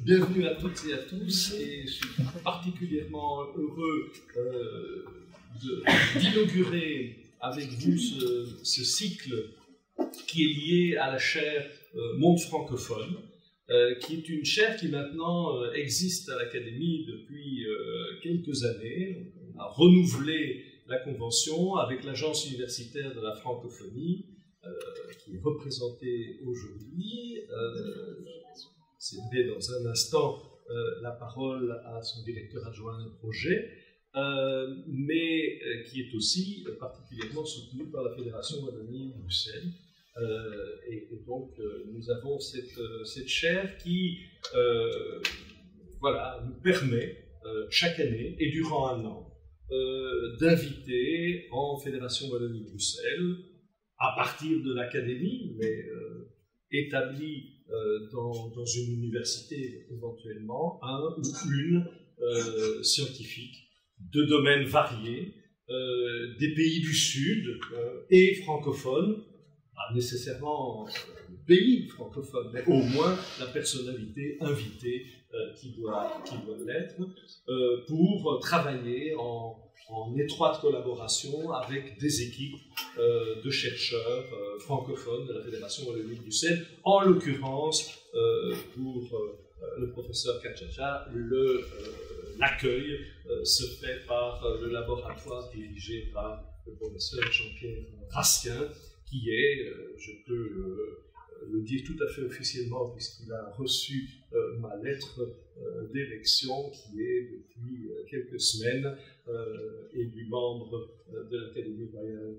Bienvenue à toutes et à tous, et je suis particulièrement heureux d'inaugurer avec vous ce cycle qui est lié à la chaire Monde francophone, qui est une chaire qui maintenant existe à l'Académie depuis quelques années. On a renouvelé la convention avec l'Agence universitaire de la francophonie, qui est représentée aujourd'hui. Céderai dans un instant la parole à son directeur adjoint de projet, mais qui est aussi particulièrement soutenu par la Fédération Wallonie-Bruxelles. Et donc, nous avons cette chaire qui voilà, nous permet chaque année et durant un an d'inviter en Fédération Wallonie-Bruxelles, à partir de l'académie, mais établie dans une université éventuellement, un ou une scientifique de domaines variés, des pays du Sud et francophones, pas nécessairement le pays francophone, mais au moins la personnalité invitée qui doit l'être, pour travailler en étroite collaboration avec des équipes de chercheurs francophones de la Fédération Wallonie-Bruxelles. En l'occurrence, pour le professeur Kachacha, l'accueil se fait par le laboratoire dirigé par le professeur Jean-Pierre Rasquin, qui est, je peux le dire tout à fait officiellement, puisqu'il a reçu ma lettre d'élection, qui est depuis quelques semaines élu membre de l'Académie royale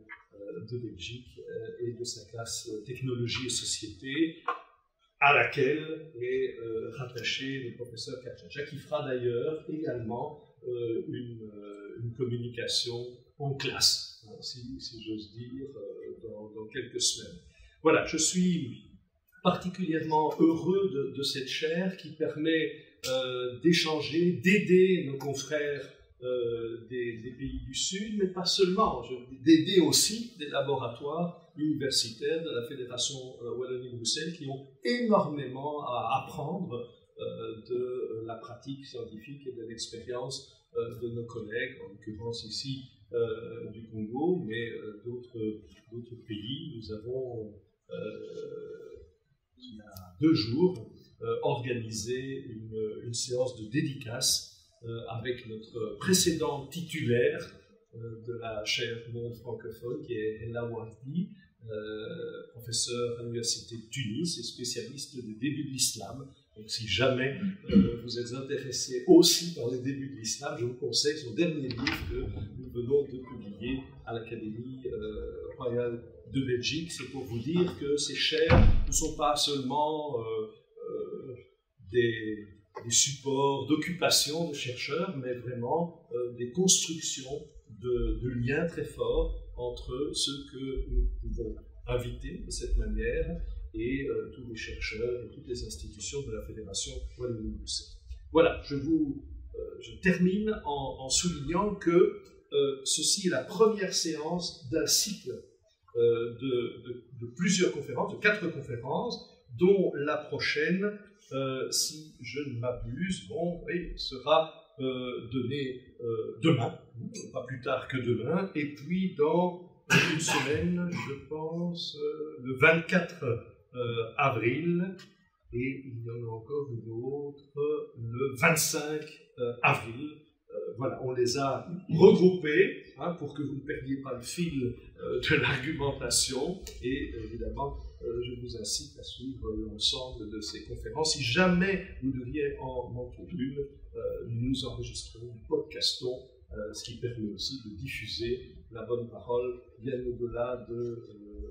de Belgique et de sa classe technologie et société, à laquelle est rattaché le professeur Kachacha, qui fera d'ailleurs également une communication en classe, hein, si j'ose dire, dans quelques semaines. Voilà, je suis particulièrement heureux de cette chaire qui permet d'échanger, d'aider nos confrères des pays du Sud, mais pas seulement, d'aider aussi des laboratoires universitaires de la Fédération Wallonie-Bruxelles qui ont énormément à apprendre de la pratique scientifique et de l'expérience de nos collègues, en l'occurrence ici du Congo, mais d'autres pays. Nous avons il y a 2 jours organisé une séance de dédicace avec notre précédent titulaire de la chaire Monde francophone, qui est Ella Wardi, professeur à l'université de Tunis et spécialiste des débuts de l'islam. Donc si jamais vous êtes intéressé aussi par les débuts de l'islam, je vous conseille son dernier livre que nous venons de publier à l'Académie royale de Belgique. C'est pour vous dire que ces chaires ne sont pas seulement des supports d'occupation de chercheurs, mais vraiment des constructions de liens très forts entre ceux que nous pouvons inviter de cette manière et tous les chercheurs et toutes les institutions de la Fédération Wallonie-Bruxelles. Voilà, je termine en soulignant que ceci est la première séance d'un cycle de plusieurs conférences, de 4 conférences, dont la prochaine, si je ne m'abuse, sera donnée demain, pas plus tard que demain, et puis dans une semaine, je pense, le 24 avril, et il y en a encore une autre, le 25 avril. Voilà, on les a regroupés pour que vous ne perdiez pas le fil de l'argumentation, et évidemment, je vous incite à suivre l'ensemble de ces conférences. Si jamais vous deviez en manquer une, nous enregistrons, nous podcastons, ce qui permet aussi de diffuser la bonne parole bien au-delà de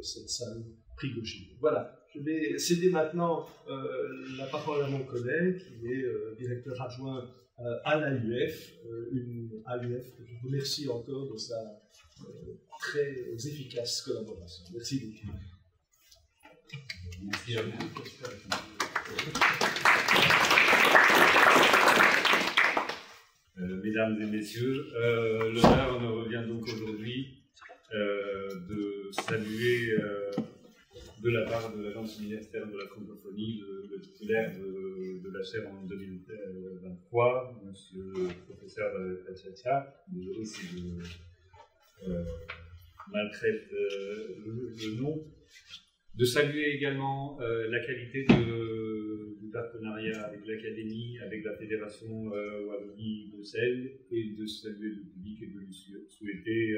cette salle Prigogine. Voilà, je vais céder maintenant la parole à mon collègue, qui est directeur adjoint à l'AUF, une AUF que je remercie encore de sa très efficace collaboration. Merci beaucoup. Merci à vous. Mesdames et messieurs, l'honneur me revient donc aujourd'hui de saluer de la part de l'Agence universitaire de la francophonie le titulaire de la chaire en 2023, monsieur le professeur Kachacha, désolé si je maltraite le nom, de saluer également la qualité du partenariat avec l'Académie, avec la Fédération Wallonie-Bruxelles, et de saluer le public et de lui souhaiter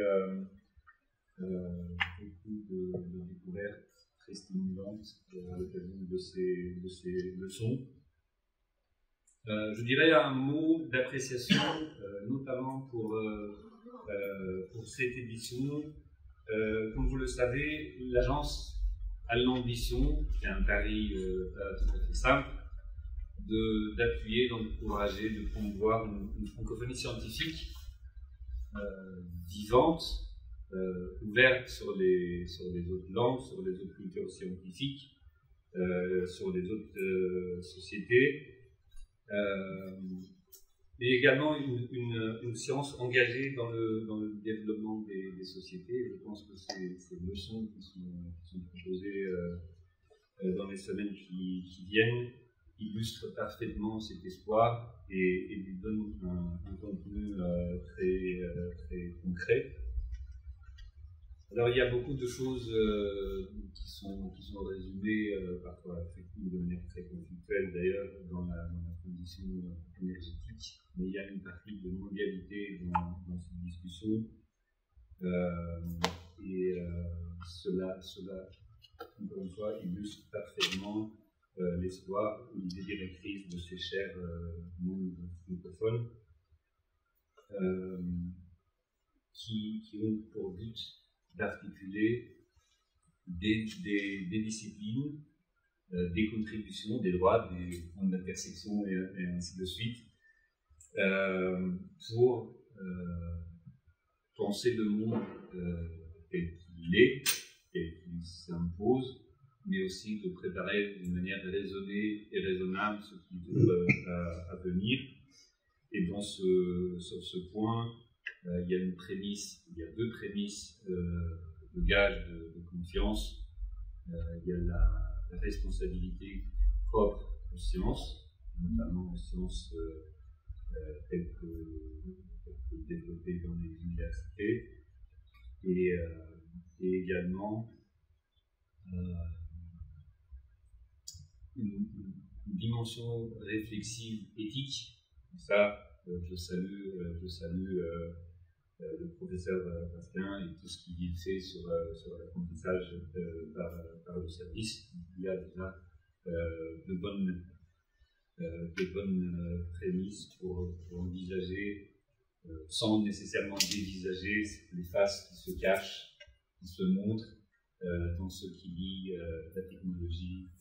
beaucoup de découvertes très stimulantes à l'occasion de ces leçons. Je dirais un mot d'appréciation, notamment pour cette édition. Comme vous le savez, l'agence a l'ambition, qui est un pari pas tout à fait simple, d'appuyer, d'encourager, de promouvoir une francophonie scientifique vivante, ouverte sur les autres langues, sur les autres cultures scientifiques, sur les autres sociétés, mais également une science engagée dans le développement des sociétés. Je pense que ces leçons qui sont proposées dans les semaines qui viennent illustrent parfaitement cet espoir et lui donnent un contenu très concret. Alors il y a beaucoup de choses qui sont résumées parfois de manière très conflictuelle d'ailleurs dans la condition énergétique, mais il y a une partie de mondialité dans cette discussion et cela encore une fois illustre parfaitement l'espoir ou l'idée directrice de ces chers mondes francophones qui ont pour but d'articuler des disciplines, des contributions, des droits, des points d'intersection et ainsi de suite, pour penser le monde tel qu'il est, tel qu'il s'impose, mais aussi de préparer d'une manière raisonnée et raisonnable ce qui doit à venir. Et sur ce point, il y a deux prémices de gage de confiance. Il y a la responsabilité propre aux sciences, notamment aux sciences telles que développées dans les universités, et également une dimension réflexive éthique. Ça, je salue le professeur Bastien et tout ce qu'il fait sur l'apprentissage par le service. Il y a déjà de bonnes prémices pour envisager, sans nécessairement dévisager, les faces qui se cachent, qui se montrent dans ce qui lie la technologie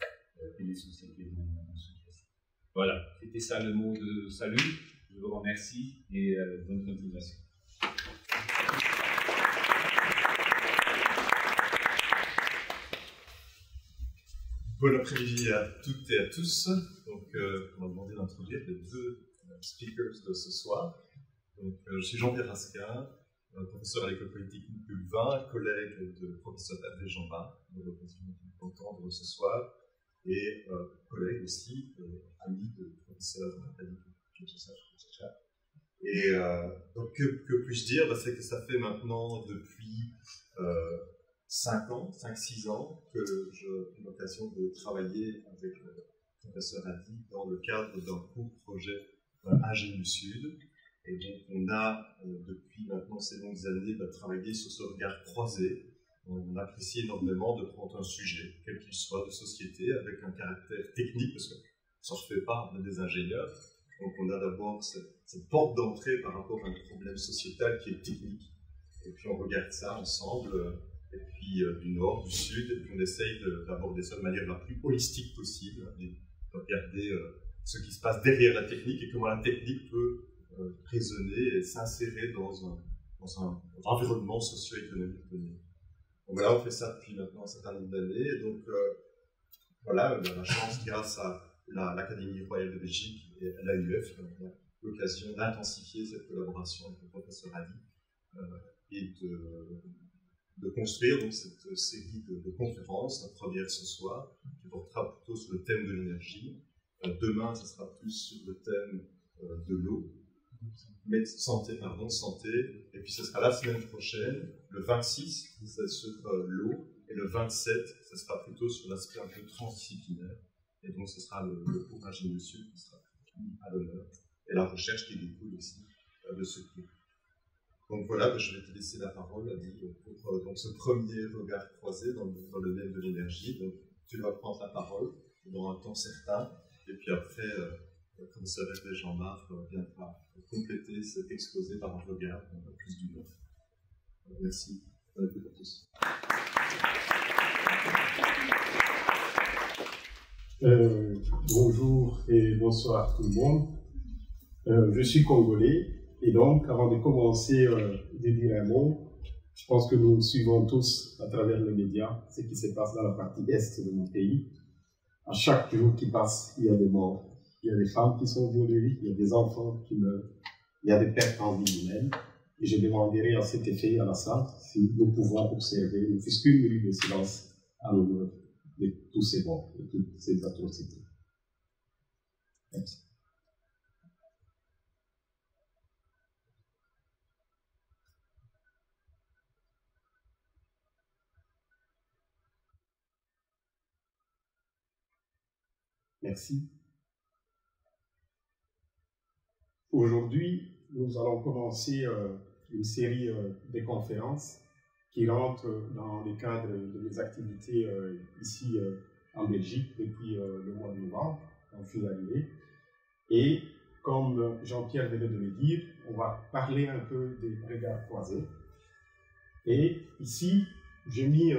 et les sociétés dans ce cas-ci. Voilà, c'était ça le mot de salut. Je vous remercie et bonne continuation. Bon après-midi à toutes et à tous. Donc, on m'a demandé d'introduire les deux speakers de ce soir. Donc, je suis Jean-Pierre Rasquin, professeur à l'École polytechnique de Louvain, collègue de professeur Hervé Jeanbart, de l'occasion d'entendre ce soir, et collègue aussi, ami de professeur Hervé Jeanbart. Et donc, que puis-je dire? C'est que ça fait maintenant depuis 5-6 ans que j'ai l'occasion de travailler avec le professeur Hadi dans le cadre d'un court projet Ingénu Sud. Et donc on a, depuis maintenant ces longues années, travaillé sur ce regard croisé. On apprécie énormément de prendre un sujet, quel qu'il soit, de société, avec un caractère technique, parce qu'on ne s'en refait pas, on est des ingénieurs. Donc on a d'abord cette porte d'entrée par rapport à un problème sociétal qui est technique. Et puis on regarde ça ensemble, et puis du nord, du sud, et puis on essaye d'aborder ça de manière la plus holistique possible, et de regarder ce qui se passe derrière la technique et comment la technique peut raisonner et s'insérer dans un environnement socio-économique donné. Donc voilà, on fait ça depuis maintenant un certain nombre d'années, et donc voilà, on a la chance, grâce à l'Académie royale de Belgique et à l'AUF, on a l'occasion d'intensifier cette collaboration avec le professeur Hadi et de construire donc cette série de conférences, la première ce soir, qui portera plutôt sur le thème de l'énergie, Demain, ce sera plus sur le thème de l'eau, mais santé. Et puis ce sera la semaine prochaine, le 26, c'est sur l'eau, et le 27, ce sera plutôt sur l'aspect un peu transdisciplinaire. Et donc ce sera le cours Ingénieux Sud qui sera à l'honneur, et la recherche qui découle aussi de ce cours. Donc voilà, je vais te laisser la parole, Adi, pour donc, ce premier regard croisé dans le domaine de l'énergie. Donc tu vas prendre la parole dans un temps certain, et puis après, comme ça répète Jean-Marc, viendra compléter cet exposé par un regard plus d'une heure. Merci. Bonne écoute à tous. Bonjour et bonsoir tout le monde. Je suis congolais et donc avant de commencer de dire un mot, je pense que nous suivons tous à travers les médias ce qui se passe dans la partie est de mon pays. À chaque jour qui passe, il y a des morts, il y a des femmes qui sont violées, il y a des enfants qui meurent, il y a des pertes en vie humaine. Et je demanderai à cet effet à la salle si nous pouvons observer, ne fût-ce qu'une minute de silence à l'honneur de tous ces morts, de toutes ces atrocités. Merci. Merci. Aujourd'hui, nous allons commencer une série de conférences qui rentrent dans le cadre de mes activités ici en Belgique depuis le mois de novembre, quand je suis arrivé. Et comme Jean-Pierre venait de le dire, on va parler un peu des regards croisés. Et ici, j'ai mis,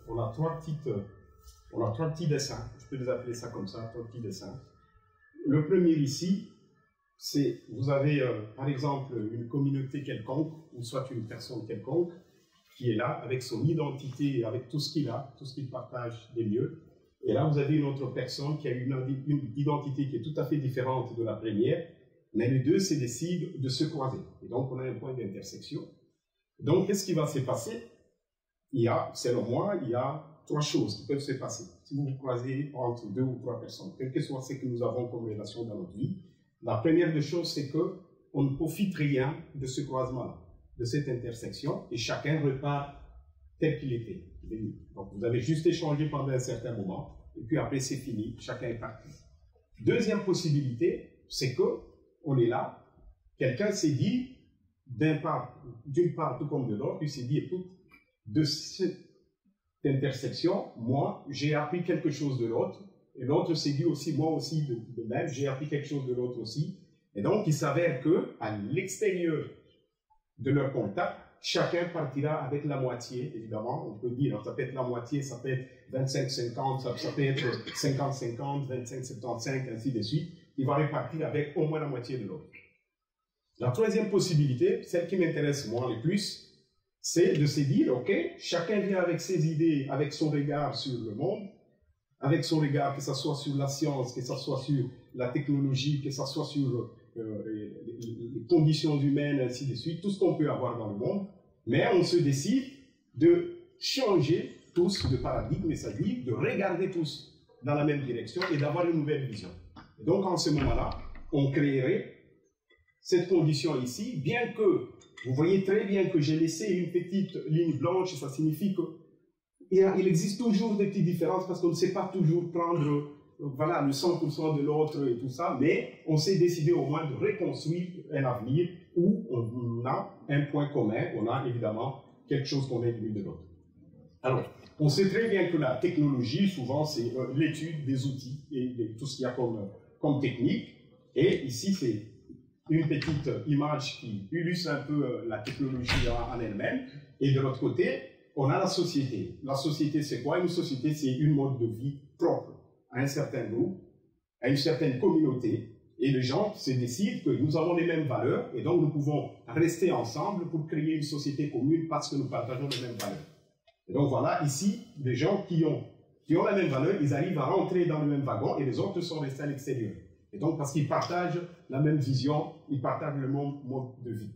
on a trois petits dessins, je peux les appeler ça comme ça, trois petits dessins. Le premier ici, c'est, vous avez par exemple une communauté quelconque, ou soit une personne quelconque, qui est là avec son identité, avec tout ce qu'il a, tout ce qu'il partage des mieux. Et là, vous avez une autre personne qui a une identité qui est tout à fait différente de la première, mais les deux se décident de se croiser. Et donc, on a un point d'intersection. Donc, qu'est-ce qui va se passer? Il y a, selon moi, il y a trois choses qui peuvent se passer. Si vous vous croisez entre deux ou trois personnes, quel que soit ce que nous avons comme relation dans notre vie, la première des choses, c'est qu'on ne profite rien de ce croisement-là, de cette intersection, et chacun repart tel qu'il était. Donc, vous avez juste échangé pendant un certain moment, et puis après, c'est fini, chacun est parti. Deuxième possibilité, c'est qu'on est là, quelqu'un s'est dit, d'une part tout comme de l'autre, il s'est dit, écoute, de cette intersection, moi, j'ai appris quelque chose de l'autre, et l'autre s'est dit aussi, moi aussi, de même, j'ai appris quelque chose de l'autre aussi. Et donc, il s'avère qu'à l'extérieur de leur contact, chacun partira avec la moitié, évidemment, on peut dire, ça peut être la moitié, ça peut être 25-50, ça peut être 50-50, 25-75, ainsi de suite. Il va repartir avec au moins la moitié de l'autre. La troisième possibilité, celle qui m'intéresse moi le plus, c'est de se dire, ok, chacun vient avec ses idées, avec son regard sur le monde, avec son regard, que ce soit sur la science, que ce soit sur la technologie, que ce soit sur les conditions humaines, ainsi de suite, tout ce qu'on peut avoir dans le monde, mais on se décide de changer tous de paradigme, c'est-à-dire de regarder tous dans la même direction et d'avoir une nouvelle vision. Et donc, en ce moment-là, on créerait cette condition ici, bien que, vous voyez très bien que j'ai laissé une petite ligne blanche, ça signifie qu'il existe toujours des petites différences parce qu'on ne sait pas toujours prendre voilà, le 100% de l'autre et tout ça, mais on s'est décidé au moins de reconstruire un avenir où on a un point commun, on a évidemment quelque chose qu'on est l'une de l'autre. Alors, on sait très bien que la technologie, souvent, c'est l'étude des outils et de tout ce qu'il y a comme technique, et ici, c'est une petite image qui illustre un peu la technologie en elle-même, et de l'autre côté, on a la société. La société, c'est quoi? Une société, c'est une mode de vie propre à un certain groupe, à une certaine communauté, et les gens se décident que nous avons les mêmes valeurs, et donc nous pouvons rester ensemble pour créer une société commune parce que nous partageons les mêmes valeurs. Et donc voilà, ici, des gens qui ont la même valeur, ils arrivent à rentrer dans le même wagon, et les autres sont restés à l'extérieur. Et donc parce qu'ils partagent la même vision, ils partagent le même mode de vie.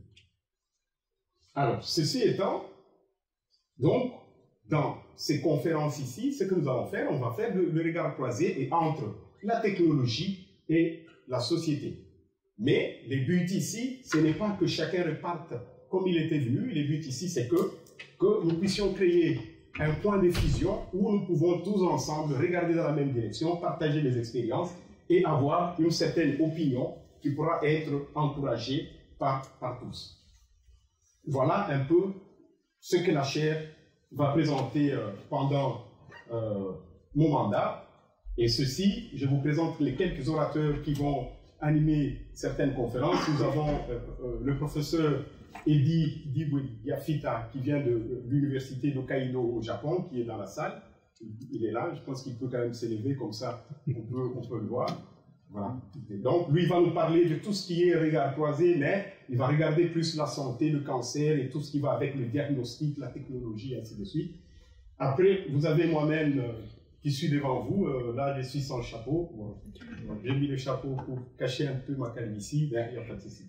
Alors, ceci étant, donc, dans ces conférences ici, ce que nous allons faire, on va faire le regard croisé et entre la technologie et la société. Mais le but ici, ce n'est pas que chacun reparte comme il était venu. Le but ici, c'est que nous puissions créer un point de fusion où nous pouvons tous ensemble regarder dans la même direction, partager les expériences et avoir une certaine opinion qui pourra être encouragée par tous. Voilà un peu ce que la chaire va présenter pendant mon mandat. Et ceci, je vous présente les quelques orateurs qui vont animer certaines conférences. Nous avons le professeur Edi Yafita qui vient de l'université d'Hokkaido au Japon, qui est dans la salle. Il est là, je pense qu'il peut quand même s'élever comme ça, on peut le voir. Voilà. Donc, lui va nous parler de tout ce qui est regard croisé, mais il va regarder plus la santé, le cancer et tout ce qui va avec le diagnostic, la technologie, ainsi de suite. Après, vous avez moi-même qui suis devant vous. Là, je suis sans chapeau. Bon, j'ai mis le chapeau pour cacher un peu ma calvitie, mais il n'y a pas de souci.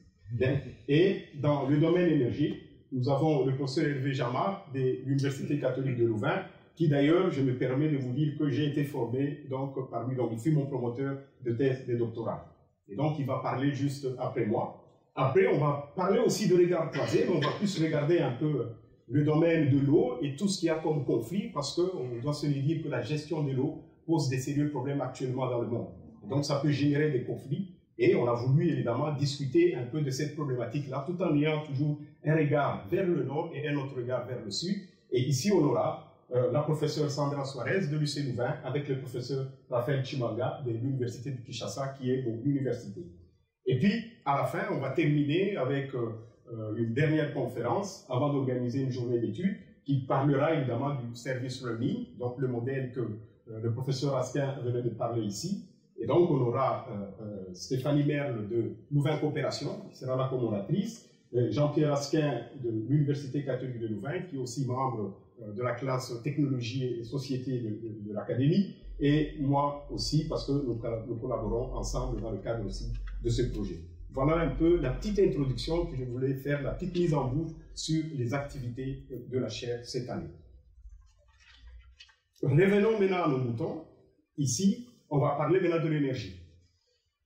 Et dans le domaine énergie, nous avons le professeur Hervé Jamar de l'Université catholique de Louvain, qui d'ailleurs, je me permets de vous dire que j'ai été formé donc, par lui. Donc, il fut mon promoteur de thèse de doctorat. Et donc, il va parler juste après moi. Après, on va parler aussi de regard croisé, mais on va plus regarder un peu le domaine de l'eau et tout ce qu'il y a comme conflit, parce qu'on doit se dire que la gestion de l'eau pose des sérieux problèmes actuellement dans le monde. Et donc, ça peut générer des conflits. Et on a voulu évidemment discuter un peu de cette problématique-là, tout en ayant toujours un regard vers le nord et un autre regard vers le sud. Et ici, on aura la professeure Sandra Suarez de l'UC Louvain avec le professeur Raphaël Chimanga de l'université de Kinshasa, qui est mon université. Et puis, à la fin, on va terminer avec une dernière conférence avant d'organiser une journée d'études qui parlera évidemment du service learning, donc le modèle que le professeur Asquin venait de parler ici. Et donc, on aura Stéphanie Merle de Louvain Coopération, qui sera la commandatrice, Jean-Pierre Asquin de l'Université catholique de Louvain, qui est aussi membre de la classe Technologie et Société de l'Académie, et moi aussi, parce que nous collaborons ensemble dans le cadre aussi de ce projet. Voilà un peu la petite introduction que je voulais faire, la petite mise en bouche sur les activités de la chaire cette année. Revenons maintenant à nos moutons. Ici, on va parler maintenant de l'énergie.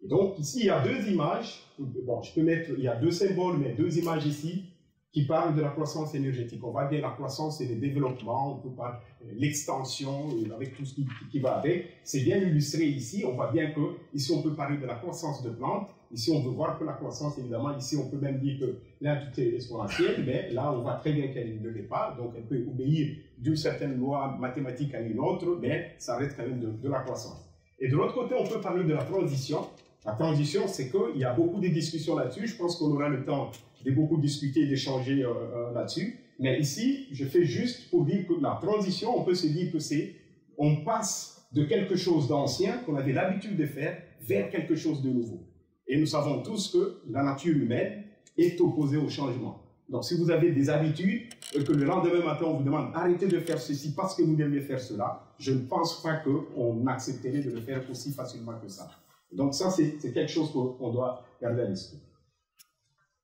Et donc, ici, il y a deux images. Bon, je peux mettre, il y a deux symboles, mais deux images ici qui parlent de la croissance énergétique. On va dire la croissance et le développement, on peut parler l'extension, avec tout ce qui va avec. C'est bien illustré ici. On voit bien que ici, on peut parler de la croissance de plantes. Ici, on veut voir que la croissance, évidemment, ici, on peut même dire que là, tout est exponentiel, mais là, on voit très bien qu'elle ne l'est pas. Donc, elle peut obéir d'une certaine loi mathématique à une autre, mais ça reste quand même de la croissance. Et de l'autre côté, on peut parler de la transition. La transition, c'est qu'il y a beaucoup de discussions là-dessus. Je pense qu'on aura le temps de beaucoup discuter et d'échanger là-dessus. Mais ici, je fais juste pour dire que la transition, on peut se dire que c'est, on passe de quelque chose d'ancien qu'on avait l'habitude de faire vers quelque chose de nouveau. Et nous savons tous que la nature humaine est opposée au changement. Donc, si vous avez des habitudes et que le lendemain matin, on vous demande arrêtez de faire ceci parce que vous devez faire cela, je ne pense pas qu'on accepterait de le faire aussi facilement que ça. Donc, ça, c'est quelque chose qu'on doit garder à l'esprit.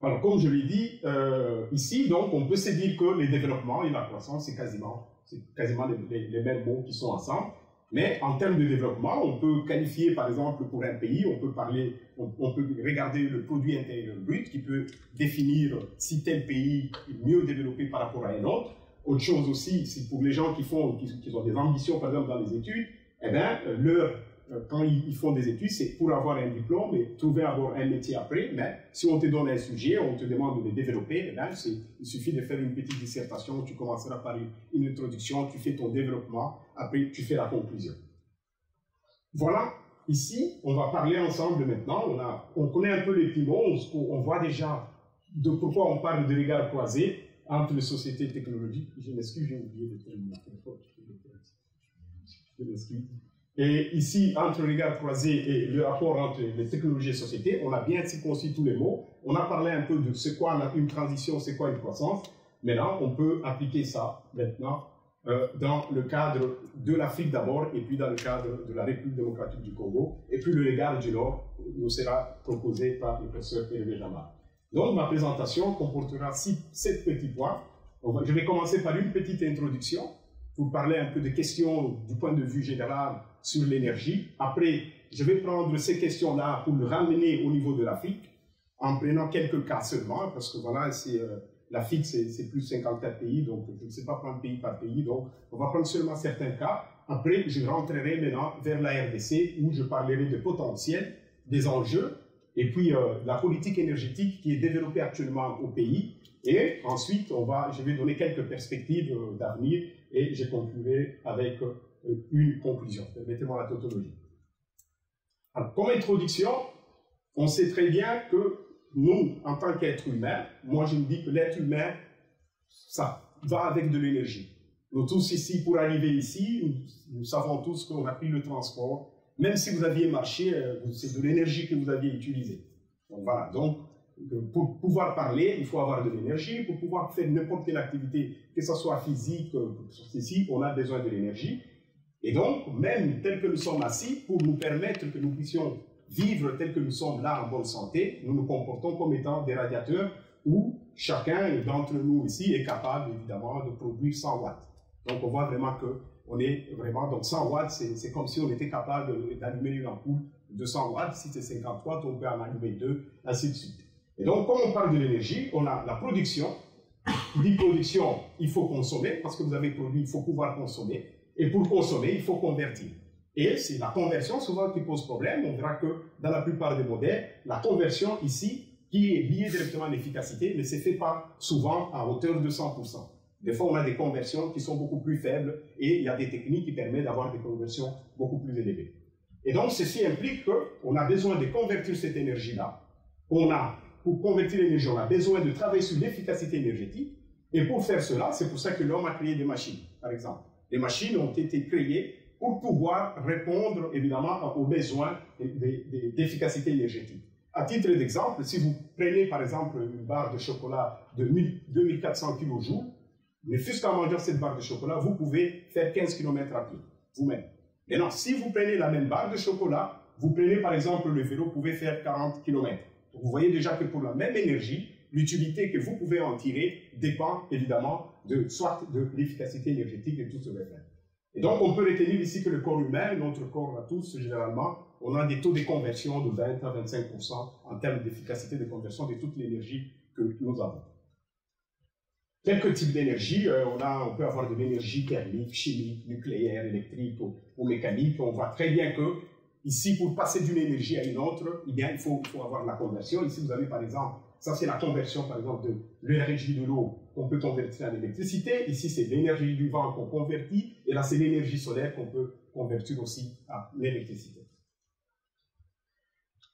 Alors, comme je l'ai dit, ici, donc, on peut se dire que le développement et la croissance, c'est quasiment les mêmes mots qui sont ensemble. Mais en termes de développement, on peut qualifier, par exemple, pour un pays, on peut regarder le produit intérieur brut qui peut définir si tel pays est mieux développé par rapport à un autre. Autre chose aussi, c'est pour les gens qui ont des ambitions, par exemple, dans les études, eh bien, quand ils font des études, c'est pour avoir un diplôme et trouver avoir un métier après. Mais si on te donne un sujet, on te demande de le développer, eh bien, il suffit de faire une petite dissertation, tu commenceras par une introduction, tu fais ton développement, après tu fais la conclusion. Voilà, ici, on va parler ensemble maintenant. On connaît un peu les petits mots, on voit déjà de pourquoi on parle de regard croisé entre les sociétés technologiques. Je m'excuse, j'ai oublié de terminer. Je m'excuse. Et ici, entre le regard croisé et le rapport entre les technologies et sociétés, on a bien circoncis tous les mots. On a parlé un peu de c'est quoi une transition, c'est quoi une croissance. Maintenant, on peut appliquer ça maintenant dans le cadre de l'Afrique d'abord, et puis dans le cadre de la République démocratique du Congo. Et puis le regard du Nord nous sera proposé par le professeur Hervé Jamar. Donc, ma présentation comportera 7 petits points. Je vais commencer par une petite introduction pour parler un peu de questions du point de vue général sur l'énergie. Après, je vais prendre ces questions-là pour le ramener au niveau de l'Afrique, en prenant quelques cas seulement, parce que voilà, l'Afrique, c'est plus de 54 pays, donc je ne sais pas prendre pays par pays, donc on va prendre seulement certains cas. Après, je rentrerai maintenant vers la RDC, où je parlerai des potentiels, des enjeux, et puis la politique énergétique qui est développée actuellement au pays. Et ensuite, je vais donner quelques perspectives d'avenir, et je conclurai avec une conclusion. Permettez-moi la tautologie. Alors, comme introduction, on sait très bien que nous, en tant qu'êtres humains, moi je me dis que l'être humain, ça va avec de l'énergie. Nous tous ici, pour arriver ici, nous savons tous qu'on a pris le transport. Même si vous aviez marché, c'est de l'énergie que vous aviez utilisée. Donc voilà, donc pour pouvoir parler, il faut avoir de l'énergie. Pour pouvoir faire n'importe quelle activité, que ce soit physique, ici, on a besoin de l'énergie. Et donc, même tel que nous sommes assis, pour nous permettre que nous puissions vivre tel que nous sommes là en bonne santé, nous nous comportons comme étant des radiateurs où chacun d'entre nous ici est capable, évidemment, de produire 100 watts. Donc, on voit vraiment qu'on est vraiment, donc 100 watts, c'est comme si on était capable d'allumer une ampoule de 100 watts. Si c'est 50 watts, on peut en allumer 2, ainsi de suite. Et donc, comme on parle de l'énergie, on a la production. Qui dit production, il faut consommer, parce que vous avez produit, il faut pouvoir consommer. Et pour consommer, il faut convertir. Et c'est la conversion souvent qui pose problème. On verra que dans la plupart des modèles, la conversion ici, qui est liée directement à l'efficacité, ne se fait pas souvent à hauteur de 100%. Des fois, on a des conversions qui sont beaucoup plus faibles et il y a des techniques qui permettent d'avoir des conversions beaucoup plus élevées. Et donc, ceci implique qu'on a besoin de convertir cette énergie-là. Pour convertir l'énergie, on a besoin de travailler sur l'efficacité énergétique. Et pour faire cela, c'est pour ça que l'homme a créé des machines, par exemple. Les machines ont été créées pour pouvoir répondre, évidemment, aux besoins d'efficacité énergétique. À titre d'exemple, si vous prenez, par exemple, une barre de chocolat de 2400 kJ, mais jusqu'en mangeant cette barre de chocolat, vous pouvez faire 15 km à pied, vous-même. Maintenant, si vous prenez la même barre de chocolat, vous prenez, par exemple, le vélo, vous pouvez faire 40 km. Donc, vous voyez déjà que pour la même énergie, l'utilité que vous pouvez en tirer dépend, évidemment, soit de l'efficacité énergétique de tout ce que fait. Et donc, on peut retenir ici que le corps humain, notre corps à tous, généralement, on a des taux de conversion de 20 à 25% en termes d'efficacité de conversion de toute l'énergie que nous avons. Quelques types d'énergie, on peut avoir de l'énergie thermique, chimique, nucléaire, électrique ou mécanique. On voit très bien que ici, pour passer d'une énergie à une autre, eh bien, il faut avoir la conversion. Ici, vous avez par exemple, ça c'est la conversion par exemple de l'énergie de l'eau qu'on peut convertir en électricité. Ici, c'est l'énergie du vent qu'on convertit. Et là, c'est l'énergie solaire qu'on peut convertir aussi à l'électricité.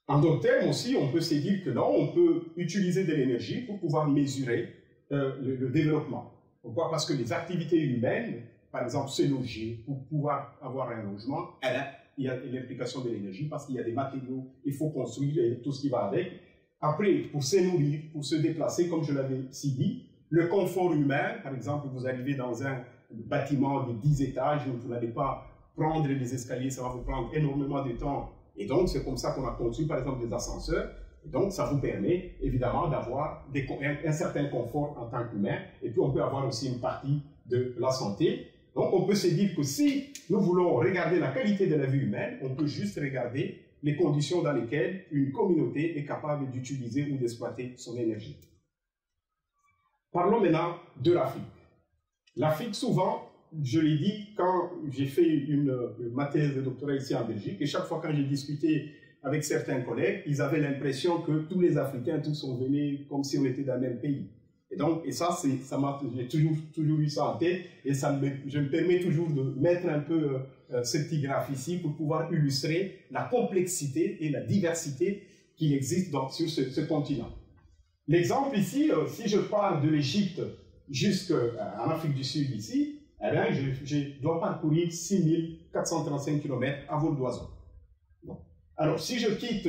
En d'autres termes aussi, on peut se dire que non, on peut utiliser de l'énergie pour pouvoir mesurer le développement. Pourquoi? Parce que les activités humaines, par exemple se loger, pour pouvoir avoir un logement, il y a l'implication de l'énergie parce qu'il y a des matériaux, il faut construire et tout ce qui va avec. Après, pour se nourrir, pour se déplacer, comme je l'avais si dit, le confort humain, par exemple, vous arrivez dans un bâtiment de 10 étages, vous n'allez pas prendre les escaliers, ça va vous prendre énormément de temps. Et donc, c'est comme ça qu'on a conçu, par exemple, des ascenseurs. Et donc, ça vous permet, évidemment, d'avoir un certain confort en tant qu'humain. Et puis, on peut avoir aussi une partie de la santé. Donc, on peut se dire que si nous voulons regarder la qualité de la vie humaine, on peut juste regarder les conditions dans lesquelles une communauté est capable d'utiliser ou d'exploiter son énergie. Parlons maintenant de l'Afrique. L'Afrique, souvent, je l'ai dit, quand j'ai fait ma thèse de doctorat ici en Belgique, et chaque fois quand j'ai discuté avec certains collègues, ils avaient l'impression que tous les Africains, tous sont venus comme si on était dans le même pays. Et ça, j'ai toujours eu ça en tête, et je me permets toujours de mettre un peu ce petit graphe ici pour pouvoir illustrer la complexité et la diversité qu'il existe sur ce continent. L'exemple ici, si je pars de l'Égypte jusqu'en Afrique du Sud ici, eh bien, je dois parcourir 6435 km à vol d'oiseau. Alors, si je quitte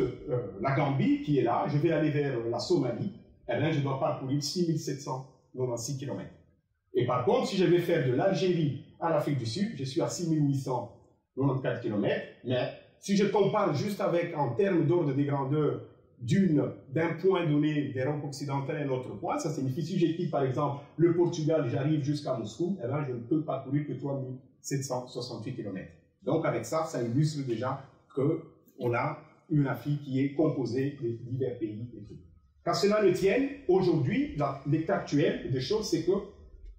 la Gambie, qui est là, je vais aller vers la Somalie, eh bien, je dois parcourir 6796 km. Et par contre, si je vais faire de l'Algérie à l'Afrique du Sud, je suis à 6894 km. Mais si je compare juste en termes d'ordre de grandeur d'un point donné d'Europe occidentale à un autre point, ça signifie si je quitte par exemple le Portugal, j'arrive jusqu'à Moscou, eh bien, je ne peux parcourir que 3768 km. Donc avec ça, ça illustre déjà que on a une Afrique qui est composée de divers pays et tout. Qu'à cela ne tienne, aujourd'hui, l'état actuel des choses, c'est que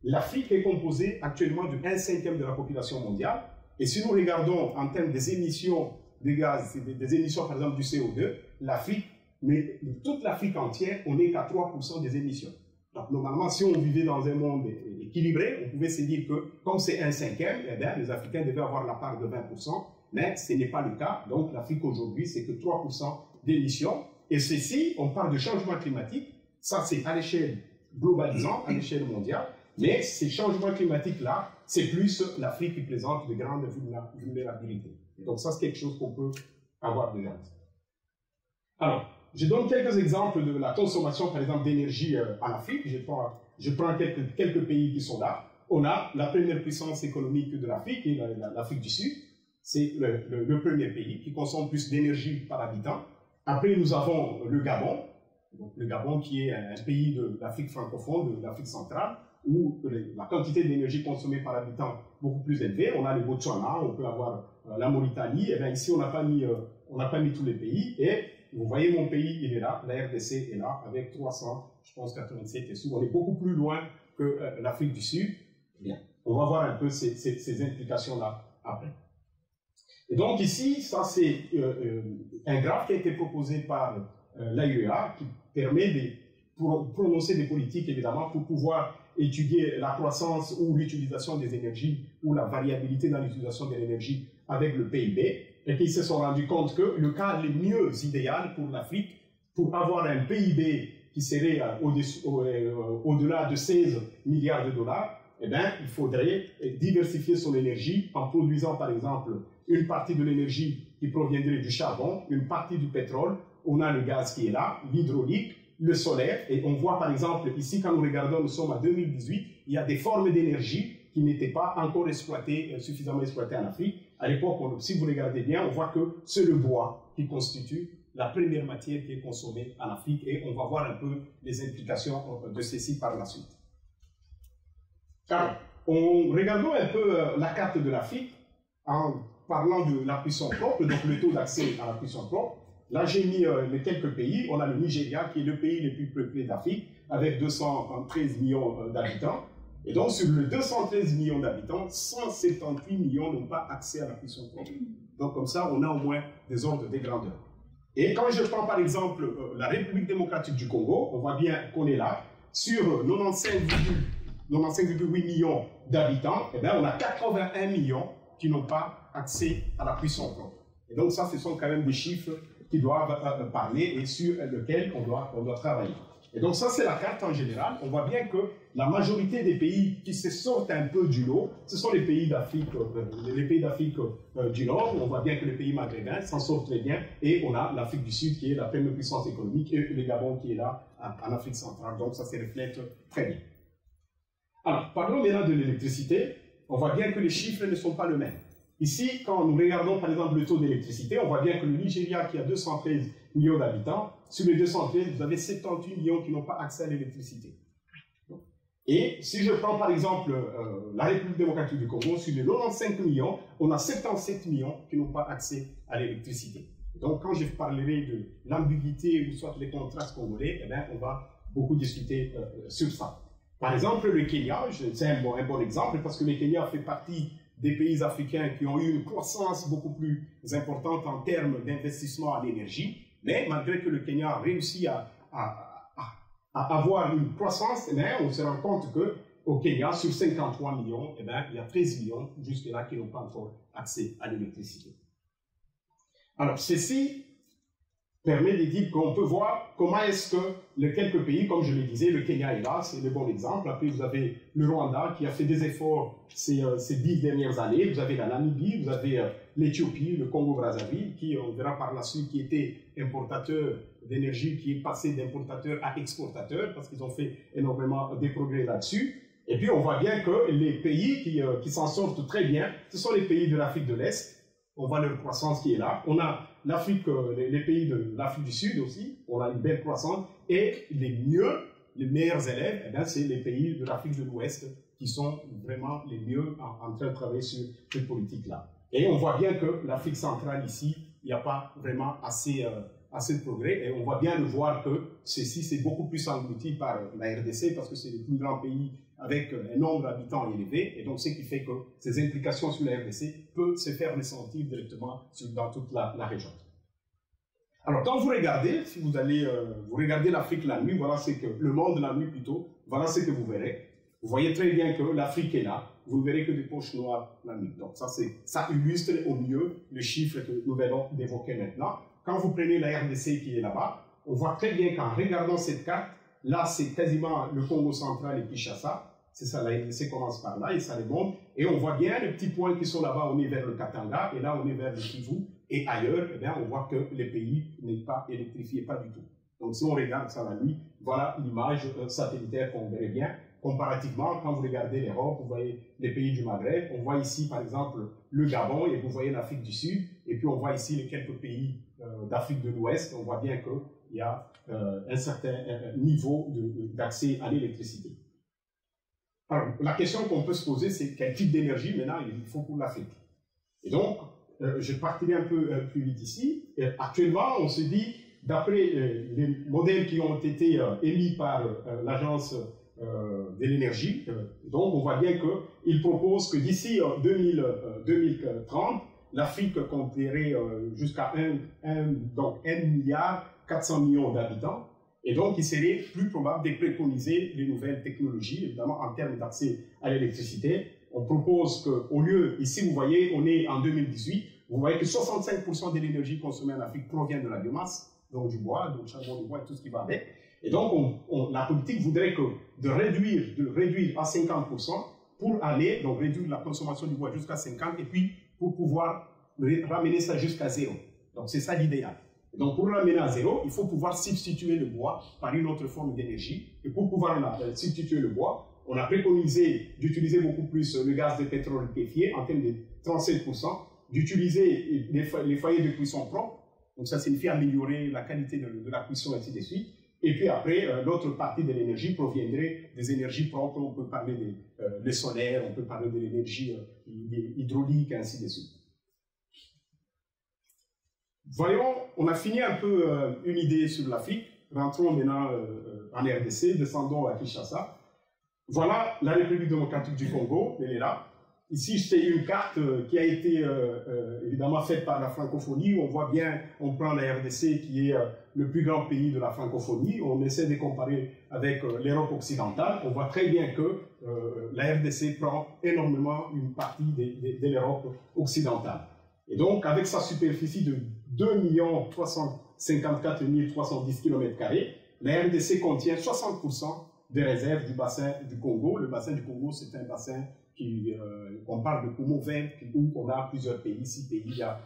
l'Afrique est composée actuellement de 1/5 de la population mondiale. Et si nous regardons en termes des émissions de gaz, des émissions par exemple du CO2, l'Afrique, mais toute l'Afrique entière, on n'est qu'à 3% des émissions. Donc normalement, si on vivait dans un monde équilibré, on pouvait se dire que comme c'est 1/5, eh bien, les Africains devaient avoir la part de 20%, mais ce n'est pas le cas. Donc l'Afrique aujourd'hui, c'est que 3% d'émissions. Et ceci, on parle de changement climatique, ça c'est à l'échelle globalisante, à l'échelle mondiale, mais ces changements climatiques-là, c'est plus l'Afrique qui présente de grandes vulnérabilités. Et donc ça, c'est quelque chose qu'on peut avoir déjà. Alors, je donne quelques exemples de la consommation, par exemple, d'énergie en Afrique. Je prends quelques pays qui sont là. On a la première puissance économique de l'Afrique, qui est l'Afrique du Sud. C'est le premier pays qui consomme plus d'énergie par habitant. Après, nous avons le Gabon. Donc, le Gabon qui est un pays de l'Afrique francophone, de l'Afrique centrale, où la quantité d'énergie consommée par habitant est beaucoup plus élevée. On a le Botswana, on peut avoir la Mauritanie. Et bien ici, on n'a pas mis tous les pays. Et vous voyez, mon pays, il est là. La RDC est là, avec 387 et sous. On est beaucoup plus loin que l'Afrique du Sud. Bien. On va voir un peu ces implications-là après. Et donc ici, ça c'est un graphe qui a été proposé par l'AUEA qui permet de prononcer des politiques, évidemment, pour pouvoir étudier la croissance ou l'utilisation des énergies ou la variabilité dans l'utilisation de l'énergie avec le PIB, et qu'ils se sont rendus compte que le cas le mieux idéal pour l'Afrique, pour avoir un PIB qui serait au-delà de 16 milliards de dollars, eh bien, il faudrait diversifier son énergie en produisant, par exemple, une partie de l'énergie qui proviendrait du charbon, une partie du pétrole, on a le gaz qui est là, l'hydraulique, le solaire, et on voit par exemple ici, quand nous regardons, nous sommes en 2018, il y a des formes d'énergie qui n'étaient pas encore suffisamment exploitées en Afrique. À l'époque, si vous regardez bien, on voit que c'est le bois qui constitue la première matière qui est consommée en Afrique, et on va voir un peu les implications de ceci par la suite. Alors, regardons un peu la carte de l'Afrique en parlant de la puissance propre, donc le taux d'accès à la puissance propre. Là, j'ai mis les quelques pays. On a le Nigeria, qui est le pays le plus peuplé d'Afrique, avec 213 millions d'habitants. Et donc, sur les 213 millions d'habitants, 178 millions n'ont pas accès à la puissance propre. Donc, comme ça, on a au moins des ordres de grandeur. Et quand je prends, par exemple, la République démocratique du Congo, on voit bien qu'on est là. Sur 95,8 millions d'habitants, eh bien, on a 81 millions qui n'ont pas accès à la puissance propre. Et donc, ça, ce sont quand même des chiffres qui doivent parler et sur lesquels on doit travailler. Et donc ça, c'est la carte en général. On voit bien que la majorité des pays qui se sortent un peu du lot, ce sont les pays d'Afrique du Nord. On voit bien que les pays maghrébins s'en sortent très bien. Et on a l'Afrique du Sud qui est la première puissance économique et le Gabon qui est là en Afrique centrale. Donc ça se reflète très bien. Alors, parlons maintenant de l'électricité. On voit bien que les chiffres ne sont pas les mêmes. Ici, quand nous regardons par exemple le taux d'électricité, on voit bien que le Nigeria, qui a 213 millions d'habitants, sur les 213, vous avez 78 millions qui n'ont pas accès à l'électricité. Et si je prends par exemple la République démocratique du Congo, sur les 95 millions, on a 77 millions qui n'ont pas accès à l'électricité. Donc quand je parlerai de l'ambiguïté ou soit les contrastes congolais, eh bien, on va beaucoup discuter sur ça. Par exemple, le Kenya, c'est un bon exemple parce que le Kenya fait partie des pays africains qui ont eu une croissance beaucoup plus importante en termes d'investissement en énergie, mais malgré que le Kenya a réussi à avoir une croissance, eh bien, on se rend compte qu'au Kenya, sur 53 millions, eh bien, il y a 13 millions jusque-là qui n'ont pas encore accès à l'électricité. Alors, ceci permet de dire qu'on peut voir comment est-ce que les quelques pays, comme je le disais, le Kenya est là, c'est le bon exemple. Après, vous avez le Rwanda qui a fait des efforts ces 10 dernières années. Vous avez la Namibie, vous avez l'Éthiopie, le Congo-Brazzaville, qui, on verra par la suite, qui était importateur d'énergie, qui est passé d'importateur à exportateur, parce qu'ils ont fait énormément de progrès là-dessus. Et puis, on voit bien que les pays qui s'en sortent très bien, ce sont les pays de l'Afrique de l'Est. On voit leur croissance qui est là. On a l'Afrique, les pays de l'Afrique du Sud aussi, on a une belle croissance. Et les meilleurs élèves, eh bien, c'est les pays de l'Afrique de l'Ouest qui sont vraiment les mieux en train de travailler sur cette politique-là. Et on voit bien que l'Afrique centrale ici il n'y a pas vraiment assez de progrès. Et on va bien le voir que ceci, c'est beaucoup plus englouti par la RDC parce que c'est le plus grand pays avec un nombre d'habitants élevé. Et donc, ce qui fait que ces implications sur la RDC peuvent se faire ressentir directement dans toute la région. Alors, quand vous regardez, si vous allez, vous regardez l'Afrique la nuit, voilà ce que, le monde de la nuit plutôt, voilà ce que vous verrez. Vous voyez très bien que l'Afrique est là. Vous ne verrez que des poches noires la nuit. Donc, ça illustre au mieux le chiffre que nous venons d'évoquer maintenant. Quand vous prenez la RDC qui est là-bas, on voit très bien qu'en regardant cette carte, là, c'est quasiment le Congo central et Kinshasa. C'est ça, la RDC commence par là et ça remonte. Et on voit bien les petits points qui sont là-bas, on est vers le Katanga, et là, on est vers le Kivu. Et ailleurs, eh bien, on voit que les pays n'est pas électrifié, pas du tout. Donc, si on regarde ça la nuit, voilà l'image satellitaire qu'on verrait bien. Comparativement, quand vous regardez l'Europe, vous voyez les pays du Maghreb, on voit ici, par exemple, le Gabon, et vous voyez l'Afrique du Sud, et puis on voit ici les quelques pays d'Afrique de l'Ouest. On voit bien qu'il y a un certain niveau d'accès à l'électricité. Alors, la question qu'on peut se poser, c'est quel type d'énergie, maintenant, il faut pour l'Afrique. Et donc, je partirai un peu plus vite ici. Actuellement, on se dit, d'après les modèles qui ont été émis par l'Agence de l'énergie, donc on voit bien qu'il propose que d'ici 2030, l'Afrique compterait jusqu'à 1,4 milliard d'habitants. Et donc, il serait plus probable de préconiser les nouvelles technologies, évidemment en termes d'accès à l'électricité. On propose qu'au lieu, ici vous voyez, on est en 2018, vous voyez que 65% de l'énergie consommée en Afrique provient de la biomasse, donc du bois, donc charbon de bois et tout ce qui va avec. Et donc, la politique voudrait de réduire à 50% pour aller, donc réduire la consommation du bois jusqu'à 50% et puis pour pouvoir ramener ça jusqu'à 0. Donc, c'est ça l'idéal. Donc, pour ramener à 0, il faut pouvoir substituer le bois par une autre forme d'énergie. Et pour pouvoir substituer le bois, on a préconisé d'utiliser beaucoup plus le gaz de pétrole liquéfié en termes de 37%, d'utiliser les foyers de cuisson propres. Donc, ça signifie améliorer la qualité de la cuisson, ainsi de suite. Et puis après, l'autre partie de l'énergie proviendrait des énergies propres. On peut parler des solaires, on peut parler de l'énergie hydraulique, ainsi de suite. Voyons, on a fini un peu une idée sur l'Afrique. Rentrons maintenant en RDC, descendons à Kinshasa. Voilà la République démocratique du Congo, elle est là. Ici, c'est une carte qui a été évidemment faite par la francophonie. On voit bien, on prend la RDC qui est le plus grand pays de la francophonie. On essaie de comparer avec l'Europe occidentale. On voit très bien que la RDC prend énormément une partie de l'Europe occidentale. Et donc, avec sa superficie de 2 354 310 km², la RDC contient 60% des réserves du bassin du Congo. Le bassin du Congo, c'est un bassin on parle de Congo vert, où on a plusieurs pays, 6 pays, il y a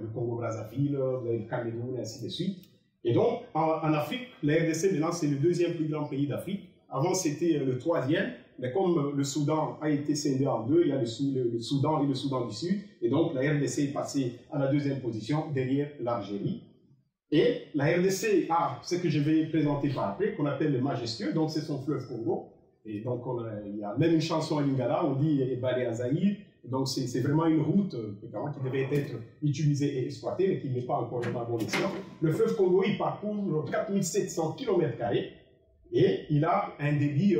le Congo-Brazzaville, le Cameroun, et ainsi de suite. Et donc, en Afrique, la RDC, maintenant, c'est le deuxième plus grand pays d'Afrique. Avant, c'était le troisième, mais comme le Soudan a été scindé en deux, il y a le Soudan et le Soudan du Sud, et donc la RDC est passée à la deuxième position, derrière l'Algérie. Et la RDC a ce que je vais présenter par après, qu'on appelle le majestueux, donc c'est son fleuve Congo. Et donc, il y a même une chanson à Lingala, on dit Ebalé à Zaïre. Donc, c'est vraiment une route qui devait être utilisée et exploitée, mais qui n'est pas encore en bon escient. Le fleuve Congo, il parcourt 4700 km², et il a un débit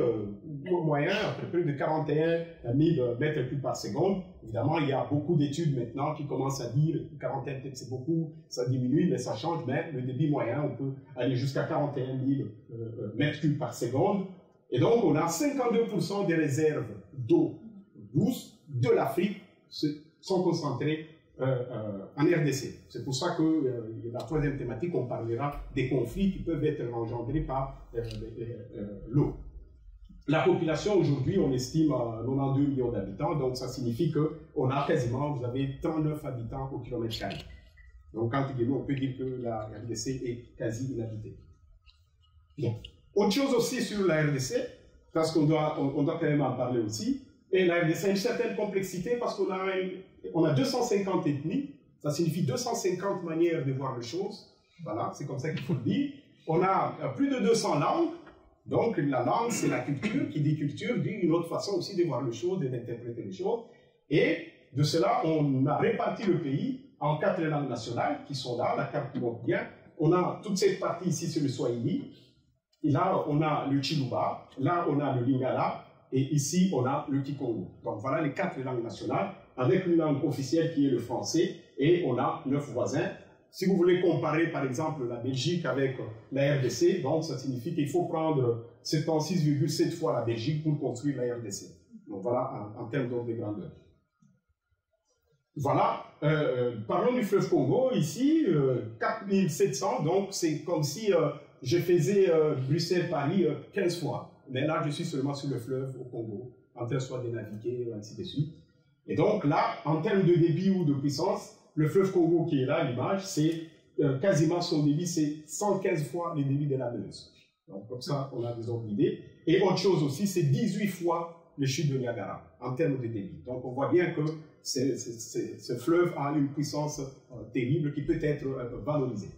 moyen à peu près de 41 000 mètres cubes par seconde. Évidemment, il y a beaucoup d'études maintenant qui commencent à dire que 41 peut-être c'est beaucoup, ça diminue, mais ça change. Mais le débit moyen, on peut aller jusqu'à 41 000 mètres cubes par seconde. Et donc, on a 52% des réserves d'eau douce de l'Afrique sont concentrées en RDC. C'est pour ça que la troisième thématique, on parlera des conflits qui peuvent être engendrés par l'eau. La population aujourd'hui, on estime à 92 millions d'habitants, donc ça signifie qu'on a quasiment, vous avez 39 habitants au kilomètre carré. Donc, entre guillemets, on peut dire que la RDC est quasi inhabitée. Bien. Autre chose aussi sur la RDC, parce qu'on doit quand même en parler aussi, et la RDC a une certaine complexité parce qu'on a 250 ethnies, ça signifie 250 manières de voir les choses, voilà, c'est comme ça qu'il faut le dire. On a plus de 200 langues, donc la langue c'est la culture, qui dit culture dit une autre façon aussi de voir les choses et d'interpréter les choses, et de cela on a réparti le pays en 4 langues nationales qui sont là, la carte montre bien. On a toute cette partie ici sur le Swahili, et là on a le Chiluba, là on a le Lingala, et ici on a le Kikongo. Donc voilà les 4 langues nationales, avec une langue officielle qui est le français, et on a 9 voisins. Si vous voulez comparer par exemple la Belgique avec la RDC, donc ça signifie qu'il faut prendre 76,7 fois la Belgique pour construire la RDC. Donc voilà en termes d'ordre de grandeur. Voilà, parlons du fleuve Congo, ici, 4700, donc c'est comme si je faisais Bruxelles-Paris 15 fois. Mais là, je suis seulement sur le fleuve au Congo, en train soit de naviguer, ainsi de suite. Et donc là, en termes de débit ou de puissance, le fleuve Congo qui est là, l'image, c'est quasiment son débit, c'est 115 fois le débit de la Meuse. Donc comme ça, on a des ordres d'idées. Et autre chose aussi, c'est 18 fois le chute de Niagara, en termes de débit. Donc on voit bien que ce fleuve a une puissance terrible qui peut être valorisée.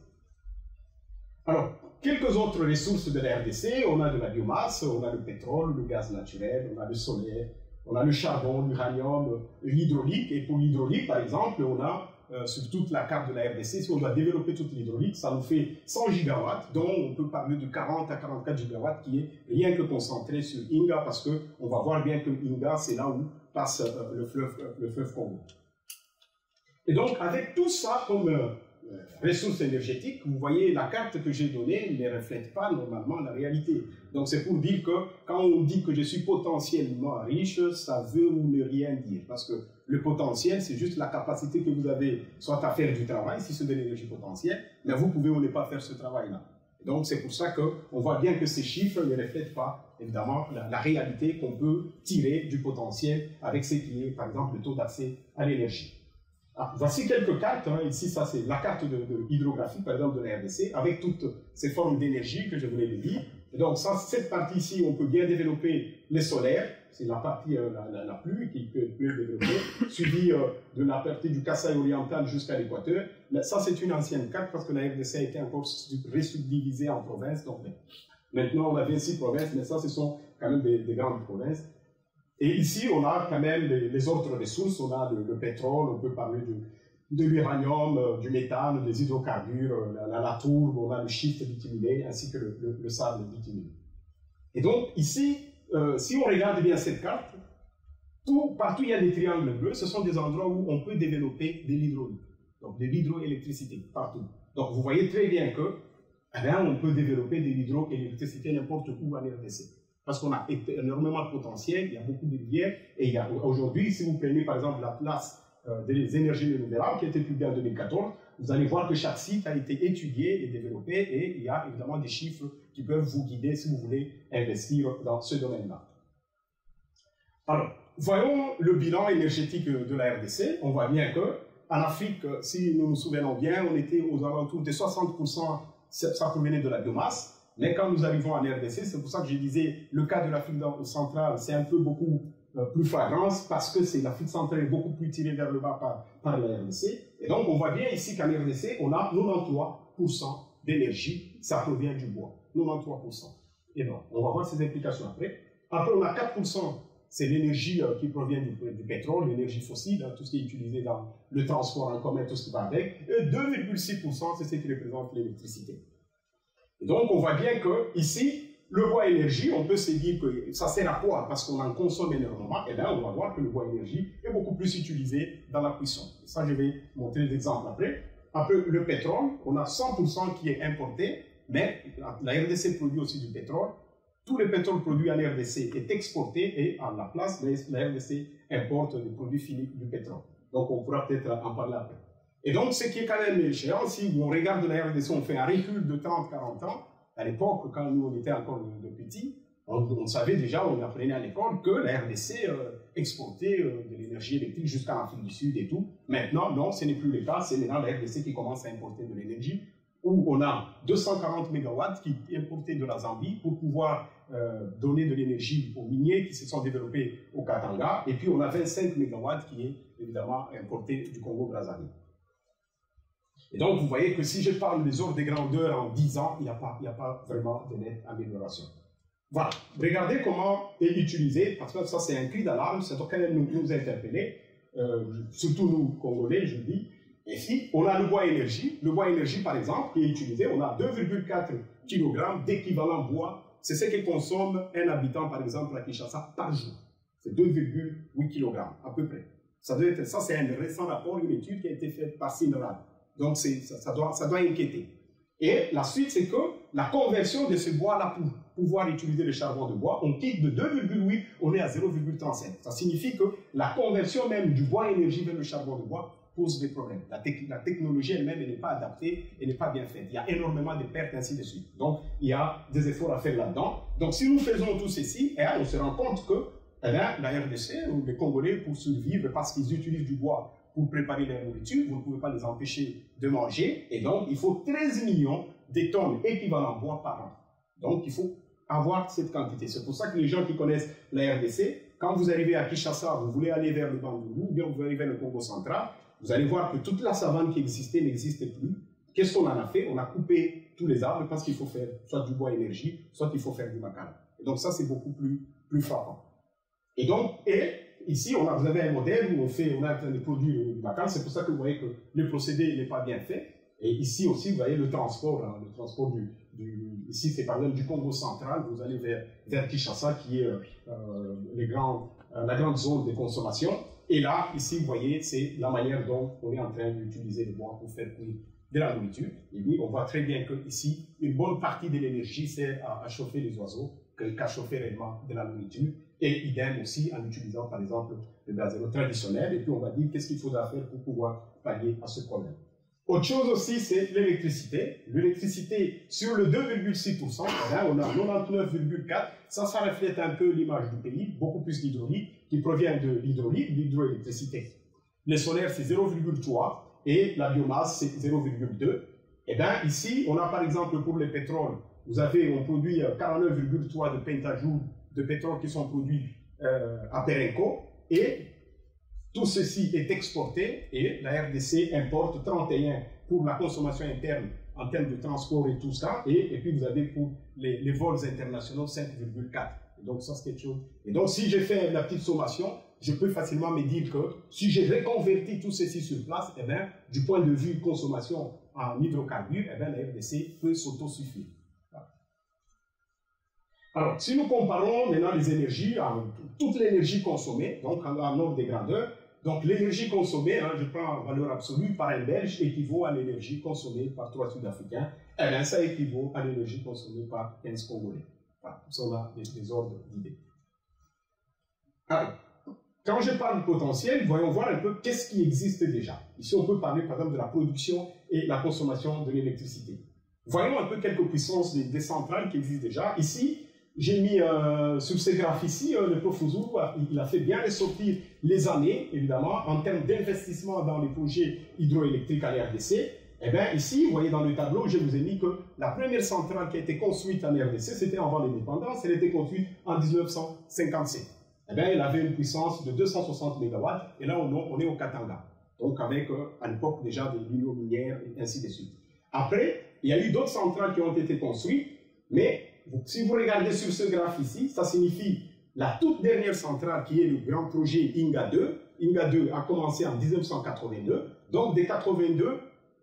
Alors, quelques autres ressources de la RDC, on a de la biomasse, on a le pétrole, le gaz naturel, on a le solaire, on a le charbon, l'uranium, l'hydraulique. Et pour l'hydraulique, par exemple, on a sur toute la carte de la RDC, si on doit développer toute l'hydraulique, ça nous fait 100 gigawatts, dont on peut parler de 40 à 44 gigawatts qui est rien que concentré sur Inga, parce qu'on va voir bien que Inga, c'est là où passe le fleuve Congo. Et donc, avec tout ça comme ressources énergétiques, vous voyez, la carte que j'ai donnée ne reflète pas normalement la réalité. Donc, c'est pour dire que quand on dit que je suis potentiellement riche, ça veut ou ne rien dire. Parce que le potentiel, c'est juste la capacité que vous avez soit à faire du travail, si c'est de l'énergie potentielle, mais vous pouvez ou ne pas faire ce travail-là. Donc, c'est pour ça qu'on voit bien que ces chiffres ne reflètent pas, évidemment, la réalité qu'on peut tirer du potentiel avec ce qui est, par exemple, le taux d'accès à l'énergie. Ah, voici quelques cartes. Hein. Ici, ça, c'est la carte de hydrographie, par exemple, de la RDC, avec toutes ces formes d'énergie que je voulais le dire. Et donc, ça, cette partie-ci, on peut bien développer les solaires. C'est la partie la plus qui peut être développée, suivie de la partie du Kasaï oriental jusqu'à l'équateur. Ça, c'est une ancienne carte parce que la RDC a été encore resubdivisée en provinces. Donc, maintenant, on a 26 provinces, mais ça, ce sont quand même des grandes provinces. Et ici, on a quand même les autres ressources. On a le pétrole, on peut parler de l'uranium, du méthane, des hydrocarbures, la tourbe, on a le schiste bituminé, ainsi que le sable bituminé. Et donc, ici, si on regarde bien cette carte, partout il y a des triangles bleus, ce sont des endroits où on peut développer de l'hydraulique, donc de l'hydroélectricité, partout. Donc, vous voyez très bien que, on peut développer de l'hydroélectricité n'importe où en RDC. Parce qu'on a énormément de potentiel, il y a beaucoup de rivières, et il y a aujourd'hui, si vous prenez par exemple la place des énergies renouvelables qui a été publiée en 2014, vous allez voir que chaque site a été étudié et développé, et il y a évidemment des chiffres qui peuvent vous guider si vous voulez investir dans ce domaine-là. Alors, voyons le bilan énergétique de la RDC. On voit bien qu'en Afrique, si nous nous souvenons bien, on était aux alentours de 60%, ça provenait de la biomasse. Mais quand nous arrivons en RDC, c'est pour ça que je disais, le cas de l'Afrique centrale, c'est un peu beaucoup plus flagrant, parce que l'Afrique centrale est beaucoup plus tirée vers le bas par la RDC. Et donc, on voit bien ici qu'en RDC, on a 93% d'énergie, ça provient du bois. 93%. Et donc, on va voir ces implications après. Après, on a 4%, c'est l'énergie qui provient du pétrole, l'énergie fossile, tout ce qui est utilisé dans le transport en commun, tout ce qui va avec. Et 2,6%, c'est ce qui représente l'électricité. Et donc, on voit bien que ici, le bois énergie, on peut se dire que ça sert à quoi? Parce qu'on en consomme énormément. Et bien, on va voir que le bois énergie est beaucoup plus utilisé dans la cuisson. Et ça, je vais montrer des exemples après. Après, le pétrole, on a 100% qui est importé, mais la RDC produit aussi du pétrole. Tout le pétrole produit en RDC est exporté et à la place, la RDC importe des produits finis du pétrole. Donc, on pourra peut-être en parler après. Et donc, ce qui est quand même échéant, si on regarde la RDC, on fait un recul de 30-40 ans. À l'époque, quand nous, on était encore de petits, on savait déjà, on apprenait à l'école que la RDC exportait de l'énergie électrique jusqu'en Afrique du Sud et tout. Maintenant, non, ce n'est plus le cas. C'est maintenant la RDC qui commence à importer de l'énergie, où on a 240 MW qui est importé de la Zambie pour pouvoir donner de l'énergie aux miniers qui se sont développés au Katanga. Et puis, on a 25 MW qui est évidemment importé du Congo-Brazzaville. Et donc, vous voyez que si je parle des ordres de grandeur en 10 ans, il n'y a pas vraiment de nette amélioration. Voilà. Regardez comment est utilisé, parce que ça, c'est un cri d'alarme, ça doit quand même nous interpeller, surtout nous, Congolais, je dis. Et ici, on a le bois énergie. Le bois énergie, par exemple, qui est utilisé, on a 2,4 kg d'équivalent bois. C'est ce que consomme un habitant, par exemple, à Kinshasa, par jour. C'est 2,8 kg, à peu près. Ça c'est un récent rapport, une étude qui a été faite par Sinrad. Donc, ça doit inquiéter. Et la suite, c'est que la conversion de ce bois-là pour pouvoir utiliser le charbon de bois, on quitte de 2,8, on est à 0,35. Ça signifie que la conversion même du bois énergie vers le charbon de bois pose des problèmes. La technologie elle-même, elle n'est pas adaptée, elle n'est pas bien faite. Il y a énormément de pertes, ainsi de suite. Donc, il y a des efforts à faire là-dedans. Donc, si nous faisons tout ceci, on se rend compte que la RDC, ou les Congolais, pour survivre, parce qu'ils utilisent du bois pour préparer leur nourriture, vous ne pouvez pas les empêcher de manger. Et donc, il faut 13 millions de tonnes équivalent bois par an. Donc, il faut avoir cette quantité. C'est pour ça que les gens qui connaissent la RDC, quand vous arrivez à Kinshasa, vous voulez aller vers le Bandundu, ou bien vous allez vers le Congo central, vous allez voir que toute la savane qui existait n'existe plus. Qu'est-ce qu'on en a fait? On a coupé tous les arbres parce qu'il faut faire soit du bois énergie, soit il faut faire du macadam. Et donc ça, c'est beaucoup plus frappant. Et donc, ici, vous avez un modèle où on est en train de produire du macadam. C'est pour ça que vous voyez que le procédé n'est pas bien fait. Et ici aussi, vous voyez le transport. Ici, c'est par exemple du Congo central. Vous allez vers Kinshasa, qui est la grande zone de consommation. Et là, ici, vous voyez, c'est la manière dont on est en train d'utiliser le bois pour faire cuire de la nourriture. Et puis, on voit très bien qu'ici, une bonne partie de l'énergie sert à chauffer les oiseaux qu'à chauffer réellement de la nourriture. Et idem aussi en utilisant, par exemple, le gazéro traditionnel. Et puis, on va dire qu'est-ce qu'il faudra faire pour pouvoir pallier à ce problème. Autre chose aussi, c'est l'électricité. L'électricité, sur le 2,6%, on a 99,4%. Ça reflète un peu l'image du pays, beaucoup plus d'hydraulique, qui provient de l'hydroélectricité. Le solaire, c'est 0,3%, et la biomasse, c'est 0,2%. Et bien, ici, on a par exemple pour le pétrole, on produit 49,3 de pentajoule de pétrole qui sont produits à Perenco, et tout ceci est exporté et la RDC importe 31 pour la consommation interne en termes de transport et tout ça. Et puis vous avez pour les vols internationaux 5,4. Donc ça c'est quelque chose. Et donc si j'ai fait la petite sommation, je peux facilement me dire que si j'ai reconverti tout ceci sur place, eh bien, du point de vue consommation en hydrocarbures, eh bien, la RDC peut s'autosuffire. Alors, si nous comparons maintenant les énergies, toute l'énergie consommée, donc en ordre de grandeur, donc l'énergie consommée, je prends en valeur absolue, par un Belge équivaut à l'énergie consommée par 3 Sud-Africains, et bien ça équivaut à l'énergie consommée par 15 Congolais. Voilà, ça on a des ordres d'idées. Alors, quand je parle de potentiel, voyons voir un peu qu'est-ce qui existe déjà. Ici, on peut parler par exemple de la production et la consommation de l'électricité. Voyons un peu quelques puissances des centrales qui existent déjà. Ici, j'ai mis sur ces graphes ici, le prof Ouzou, il a fait bien ressortir les années, évidemment, en termes d'investissement dans les projets hydroélectriques à l'RDC. Eh bien, ici, vous voyez dans le tableau, je vous ai mis que la première centrale qui a été construite en RDC, c'était avant l'indépendance, elle a été construite en 1957. Eh bien, elle avait une puissance de 260 MW, et là, on est au Katanga. Donc, avec, à l'époque, déjà des lignes minières, et ainsi de suite. Après, il y a eu d'autres centrales qui ont été construites, mais si vous regardez sur ce graphe ici, ça signifie la toute dernière centrale qui est le grand projet Inga 2. Inga 2 a commencé en 1982. Donc, de 82,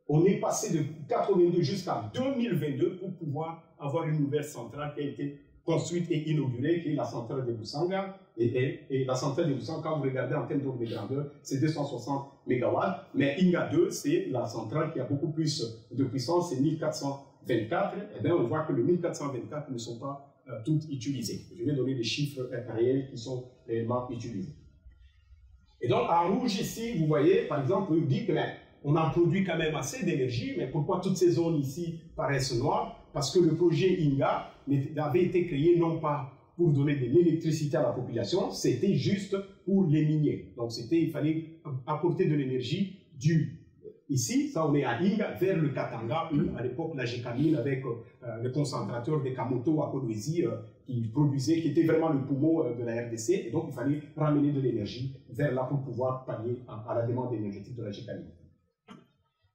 on est passé de 82 jusqu'à 2022 pour pouvoir avoir une nouvelle centrale qui a été construite et inaugurée, qui est la centrale de Busanga. Et la centrale de Busanga, quand vous regardez en termes d'ordre de grandeur, c'est 260 MW. Mais Inga 2, c'est la centrale qui a beaucoup plus de puissance, c'est 1424. Et bien, on voit que les 1424 ne sont pas toutes utilisées. Je vais donner des chiffres réels qui sont réellement utilisés. Et donc, en rouge ici, vous voyez, par exemple, on dit que on en produit quand même assez d'énergie, mais pourquoi toutes ces zones ici paraissent noires? Parce que le projet Inga avait été créé non pas pour donner de l'électricité à la population, c'était juste pour les miniers. Donc il fallait apporter de l'énergie ici, ça on est à Inga, vers le Katanga, où à l'époque la Gécamine avec le concentrateur de Kamoto à Kolwezi qui était vraiment le poumon de la RDC, et donc il fallait ramener de l'énergie vers là pour pouvoir pallier à la demande énergétique de la Gécamine.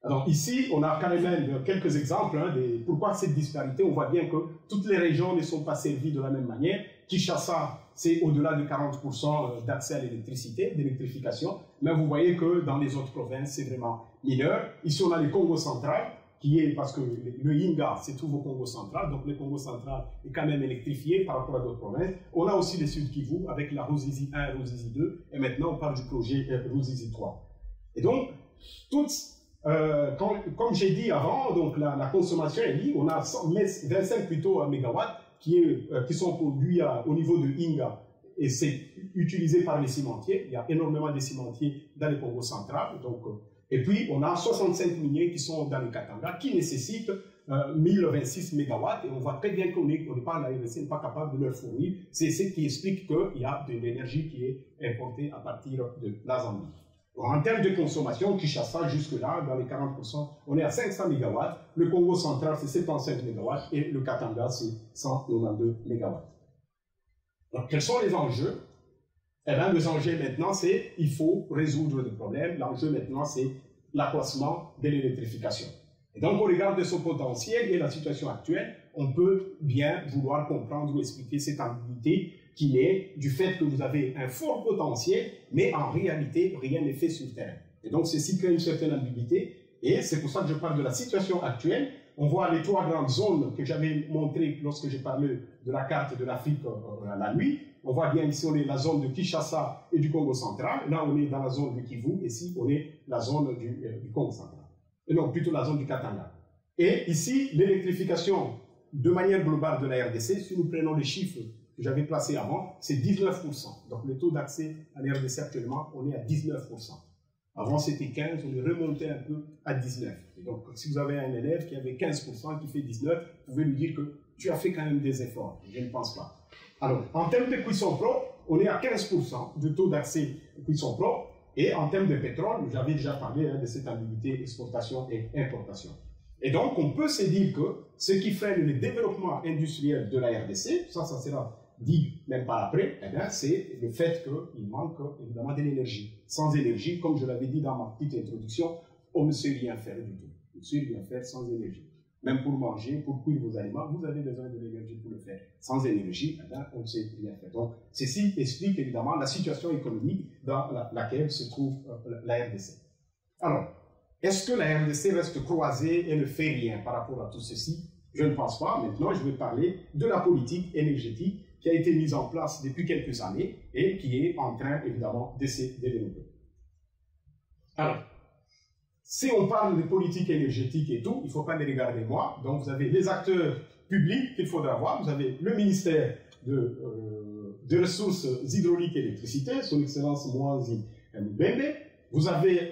Alors ici, on a quand même quelques exemples de pourquoi cette disparité. On voit bien que toutes les régions ne sont pas servies de la même manière. Kinshasa, c'est au-delà de 40% d'accès à l'électricité, d'électrification. Mais vous voyez que dans les autres provinces, c'est vraiment mineur. Ici, on a le Congo central, qui est, parce que le Yinga se trouve au Congo central, donc le Congo central est quand même électrifié par rapport à d'autres provinces. On a aussi le Sud Kivu avec la Ruzizi 1 et Ruzizi 2, et maintenant on parle du projet Ruzizi 3. Et donc, comme j'ai dit avant, donc la consommation est liée, on a 25 plutôt mégawatts qui sont produits au niveau de Yinga, et c'est utilisé par les cimentiers. Il y a énormément de cimentiers dans le Congo central, donc et puis, on a 65 miniers qui sont dans le Katanga, qui nécessitent 1026 MW, et on voit très bien qu'on n'est pas, la RDC n'est pas capable de leur fournir. C'est ce qui explique qu'il y a de l'énergie qui est importée à partir de la Zambie. En termes de consommation, Kinshasa, jusque-là, dans les 40%, on est à 500 MW, le Congo central, c'est 75 MW, et le Katanga, c'est 192 MW. Donc, quels sont les enjeux? Eh bien, les enjeux maintenant, c'est il faut résoudre le problème. L'enjeu maintenant, c'est l'accroissement de l'électrification. Et donc, au regard de son potentiel et la situation actuelle, on peut bien vouloir comprendre ou expliquer cette ambiguïté qui est du fait que vous avez un fort potentiel, mais en réalité, rien n'est fait sur le terrain. Et donc, ceci crée une certaine ambiguïté. Et c'est pour ça que je parle de la situation actuelle. On voit les trois grandes zones que j'avais montrées lorsque j'ai parlé de la carte de l'Afrique la nuit. On voit bien ici, on est la zone de Kinshasa et du Congo central. Là, on est dans la zone du Kivu. Ici, on est la zone du Congo central. Et non, plutôt la zone du Katanga. Et ici, l'électrification, de manière globale de la RDC, si nous prenons les chiffres que j'avais placés avant, c'est 19%. Donc, le taux d'accès à la RDC actuellement, on est à 19%. Avant, c'était 15, on est remonté un peu à 19. Et donc, si vous avez un élève qui avait 15%, qui fait 19, vous pouvez lui dire que tu as fait quand même des efforts. Je ne pense pas. Alors, en termes de cuisson propre, on est à 15% de taux d'accès aux cuissons propres. Et en termes de pétrole, j'avais déjà parlé de cette ambiguïté exportation et importation. Et donc, on peut se dire que ce qui freine le développement industriel de la RDC, ça sera dit même pas après, eh bien, c'est le fait qu'il manque évidemment de l'énergie. Sans énergie, comme je l'avais dit dans ma petite introduction, on ne sait rien faire du tout. On ne sait rien faire sans énergie. Même pour manger, pour cuire vos aliments, vous avez besoin de l'énergie pour le faire. Sans énergie, eh bien, on ne sait rien faire. Donc, ceci explique évidemment la situation économique dans laquelle se trouve la RDC. Alors, est-ce que la RDC reste croisée et ne fait rien par rapport à tout ceci? Je ne pense pas. Maintenant, je vais parler de la politique énergétique qui a été mise en place depuis quelques années et qui est en train, évidemment, de se développer. Alors, si on parle de politique énergétique et tout, il ne faut pas les regarder moi. Donc, vous avez les acteurs publics qu'il faudra voir. Vous avez le ministère de Ressources hydrauliques et électricité, son Excellence Mwanzi Mbembe. Vous avez,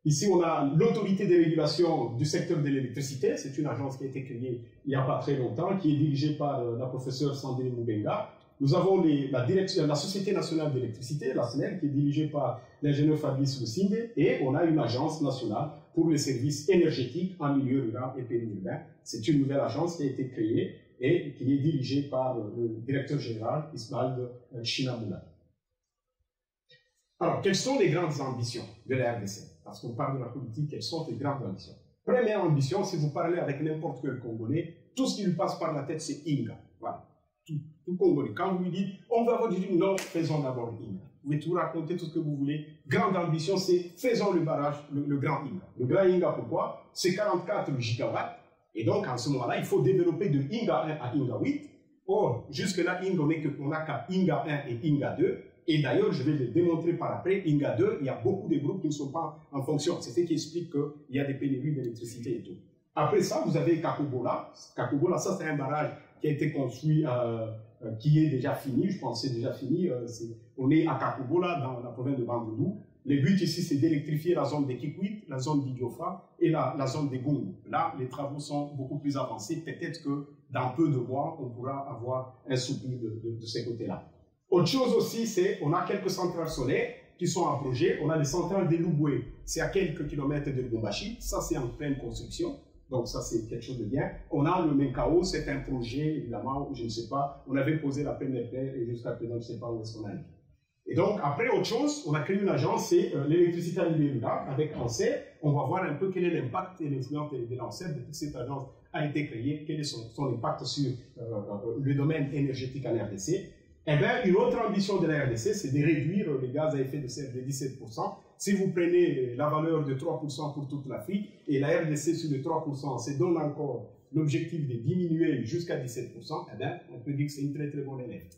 ici, on a l'autorité de régulation du secteur de l'électricité. C'est une agence qui a été créée il n'y a pas très longtemps, qui est dirigée par la professeure Sandrine Mubenga. Nous avons la Société nationale d'électricité, la SNEL, qui est dirigée par l'ingénieur Fabrice Lucinde, et on a une agence nationale pour les services énergétiques en milieu rural et périurbain. C'est une nouvelle agence qui a été créée et qui est dirigée par le directeur général Ismaël Chinamoula. Alors, quelles sont les grandes ambitions de la RDC? Parce qu'on parle de la politique, quelles sont les grandes ambitions? Première ambition, si vous parlez avec n'importe quel Congolais, tout ce qui lui passe par la tête, c'est Inga. Voilà. Tout Congolais. Quand vous lui dites, on va vous dire non, faisons d'abord Inga. Vous pouvez tout raconter, tout ce que vous voulez. Grande ambition, c'est faisons le barrage, le grand Inga. Le grand Inga, pourquoi? C'est 44 gigawatts. Et donc, en ce moment-là, il faut développer de Inga 1 à Inga 8. Or, jusque-là, on n'a qu'à Inga 1 et Inga 2. Et d'ailleurs, je vais le démontrer par après, Inga 2, il y a beaucoup de groupes qui ne sont pas en fonction. C'est ce qui explique qu'il y a des pénuries d'électricité et tout. Après ça, vous avez Kakubola. Kakubola, ça, c'est un barrage qui a été construit, qui est déjà fini. Je pense que c'est déjà fini. On est à Kakubola, dans la province de Bandundu. Le but ici, c'est d'électrifier la zone de Kikwit, la zone d'Idiofa et la zone de Gungu. Là, les travaux sont beaucoup plus avancés. Peut-être que dans peu de mois, on pourra avoir un soupir de ces côtés-là. Autre chose aussi, c'est on a quelques centrales solaires qui sont en projet. On a les centrales de Lubwe, c'est à quelques kilomètres de Lubumbashi. Ça, c'est en pleine construction. Donc ça, c'est quelque chose de bien. On a le Menkao, c'est un projet, évidemment, je ne sais pas. On avait posé la première pierre et jusqu'à présent, je ne sais pas où est-ce qu'on a été. Et donc, après, autre chose, on a créé une agence, c'est l'électricité à l'hiver avec ANSER. On va voir un peu quel est l'impact et l'influence de l'ANSER, de toute cette agence a été créé, quel est son impact sur le domaine énergétique en RDC. Eh bien, une autre ambition de la RDC, c'est de réduire les gaz à effet de serre de 17%. Si vous prenez la valeur de 3% pour toute l'Afrique, et la RDC sur les 3% se donne encore l'objectif de diminuer jusqu'à 17%, eh bien, on peut dire que c'est une très très bonne élève.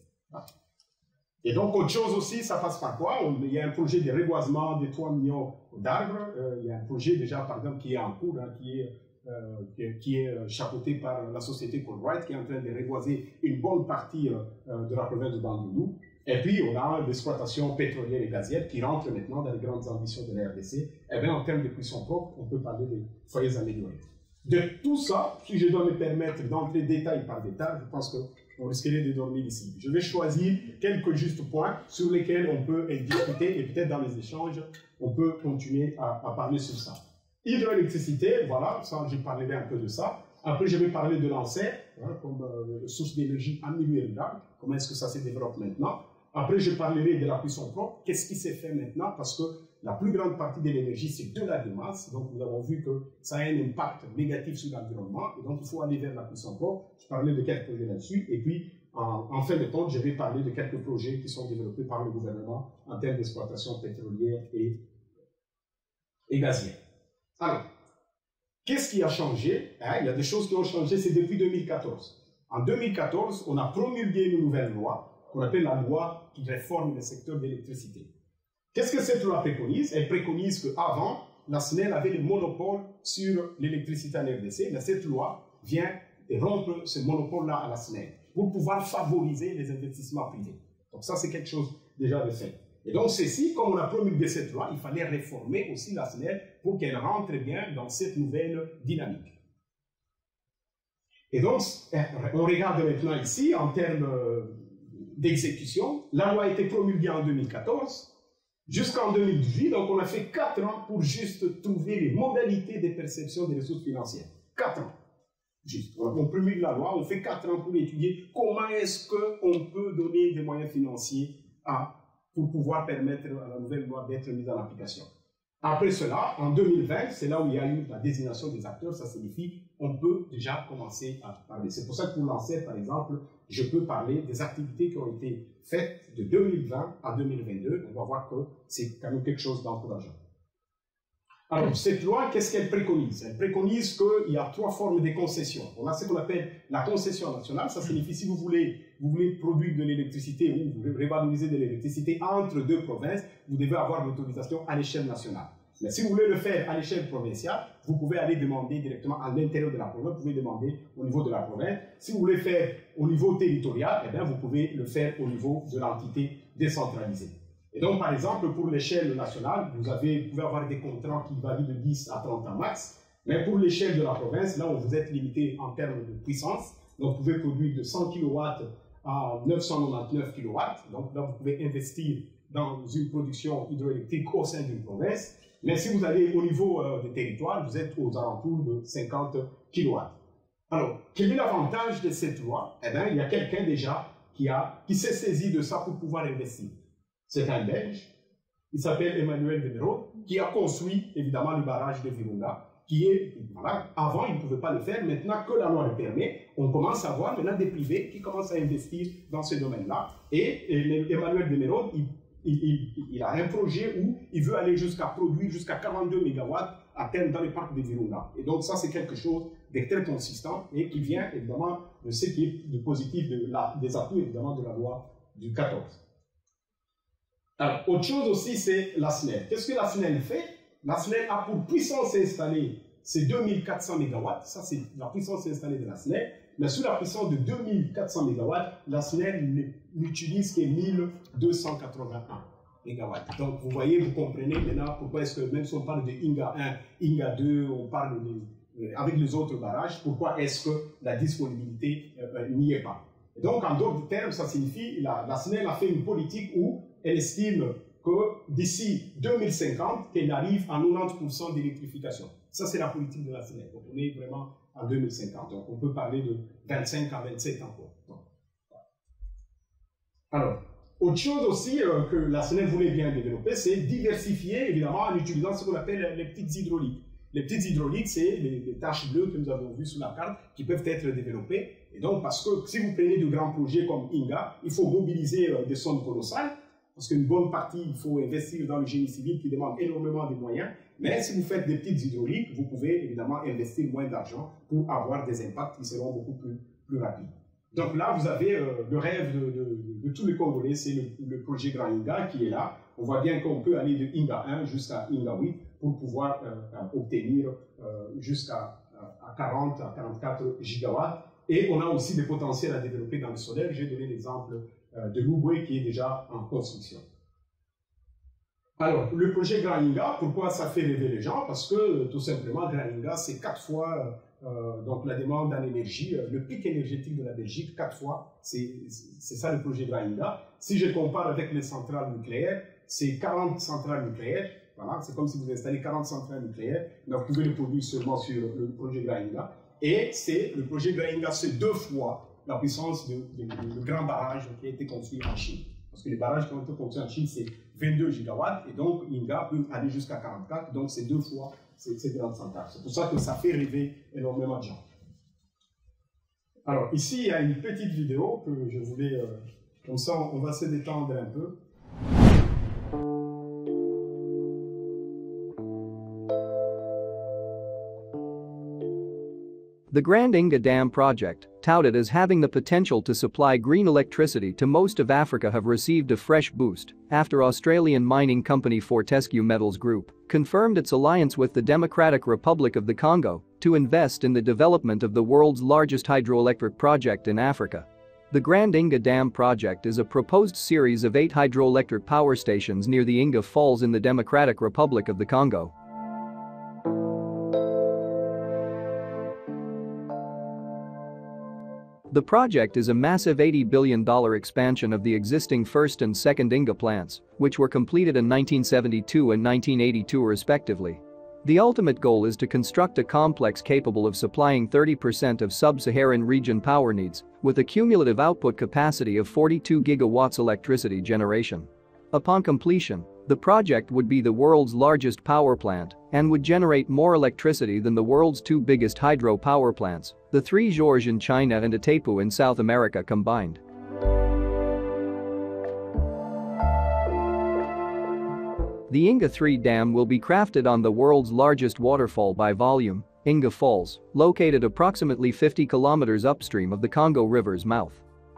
Et donc, autre chose aussi, ça passe par quoi? Il y a un projet de reboisement de 3 millions d'arbres. Il y a un projet déjà, par exemple, qui est en cours, hein, qui est chapeauté par la société Colruyt, qui est en train de reboiser une bonne partie de la province de Bandundu. Et puis, on a l'exploitation pétrolière et gazière qui rentre maintenant dans les grandes ambitions de la RDC. Et bien, en termes de puissance propre, on peut parler des foyers améliorés. De tout ça, si je dois me permettre d'entrer détail par détail, je pense qu'on risquerait de dormir ici. Je vais choisir quelques justes points sur lesquels on peut discuter et peut-être dans les échanges, on peut continuer à parler sur ça. Hydroélectricité, voilà, ça, je parlerai un peu de ça. Après, je vais parler de l'ANSER, hein, comme source d'énergie en milieu rural. Comment est-ce que ça se développe maintenant? Après, je parlerai de la puissance propre. Qu'est-ce qui s'est fait maintenant? Parce que la plus grande partie de l'énergie, c'est de la biomasse. Donc, nous avons vu que ça a un impact négatif sur l'environnement. Et donc, il faut aller vers la puissance propre. Je parlais de quelques projets là-dessus. Et puis, en fin de compte, je vais parler de quelques projets qui sont développés par le gouvernement en termes d'exploitation pétrolière et gazière. Alors, qu'est-ce qui a changé? Il y a des choses qui ont changé, c'est depuis 2014. En 2014, on a promulgué une nouvelle loi qu'on appelle la loi qui réforme le secteur de l'électricité. Qu'est-ce que cette loi préconise? Elle préconise qu'avant, la SNEL avait le monopole sur l'électricité en RDC, mais cette loi vient de rompre ce monopole-là à la SNEL pour pouvoir favoriser les investissements privés. Donc ça, c'est quelque chose déjà de fait. Et donc ceci, comme on a promulgué cette loi, il fallait réformer aussi la SNEL pour qu'elle rentre bien dans cette nouvelle dynamique. Et donc, on regarde maintenant ici, en termes d'exécution, la loi a été promulguée en 2014, jusqu'en 2018, donc on a fait 4 ans pour juste trouver les modalités de perception des ressources financières. 4 ans. Juste. On promulgue la loi, on fait 4 ans pour étudier comment est-ce qu'on peut donner des moyens financiers pour pouvoir permettre à la nouvelle loi d'être mise en application. Après cela, en 2020, c'est là où il y a eu la désignation des acteurs, ça signifie qu'on peut déjà commencer à parler. C'est pour ça que pour l'ANSER, par exemple, je peux parler des activités qui ont été faites de 2020 à 2022. On va voir que c'est quand même quelque chose d'encourageant. Alors, cette loi, qu'est-ce qu'elle préconise? Elle préconise qu'il y a 3 formes de concessions. On a ce qu'on appelle la concession nationale. Ça signifie si vous voulez produire de l'électricité ou vous voulez revaloriser de l'électricité entre 2 provinces, vous devez avoir l'autorisation à l'échelle nationale. Mais si vous voulez le faire à l'échelle provinciale, vous pouvez aller demander directement à l'intérieur de la province, vous pouvez demander au niveau de la province. Si vous voulez faire au niveau territorial, eh bien, vous pouvez le faire au niveau de l'entité décentralisée. Et donc, par exemple, pour l'échelle nationale, vous pouvez avoir des contrats qui varient de 10 à 30 ans max. Mais pour l'échelle de la province, là où vous êtes limité en termes de puissance, donc vous pouvez produire de 100 kW à 999 kW. Donc là, vous pouvez investir dans une production hydroélectrique au sein d'une province. Mais si vous allez au niveau des territoires, vous êtes aux alentours de 50 kW. Alors, quel est l'avantage de cette loi? Eh bien, il y a quelqu'un déjà qui s'est saisi de ça pour pouvoir investir. C'est un Belge, il s'appelle Emmanuel de Merode, qui a construit évidemment le barrage de Virunga, qui est, voilà, avant il ne pouvait pas le faire, maintenant que la loi le permet, on commence à voir maintenant des privés qui commencent à investir dans ce domaine-là. Et Emmanuel de Merode, il a un projet où il veut aller jusqu'à produire jusqu'à 42 MW à terme dans le parc de Virunga. Et donc ça c'est quelque chose de très consistant et qui vient évidemment de ce qui est de positif, des atouts évidemment de la loi du 14. Alors, autre chose aussi, c'est la SNEL. Qu'est-ce que la SNEL fait? La SNEL a pour puissance installée, c'est 2400 MW. Ça, c'est la puissance installée de la SNEL. Mais sous la puissance de 2400 MW, la SNEL n'utilise que 1281 MW. Donc, vous voyez, vous comprenez maintenant pourquoi est-ce que, même si on parle de Inga 1, Inga 2, on parle avec les autres barrages, pourquoi est-ce que la disponibilité n'y est pas? Et donc, en d'autres termes, ça signifie, la SNEL a fait une politique où elle estime que d'ici 2050, qu'elle arrive à 90% d'électrification. Ça, c'est la politique de la SNEL. Donc, on est vraiment en 2050. Donc, on peut parler de 25 à 27 ans. Alors, autre chose aussi que la SNEL voulait bien développer, c'est diversifier, évidemment, en utilisant ce qu'on appelle les petites hydrauliques. Les petites hydrauliques, c'est les taches bleues que nous avons vues sur la carte qui peuvent être développées. Et donc, parce que si vous prenez de grands projets comme Inga, il faut mobiliser des sommes colossales, parce qu'une bonne partie, il faut investir dans le génie civil qui demande énormément de moyens. Mais si vous faites des petites hydrauliques, vous pouvez évidemment investir moins d'argent pour avoir des impacts qui seront beaucoup plus rapides. Donc là, vous avez le rêve de tous les Congolais, c'est le projet Grand Inga qui est là. On voit bien qu'on peut aller de Inga 1 jusqu'à Inga 8 pour pouvoir obtenir jusqu'à 40 à 44 gigawatts. Et on a aussi des potentiels à développer dans le solaire. J'ai donné l'exemple de Lubwe qui est déjà en construction. Alors, le projet Grand Inga, pourquoi ça fait rêver les gens? Parce que tout simplement, Grand Inga, c'est 4 fois donc la demande en énergie, le pic énergétique de la Belgique, 4 fois, c'est ça le projet Grand Inga. Si je compare avec les centrales nucléaires, c'est 40 centrales nucléaires. Voilà, c'est comme si vous installez 40 centrales nucléaires, mais vous pouvez le produire seulement sur le projet Grand Inga. Et le projet Grand Inga, c'est 2 fois la puissance du grand barrage qui a été construit en Chine. Parce que les barrages qui ont été construits en Chine, c'est 22 gigawatts, et donc Inga peut aller jusqu'à 44, donc c'est 2 fois ces grandes centrales. C'est pour ça que ça fait rêver énormément de gens. Alors ici, il y a une petite vidéo que je voulais, comme ça on va se détendre un peu. The Grand Inga Dam project, touted as having the potential to supply green electricity to most of Africa, have received a fresh boost after Australian mining company Fortescue Metals Group confirmed its alliance with the Democratic Republic of the Congo to invest in the development of the world's largest hydroelectric project in Africa. The Grand Inga Dam project is a proposed series of 8 hydroelectric power stations near the Inga Falls in the Democratic Republic of the Congo. The project is a massive $80 billion expansion of the existing first and second Inga plants, which were completed in 1972 and 1982 respectively. The ultimate goal is to construct a complex capable of supplying 30% of sub-Saharan region power needs, with a cumulative output capacity of 42 gigawatts electricity generation. Upon completion, the project would be the world's largest power plant and would generate more electricity than the world's 2 biggest hydro power plants, the 3 Georges in China and Itaipu in South America combined. The Inga 3 dam will be crafted on the world's largest waterfall by volume, Inga Falls, located approximately 50 kilometers upstream of the Congo River's mouth.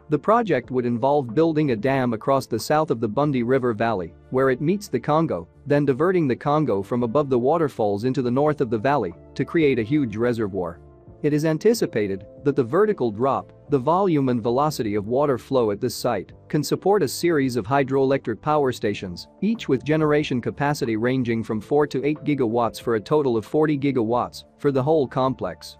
The project would involve building a dam across the south of the Bundi River Valley, where it meets the Congo, then diverting the Congo from above the waterfalls into the north of the valley to create a huge reservoir. It is anticipated that the vertical drop, the volume and velocity of water flow at this site, can support a series of hydroelectric power stations, each with generation capacity ranging from 4 to 8 gigawatts for a total of 40 gigawatts for the whole complex.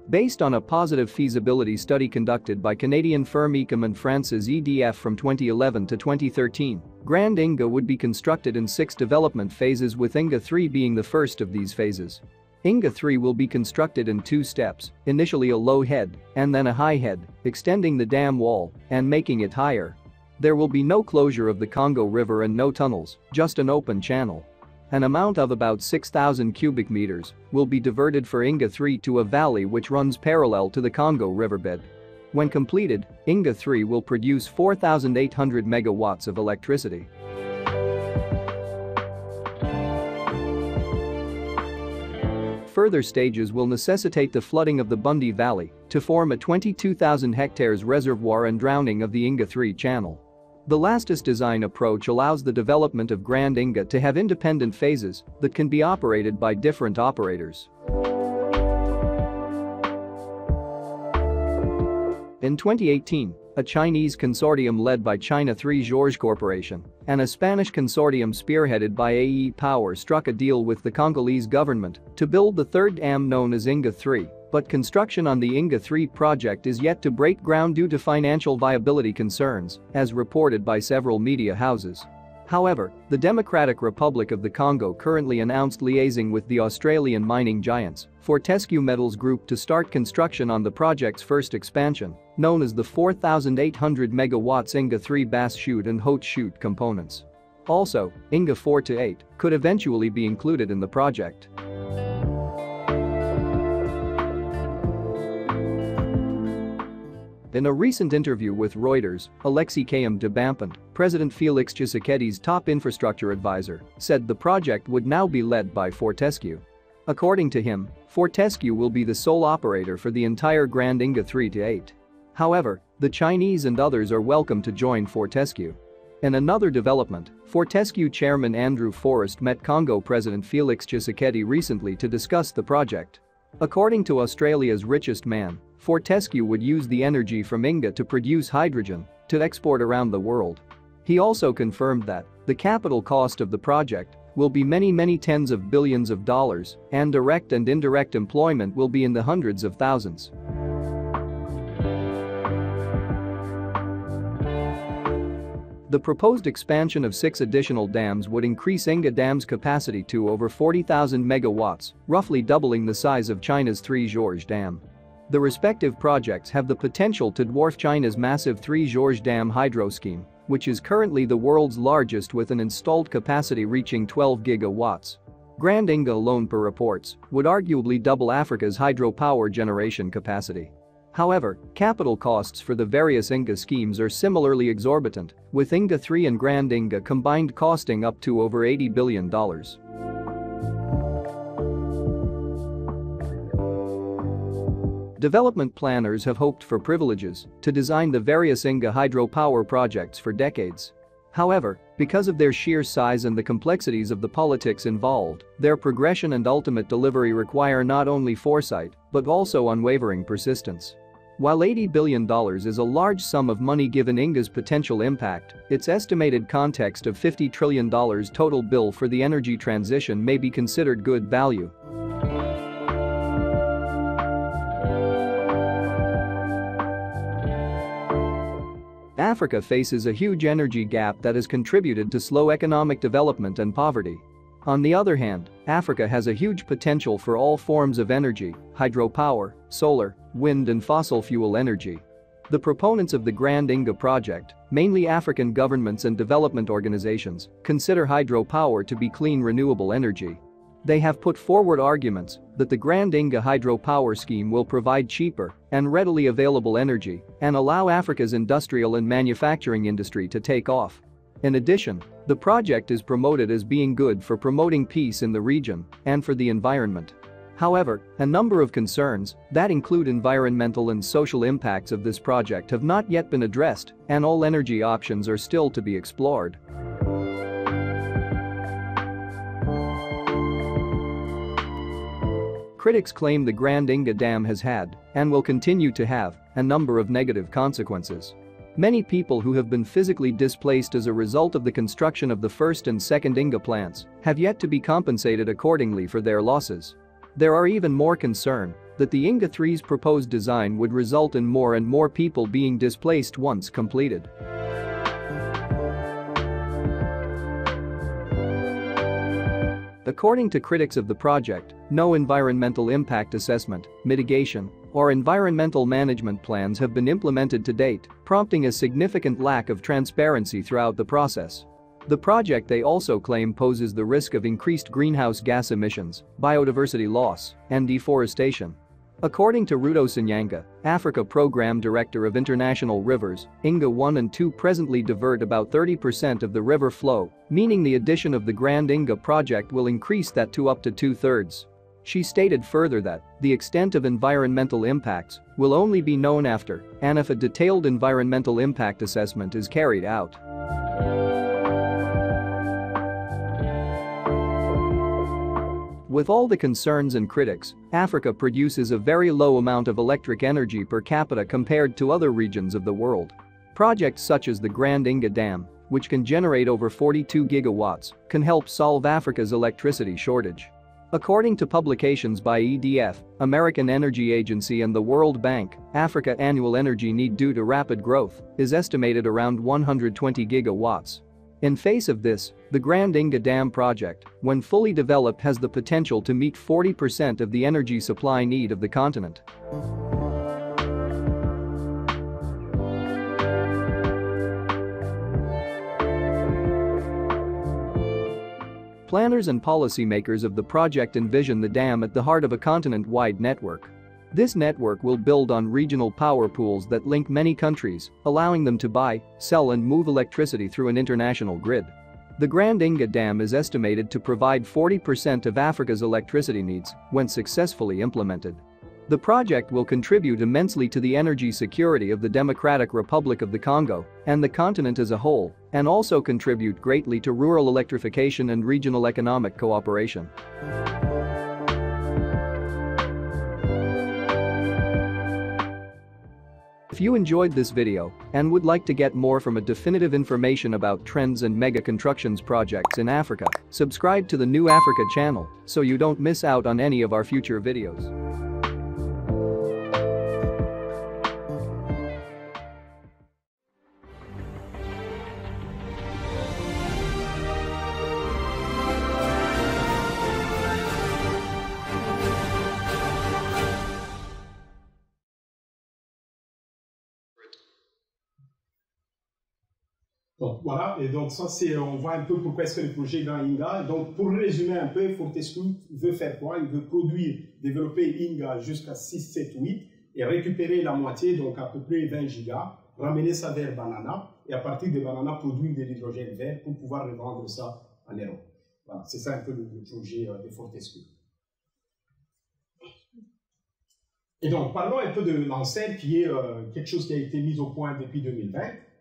Based on a positive feasibility study conducted by Canadian firm Ecom and France's EDF from 2011 to 2013, Grand Inga would be constructed in 6 development phases, with Inga 3 being the first of these phases. Inga 3 will be constructed in 2 steps, initially a low head and then a high head, extending the dam wall and making it higher. There will be no closure of the Congo River and no tunnels, just an open channel. An amount of about 6,000 cubic meters will be diverted for Inga 3 to a valley which runs parallel to the Congo riverbed. When completed, Inga 3 will produce 4,800 megawatts of electricity. Further stages will necessitate the flooding of the Bundi Valley to form a 22,000 hectares reservoir and drowning of the Inga 3 channel. The latest design approach allows the development of Grand Inga to have independent phases that can be operated by different operators. In 2018, a Chinese consortium led by China 3 Georges Corporation and a Spanish consortium spearheaded by AE Power struck a deal with the Congolese government to build the third dam known as Inga 3. But construction on the Inga 3 project is yet to break ground due to financial viability concerns, as reported by several media houses. However, the Democratic Republic of the Congo currently announced liaising with the Australian mining giants, Fortescue Metals Group, to start construction on the project's first expansion, known as the 4,800 megawatts Inga 3 Bass Chute and Haute Chute components. Also, Inga 4-8 could eventually be included in the project. In a recent interview with Reuters, Alexei Kayam-Debampin, President Felix Tshisekedi's top infrastructure advisor, said the project would now be led by Fortescue. According to him, Fortescue will be the sole operator for the entire Grand Inga 3-8. However, the Chinese and others are welcome to join Fortescue. In another development, Fortescue chairman Andrew Forrest met Congo President Felix Tshisekedi recently to discuss the project. According to Australia's richest man, Fortescue would use the energy from Inga to produce hydrogen to export around the world. He also confirmed that the capital cost of the project will be many tens of billions of dollars, and direct and indirect employment will be in the hundreds of thousands. The proposed expansion of 6 additional dams would increase Inga Dam's capacity to over 40,000 megawatts, roughly doubling the size of China's Three Gorges Dam. The respective projects have the potential to dwarf China's massive Three Gorges Dam hydro scheme, which is currently the world's largest with an installed capacity reaching 12 gigawatts. Grand Inga alone, per reports, would arguably double Africa's hydropower generation capacity. However, capital costs for the various Inga schemes are similarly exorbitant, with Inga 3 and Grand Inga combined costing up to over $80 billion. Development planners have hoped for privileges to design the various Inga hydropower projects for decades. However, because of their sheer size and the complexities of the politics involved, their progression and ultimate delivery require not only foresight, but also unwavering persistence. While $80 billion is a large sum of money given Inga's potential impact, its estimated context of $50 trillion total bill for the energy transition may be considered good value. Africa faces a huge energy gap that has contributed to slow economic development and poverty. On the other hand, Africa has a huge potential for all forms of energy: hydropower, solar, wind and fossil fuel energy. The proponents of the Grand Inga project, mainly African governments and development organizations, consider hydropower to be clean renewable energy. They have put forward arguments that the Grand Inga hydropower scheme will provide cheaper and readily available energy and allow Africa's industrial and manufacturing industry to take off. In addition, the project is promoted as being good for promoting peace in the region and for the environment. However, a number of concerns that include environmental and social impacts of this project have not yet been addressed, and all energy options are still to be explored. Critics claim the Grand Inga Dam has had, and will continue to have, a number of negative consequences. Many people who have been physically displaced as a result of the construction of the first and second Inga plants have yet to be compensated accordingly for their losses. There are even more concern that the Inga 3's proposed design would result in more and more people being displaced once completed. According to critics of the project, no environmental impact assessment, mitigation, or environmental management plans have been implemented to date, prompting a significant lack of transparency throughout the process. The project, they also claim, poses the risk of increased greenhouse gas emissions, biodiversity loss, and deforestation. According to Ruto Sanyanga, Africa Program Director of International Rivers, Inga 1 and 2 presently divert about 30% of the river flow, meaning the addition of the Grand Inga project will increase that to up to 2/3. She stated further that the extent of environmental impacts will only be known after and if a detailed environmental impact assessment is carried out. With all the concerns and critics, Africa produces a very low amount of electric energy per capita compared to other regions of the world. Projects such as the Grand Inga Dam, which can generate over 42 gigawatts, can help solve Africa's electricity shortage. According to publications by EDF, American Energy Agency and the World Bank, Africa's annual energy need due to rapid growth is estimated around 120 gigawatts. In face of this, the Grand Inga Dam project, when fully developed, has the potential to meet 40% of the energy supply need of the continent. Planners and policymakers of the project envision the dam at the heart of a continent-wide network. This network will build on regional power pools that link many countries, allowing them to buy, sell and move electricity through an international grid. The Grand Inga Dam is estimated to provide 40% of Africa's electricity needs when successfully implemented. The project will contribute immensely to the energy security of the Democratic Republic of the Congo and the continent as a whole, and also contribute greatly to rural electrification and regional economic cooperation. If you enjoyed this video and would like to get more from a definitive information about trends and mega constructions projects in Africa, subscribe to the New Africa channel so you don't miss out on any of our future videos. Donc voilà, et donc ça c'est, on voit un peu pourquoi est-ce que le projet Grand Inga. Donc pour résumer un peu, Fortescue veut faire quoi? Il veut produire, développer Inga jusqu'à 6, 7, 8 et récupérer la moitié, donc à peu près 20 gigas, ramener ça vers Banana et à partir de Banana produire de l'hydrogène vert pour pouvoir revendre ça en Europe. Voilà, c'est ça un peu le projet de Fortescue. Et donc parlons un peu de Lancer qui est quelque chose qui a été mis au point depuis 2020.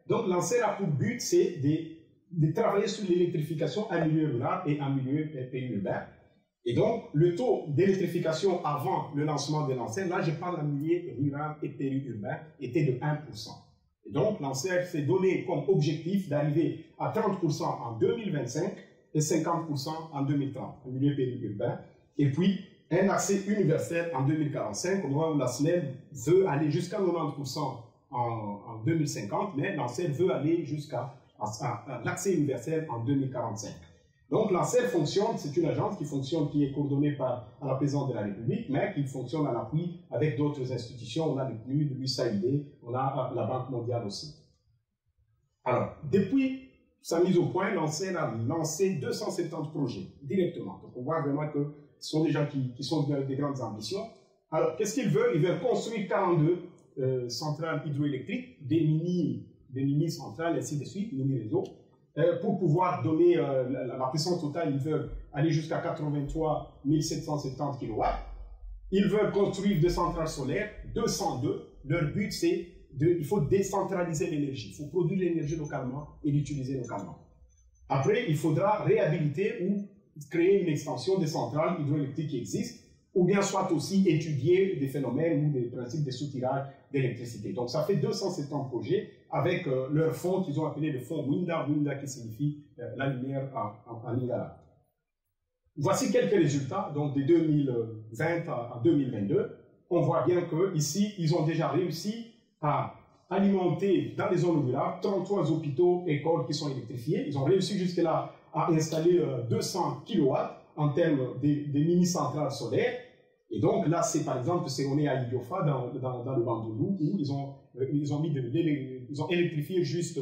Donc, Lancer a pour but, c'est de travailler sur l'électrification en milieu rural et en milieu périurbain. Et donc, le taux d'électrification avant le lancement de Lancer, là je parle en milieu rural et périurbain, était de 1%. Et donc, Lancer s'est donné comme objectif d'arriver à 30% en 2025 et 50% en 2030, en milieu périurbain. Et puis, un accès universel en 2045, au moment où la SNEL veut aller jusqu'à 90% en 2050, mais Lancer veut aller jusqu'à l'accès universel en 2045. Donc Lancer fonctionne, c'est une agence qui fonctionne, qui est coordonnée par la présidence de la République, mais qui fonctionne en appui avec d'autres institutions. On a le PNUD, l'USAID, on a la Banque mondiale aussi. Alors, depuis sa mise au point, Lancer a lancé 270 projets directement. Donc on voit vraiment que ce sont des gens qui sont de grandes ambitions. Alors, qu'est-ce qu'ils veulent? Ils veulent construire 42 centrales hydroélectriques, des mini-centrales, ainsi de suite, mini-réseaux, pour pouvoir donner la puissance totale. Ils veulent aller jusqu'à 83 770 kW. Ils veulent construire des centrales solaires, 202. Leur but, c'est il faut décentraliser l'énergie. Il faut produire l'énergie localement et l'utiliser localement. Après, il faudra réhabiliter ou créer une extension des centrales hydroélectriques qui existent, ou bien soit aussi étudier des phénomènes ou des principes de soutirage d'électricité. Donc ça fait 270 projets avec leur fonds qu'ils ont appelé le fonds WINDA, WINDA qui signifie la lumière en lingala. Voici quelques résultats, donc de 2020 à 2022. On voit bien qu'ici, ils ont déjà réussi à alimenter dans les zones rurales 33 hôpitaux, écoles qui sont électrifiés. Ils ont réussi jusque-là à installer 200 kW en termes de mini-centrales solaires. Et donc là, c'est par exemple, on est à Idiofa, dans le Bandundu, où ils ont électrifié juste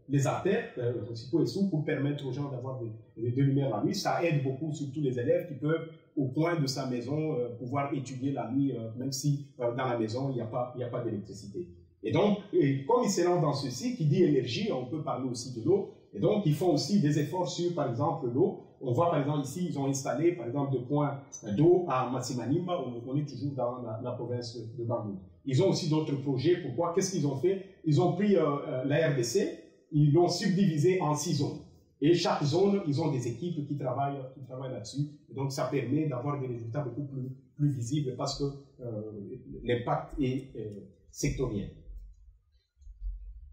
les artères principaux et sous pour permettre aux gens d'avoir de lumière la nuit. Ça aide beaucoup, surtout les élèves qui peuvent, au coin de sa maison, pouvoir étudier la nuit, même si dans la maison, il n'y a pas d'électricité. Et donc, comme ils se lancent dans ceci, qui dit énergie, on peut parler aussi de l'eau. Et donc, ils font aussi des efforts sur, par exemple, l'eau. On voit, par exemple, ici, ils ont installé, par exemple, des points d'eau à Matsimanimba, on est toujours dans la province de Bandundu. Ils ont aussi d'autres projets. Pourquoi? Qu'est-ce qu'ils ont fait? Ils ont pris la RDC, ils l'ont subdivisé en 6 zones. Et chaque zone, ils ont des équipes qui travaillent là-dessus. Donc, ça permet d'avoir des résultats beaucoup plus visibles parce que l'impact est sectoriel.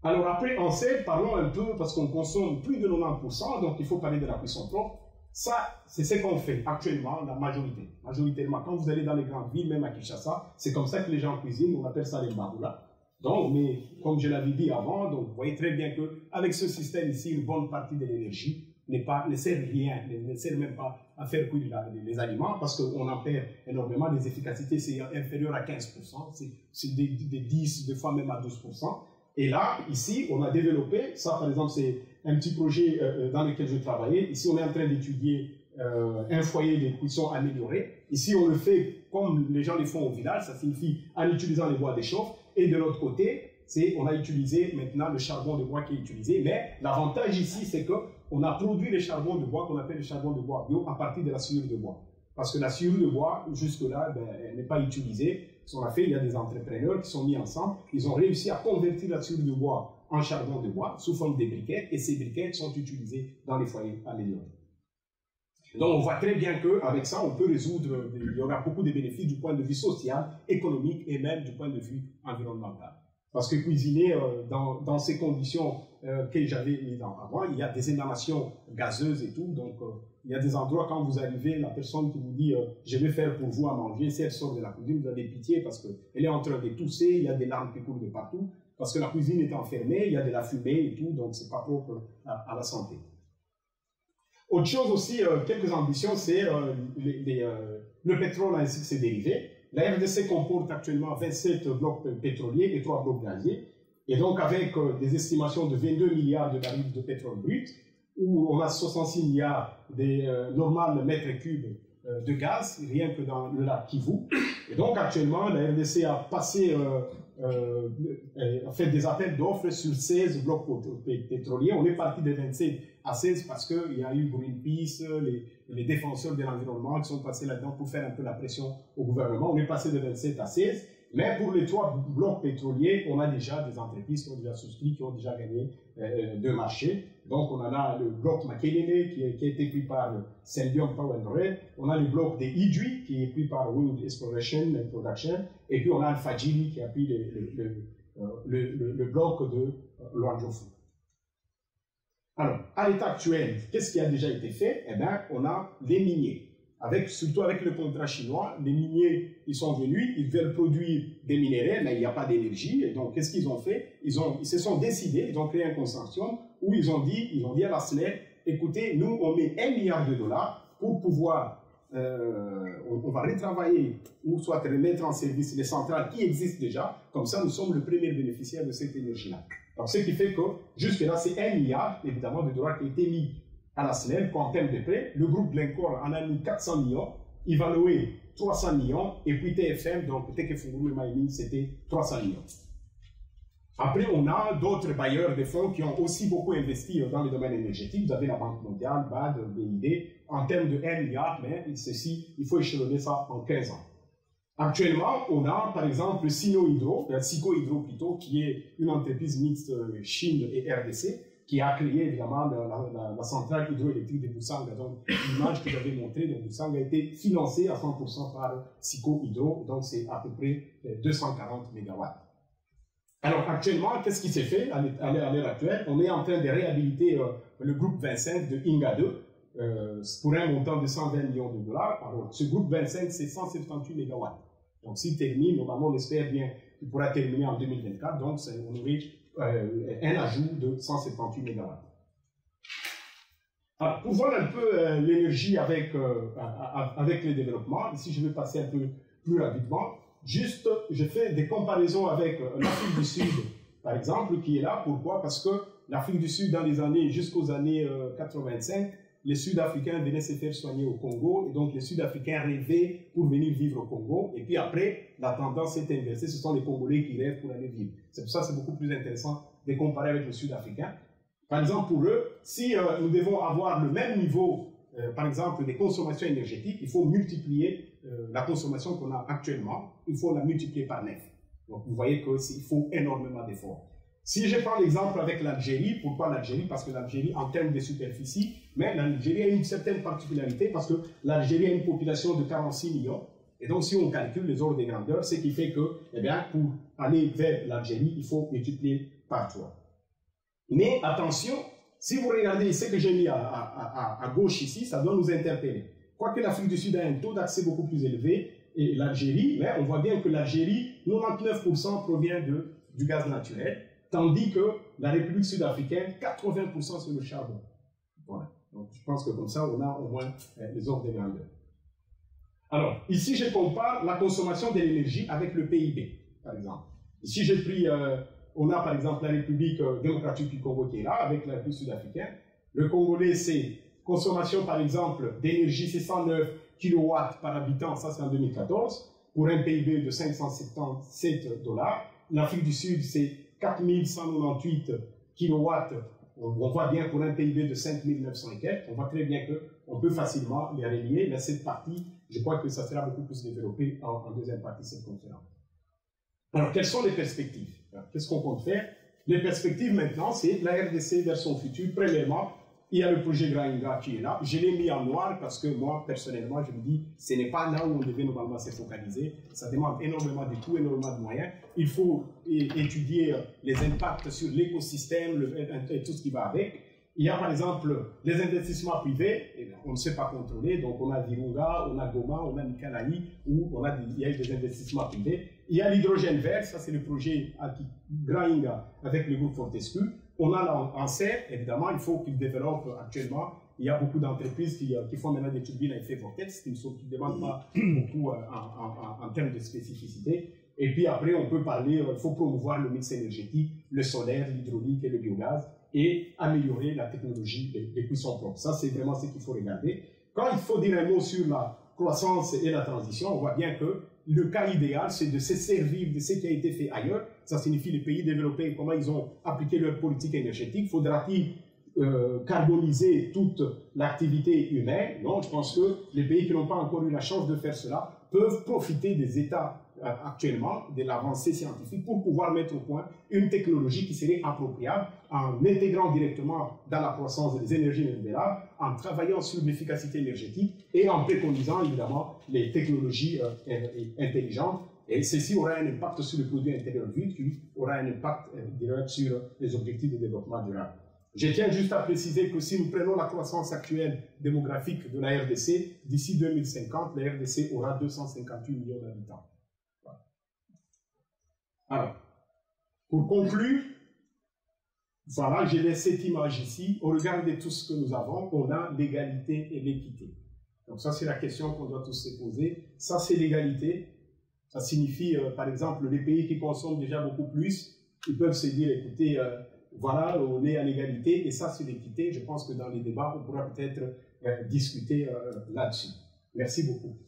Alors après, en CED, parlons un peu, parce qu'on consomme plus de 90%, donc il faut parler de la cuisson propre. Ça, c'est ce qu'on fait actuellement, la majorité. Majoritairement, quand vous allez dans les grandes villes, même à Kinshasa, c'est comme ça que les gens cuisinent, on appelle ça les mbaboula. Donc, mais comme je l'avais dit avant, donc vous voyez très bien qu'avec ce système ici, une bonne partie de l'énergie ne sert rien, ne sert même pas à faire cuire les aliments, parce qu'on en perd énormément, les efficacités c'est inférieur à 15%, c'est des 10, des fois même à 12%. Et là, ici, on a développé, ça par exemple, c'est un petit projet dans lequel je travaillais. Ici, on est en train d'étudier un foyer de cuisson amélioré. Ici, on le fait comme les gens le font au village, ça signifie en utilisant les bois de chauffe. Et de l'autre côté, on a utilisé maintenant le charbon de bois qui est utilisé. Mais l'avantage ici, c'est qu'on a produit le charbon de bois qu'on appelle le charbon de bois bio à partir de la sciure de bois. Parce que la sciure de bois, jusque-là, elle n'est pas utilisée. Ce qu'on a fait, il y a des entrepreneurs qui sont mis ensemble. Ils ont réussi à convertir la sciure de bois en charbon de bois sous forme de briquettes. Et ces briquettes sont utilisées dans les foyers améliorés. Donc, on voit très bien qu'avec ça, on peut résoudre, il y aura beaucoup de bénéfices du point de vue social, économique et même du point de vue environnemental. Parce que cuisiner dans ces conditions que j'avais mises avant, il y a des émanations gazeuses et tout. Donc, il y a des endroits, quand vous arrivez, la personne qui vous dit « je vais faire pour vous à manger », si elle sort de la cuisine, vous avez pitié parce qu'elle est en train de tousser, il y a des larmes qui coulent de partout. Parce que la cuisine est enfermée, il y a de la fumée et tout, donc c'est pas propre à la santé. Autre chose aussi, quelques ambitions, c'est le pétrole ainsi que ses dérivés. La RDC comporte actuellement 27 blocs pétroliers et 3 blocs gaziers. Et donc, avec des estimations de 22 milliards de barils de pétrole brut, où on a 66 milliards de normales mètres cubes de gaz, rien que dans le lac Kivu. Et donc, actuellement, la RDC a passé, a fait des appels d'offres sur 16 blocs pétroliers. On est parti de 27 à 16 parce qu'il y a eu Greenpeace, les défenseurs de l'environnement qui sont passés là-dedans pour faire un peu la pression au gouvernement. On est passé de 27 à 16. Mais pour les 3 blocs pétroliers, on a déjà des entreprises qui ont déjà souscrit, qui ont déjà gagné 2 marchés. Donc, on en a le bloc Makelele qui a été pris par Senvion Power and Red. On a le bloc de Idjwi qui est pris par Wind Exploration and Production. Et puis, on a le Fadjili qui a pris le bloc de Luanjofu. Alors, à l'état actuel, qu'est-ce qui a déjà été fait? Eh bien, on a les miniers. Surtout avec le contrat chinois, les miniers, ils sont venus, ils veulent produire des minéraux, mais il n'y a pas d'énergie. Et donc, qu'est-ce qu'ils ont fait? Ils se sont décidés, ils ont créé un consortium où ils ont dit à la SNEL, écoutez, nous, on met $1 milliard pour pouvoir, on va retravailler ou soit remettre en service les centrales qui existent déjà. Comme ça, nous sommes le premier bénéficiaire de cette énergie-là. Donc, ce qui fait que, jusque-là, c'est $1 milliard, évidemment, de dollars qui a été mis à la SNEL, en termes de prêts. Le groupe Glencore en a mis 400 millions, Ivanhoe 300 millions, et puis TFM, donc Tekefunguru Mining, c'était 300 millions. Après, on a d'autres bailleurs de fonds qui ont aussi beaucoup investi dans le domaine énergétique. Vous avez la Banque mondiale, BAD, BID, en termes de 1 milliard, mais ceci, il faut échelonner ça en 15 ans. Actuellement, on a par exemple Sino Hydro, Sico Hydro plutôt, qui est une entreprise mixte Chine et RDC, qui a créé évidemment la centrale hydroélectrique de Busanga. Donc, l'image que j'avais montrée de Busanga a été financée à 100% par Sico Hydro, donc c'est à peu près 240 MW. Alors, actuellement, qu'est-ce qui s'est fait à l'heure actuelle? On est en train de réhabiliter le groupe 25 de Inga 2 pour un montant de 120 millions de dollars. Alors, ce groupe 25, c'est 178 MW. Donc, s'il termine, normalement, on espère bien qu'il pourra terminer en 2024. Donc, on aurait un ajout de 178 MW. Alors, pour voir un peu l'énergie avec le développement, ici je vais passer un peu plus rapidement. Juste, je fais des comparaisons avec l'Afrique du Sud, par exemple, qui est là. Pourquoi? Parce que l'Afrique du Sud, dans les années, jusqu'aux années 85, les Sud-Africains venaient se faire soigner au Congo, et donc les Sud-Africains rêvaient pour venir vivre au Congo, et puis après, la tendance s'est inversée, ce sont les Congolais qui rêvent pour aller vivre. C'est pour ça que c'est beaucoup plus intéressant de comparer avec les Sud-Africains. Par exemple, pour eux, si nous devons avoir le même niveau, par exemple, des consommations énergétiques, il faut multiplier la consommation qu'on a actuellement, il faut la multiplier par 9. Donc vous voyez qu'il faut énormément d'efforts. Si je prends l'exemple avec l'Algérie, pourquoi l'Algérie? Parce que l'Algérie, en termes de superficie, mais l'Algérie a une certaine particularité parce que l'Algérie a une population de 46 millions. Et donc, si on calcule les ordres de grandeur, ce qui fait que, eh bien, pour aller vers l'Algérie, il faut multiplier par 3. Mais attention, si vous regardez ce que j'ai mis à gauche ici, ça doit nous interpeller. Quoique l'Afrique du Sud a un taux d'accès beaucoup plus élevé, et l'Algérie, mais on voit bien que l'Algérie, 99% provient du gaz naturel, tandis que la République sud-africaine, 80% sur le charbon. Voilà. Donc, je pense que comme ça, on a au moins les ordres de grandeur. Alors, ici, je compare la consommation de l'énergie avec le PIB, par exemple. Ici, j'ai pris on a par exemple la République démocratique du Congo qui est là, avec la République sud-africaine. Le Congolais, c'est consommation par exemple d'énergie, c'est 109 kW par habitant, ça c'est en 2014, pour un PIB de 577 $. L'Afrique du Sud, c'est 4198 kW. On voit bien pour un PIB de 5900 et quelques, on voit très bien qu'on peut facilement les relier. Mais cette partie, je crois que ça sera beaucoup plus développé en deuxième partie de cette conférence. Alors, quelles sont les perspectives? Qu'est-ce qu'on compte faire? Les perspectives maintenant, c'est la RDC vers son futur. Premièrement, il y a le projet Grainga qui est là. Je l'ai mis en noir parce que moi, personnellement, je me dis, ce n'est pas là où on devait normalement se focaliser. Ça demande énormément de coûts, énormément de moyens. Il faut étudier les impacts sur l'écosystème et tout ce qui va avec. Il y a par exemple les investissements privés, on ne sait pas contrôler, donc on a Virunga, on a Goma, on a Mikalaï, où il y a eu des investissements privés. Il y a l'hydrogène vert, ça c'est le projet Grainga avec le groupe Fortescue. On a en serre, évidemment, il faut qu'ils développent actuellement. Il y a beaucoup d'entreprises qui font maintenant des turbines à effet vortex, qui ne demandent pas beaucoup en termes de spécificité. Et puis après, on peut parler, il faut promouvoir le mix énergétique, le solaire, l'hydraulique et le biogaz, et améliorer la technologie des puissants propres. Ça, c'est vraiment ce qu'il faut regarder. Quand il faut dire un mot sur la croissance et la transition, on voit bien que le cas idéal, c'est de se servir de ce qui a été fait ailleurs. Ça signifie les pays développés, comment ils ont appliqué leur politique énergétique. Faudra-t-il carboniser toute l'activité humaine? Non, je pense que les pays qui n'ont pas encore eu la chance de faire cela peuvent profiter des États actuellement, de l'avancée scientifique, pour pouvoir mettre au point une technologie qui serait appropriable en intégrant directement dans la croissance des énergies renouvelables, en travaillant sur l'efficacité énergétique et en préconisant évidemment les technologies intelligentes. Et ceci aura un impact sur le produit intérieur brut qui aura un impact direct sur les objectifs de développement durable. Je tiens juste à préciser que si nous prenons la croissance actuelle démographique de la RDC, d'ici 2050, la RDC aura 258 millions d'habitants. Alors, pour conclure, voilà, j'ai laissé cette image ici. Au regard de tout ce que nous avons, on a l'égalité et l'équité. Donc ça, c'est la question qu'on doit tous se poser. Ça, c'est l'égalité. Ça signifie, par exemple, les pays qui consomment déjà beaucoup plus, ils peuvent se dire, écoutez, voilà, on est à l'égalité, et ça, c'est l'équité. Je pense que dans les débats, on pourra peut-être discuter là-dessus. Merci beaucoup.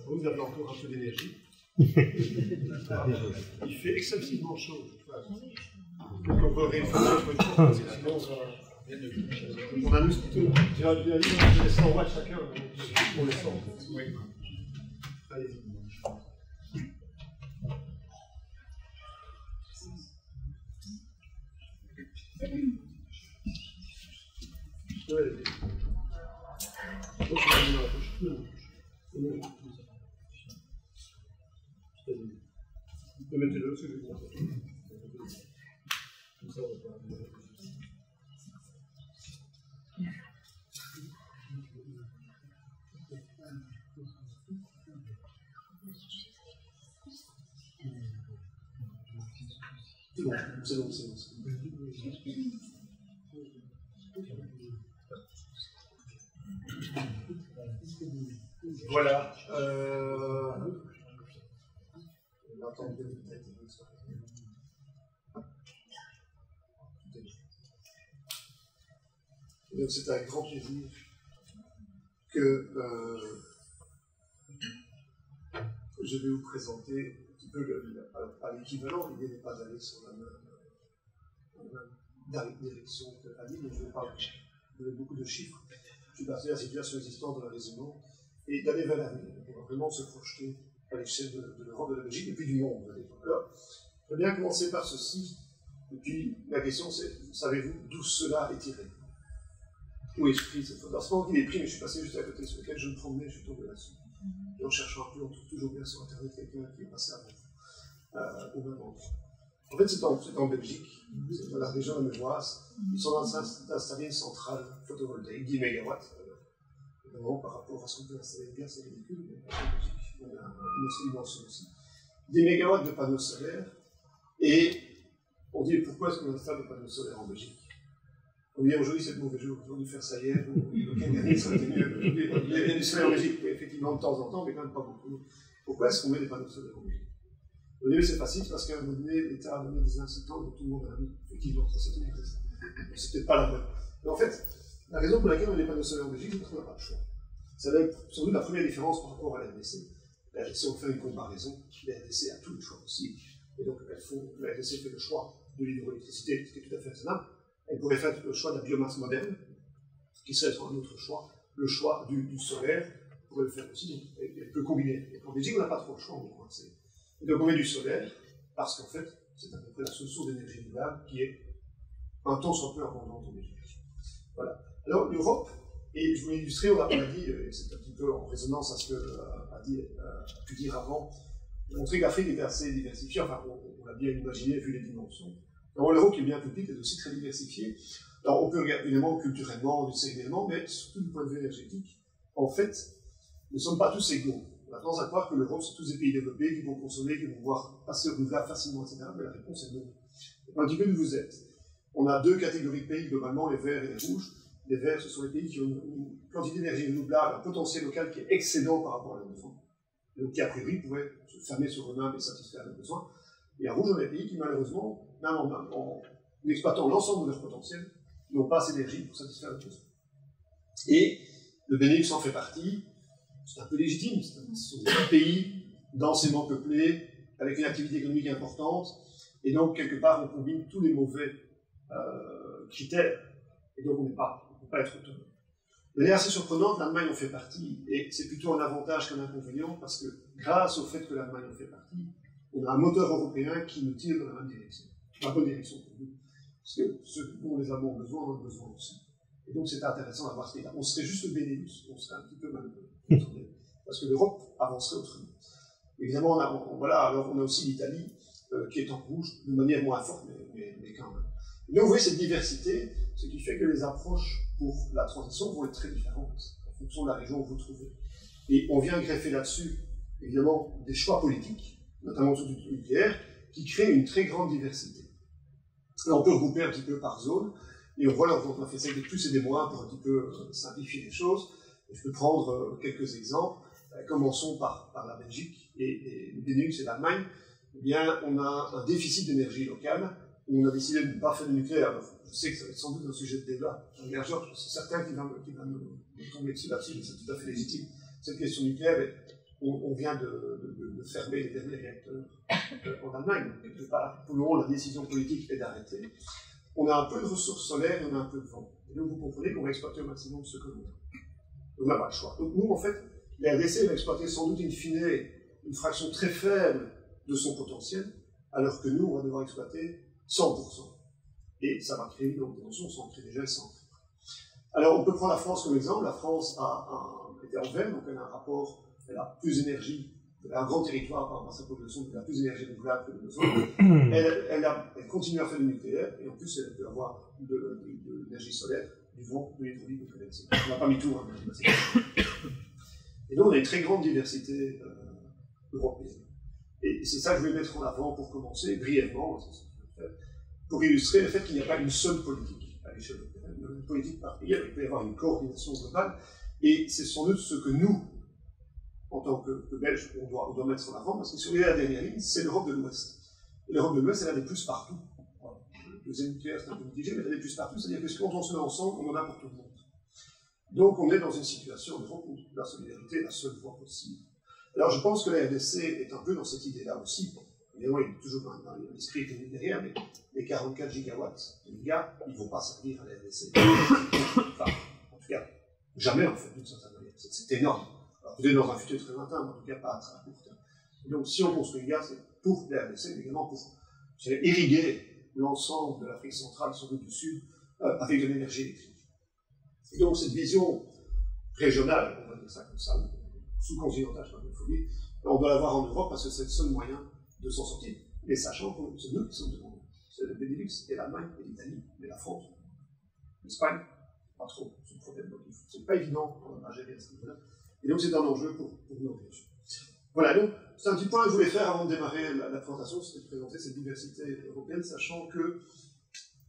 Vous avez encore un peu d'énergie. Il fait excessivement chaud. Donc on va réfléchir parce que sinon on amuse plutôt. J'ai les 100 watts chacun pour les 100. Oui. Allez-y. C'est bon. Voilà. Donc c'est un grand plaisir que je vais vous présenter un petit peu à l'équivalent. L'idée n'est pas d'aller sur la même direction que Ali, mais je vais pas donner beaucoup de chiffres. Je vais passer à la situation existante de la région et d'aller vers l'avenir. On va vraiment se projeter à l'échelle de l'Europe, de la Belgique et puis du monde. Alors, je vais bien commencer par ceci. Et puis la question c'est, savez-vous d'où cela est tiré? Où est-ce pris cette fois? Alors, il est pris, mais je suis passé juste à côté sur lequel je me promenais, je suis tombé là-dessus. Et en cherchant un peu, on trouve toujours bien sur Internet quelqu'un qui est passé avant. au même endroit. En fait, c'est en Belgique, c'est dans la région lamévoise, ils sont en train d'installer une centrale photovoltaïque 10 MW. Évidemment, par rapport à ce qu'on peut installer bien, c'est ridicule, mais en Belgique, il y a une autre dimension aussi. 10 MW de panneaux solaires, et on dit pourquoi est-ce qu'on installe des panneaux solaires en Belgique? On dit aujourd'hui c'est le mauvais jour, on dû faire ça hier, ou le Canadien, ça aurait été mieux. Il y a du soleil en Belgique, effectivement, de temps en temps, mais quand même pas beaucoup. Pourquoi est-ce qu'on met des panneaux solaires en Belgique? Au début, c'est facile parce qu'à un moment donné, l'État a donné des incitants dont tout le monde a mis. Effectivement, ça c'était c'est peut-être pas la bonne. Mais en fait, la raison pour laquelle on met des panneaux solaires en Belgique, c'est parce qu'on n'a pas de choix. Ça va être sans doute la première différence par rapport à la RDC. La RDC, on fait une comparaison, la RDC a tous les choix possibles. Et donc, la RDC fait le choix de l'hydroélectricité, ce qui est tout à fait raisonnable. Elle pourrait faire le choix de la biomasse moderne, qui serait un autre choix. Le choix du solaire, elle pourrait le faire aussi. Elle peut combiner. Et en Belgique, on n'a pas trop le choix, on est coincé. Donc on met du solaire, parce qu'en fait, c'est à peu près la seule source d'énergie renouvelable qui est un temps soit peu abondante en Belgique. Voilà. Alors l'Europe, et je voulais illustrer, on a dit, et c'est un petit peu en résonance à ce que a pu dire avant, montrer que l'Afrique est assez diversifiée, enfin on l'a bien imaginé vu les dimensions. Alors l'Europe qui est bien petite est aussi très diversifiée. Alors on peut regarder évidemment culturellement, séculairement, mais surtout du point de vue énergétique, en fait, nous ne sommes pas tous égaux. On a tendance à croire que l'Europe, c'est tous des pays développés qui vont consommer, qui vont pouvoir passer au renouvelable facilement, etc. Mais la réponse est non. Un petit peu d'où vous êtes. On a deux catégories de pays, globalement, les verts et les rouges. Les verts, ce sont les pays qui ont une quantité d'énergie renouvelable, un potentiel local qui est excédent par rapport à leurs besoins. Donc qui, a priori, pourraient se fermer sur eux-mêmes et satisfaire leurs besoins. Et en rouge, on a des pays qui, malheureusement, même en exploitant l'ensemble de leur potentiel, n'ont pas assez d'énergie pour satisfaire leurs besoins. Et le Benelux en fait partie. C'est un peu légitime, ce sont des pays densément peuplés, avec une activité économique importante, et donc quelque part on combine tous les mauvais critères, et donc on ne peut pas être autonome. De manière assez surprenante, l'Allemagne en fait partie, et c'est plutôt un avantage qu'un inconvénient, parce que grâce au fait que l'Allemagne en fait partie, on a un moteur européen qui nous tire dans la même direction, dans la bonne direction pour nous, parce que ce dont les Allemands ont besoin, on en a besoin aussi. Et donc c'est intéressant d'avoir ce pays-là. On serait juste le Benelux, on serait un petit peu malheureux. Parce que l'Europe avancerait autrement. Évidemment, on a aussi l'Italie qui est en rouge, de manière moins forte, mais quand même. Et donc, vous voyez cette diversité, ce qui fait que les approches pour la transition vont être très différentes en fonction de la région où vous vous trouvez. Et on vient greffer là-dessus, évidemment, des choix politiques, notamment sur du nucléaire, qui créent une très grande diversité. Là, on peut regrouper un petit peu par zone, et on voit là, on a fait ça avec des plus et des moins pour un petit peu simplifier les choses. Je peux prendre quelques exemples. Commençons par la Belgique et le Benelux et l'Allemagne. Eh bien, on a un déficit d'énergie locale. On a décidé de ne pas faire de nucléaire. Alors, je sais que ça va être sans doute un sujet de débat. Georges, je suis certain qu'il va me tomber là-dessus, mais c'est tout à fait légitime. Cette question nucléaire, on vient de fermer les derniers réacteurs en Allemagne. Quelque part, pour le moment, la décision politique est d'arrêter. On a un peu de ressources solaires et on a un peu de vent. Et donc, vous comprenez qu'on va exploiter au maximum ce que l'on a. On n'a pas le choix. Donc nous, en fait, la RDC va exploiter sans doute in fine une fraction très faible de son potentiel, alors que nous, on va devoir exploiter 100%. Et ça va créer donc des tensions, on s'en crée déjà, ça en crée. Alors on peut prendre la France comme exemple. La France était en vert, donc elle a un rapport, elle a plus d'énergie, elle a un grand territoire par rapport à sa population, elle a plus d'énergie renouvelable que de besoin. Elle continue à faire du nucléaire, et en plus elle peut avoir de l'énergie solaire, du vent, de l'hydraulique, de l'électricité. On n'a pas mis tout, hein, et donc on a une très grande diversité européenne. Et c'est ça que je vais mettre en avant pour commencer, brièvement, pour illustrer le fait qu'il n'y a pas une seule politique à l'échelle européenne. Il y a une politique par pays, il peut y avoir une coordination globale, et c'est sans doute ce que nous, en tant que Belges, on doit mettre en avant, parce que si vous regardez la dernière ligne, c'est l'Europe de l'Ouest. Et l'Europe de l'Ouest, elle a des plus partout. Voilà. Le deuxième nucléaire, c'est un peu mitigé, mais elle a des plus partout, c'est-à-dire que quand on se met ensemble, on en a pour tout le monde. Donc on est dans une situation en Europe où la solidarité est la seule voie possible. Alors je pense que la RDC est un peu dans cette idée-là aussi. Évidemment, il y a toujours un esprit économique derrière, mais les 44 gigawatts de l'IGA, ils ne vont pas servir à la RDC. Enfin, en tout cas, jamais en fait, d'une certaine manière. C'est énorme. Alors peut-être dans un futur très lointain, mais en tout cas pas à très court terme. Donc si on construit l'IGA, c'est pour la RDC, mais également pour irriguer l'ensemble de l'Afrique centrale, surtout du Sud, avec de l'énergie électrique. Et donc cette vision régionale, on va dire ça comme ça, sous-continentale, je ne sais pas il faut dire, on doit l'avoir en Europe parce que c'est le seul moyen de s'en sortir, mais sachant que c'est nous qui sommes devant nous. C'est le Benelux et l'Allemagne et l'Italie, mais la France, l'Espagne, pas trop, c'est un problème. C'est pas évident à gérer à ce niveau-là. Et donc c'est un enjeu pour nos régions. Voilà, donc c'est un petit point que je voulais faire avant de démarrer la présentation, c'était de présenter cette diversité européenne, sachant que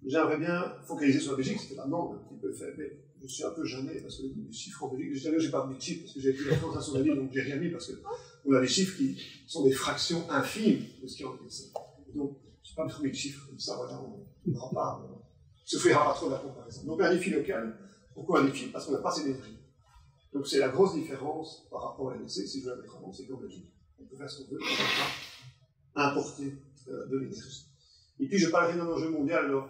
j'aimerais bien focaliser sur la Belgique, c'était la demande un petit peu fait, mais je suis un peu gêné parce que les chiffres en Belgique, j'ai pas mis de chiffres parce que j'ai écrit la présentation de la ville, donc j'ai rien mis parce qu'on a des chiffres qui sont des fractions infimes de ce qui est en Belgique. Donc, je n'ai pas mis de chiffres, comme ça, voilà, on ne s'offrira pas trop la comparaison. Donc, un défi local, pourquoi un défi? Parce qu'on n'a pas assez d'énergie. Donc, c'est la grosse différence par rapport à l'NEC, si je veux la mettre en avant, c'est qu'en Belgique, on peut faire ce qu'on veut, on ne peut pas importer de l'énergie. Et puis, je parlerai d'un enjeu mondial, alors,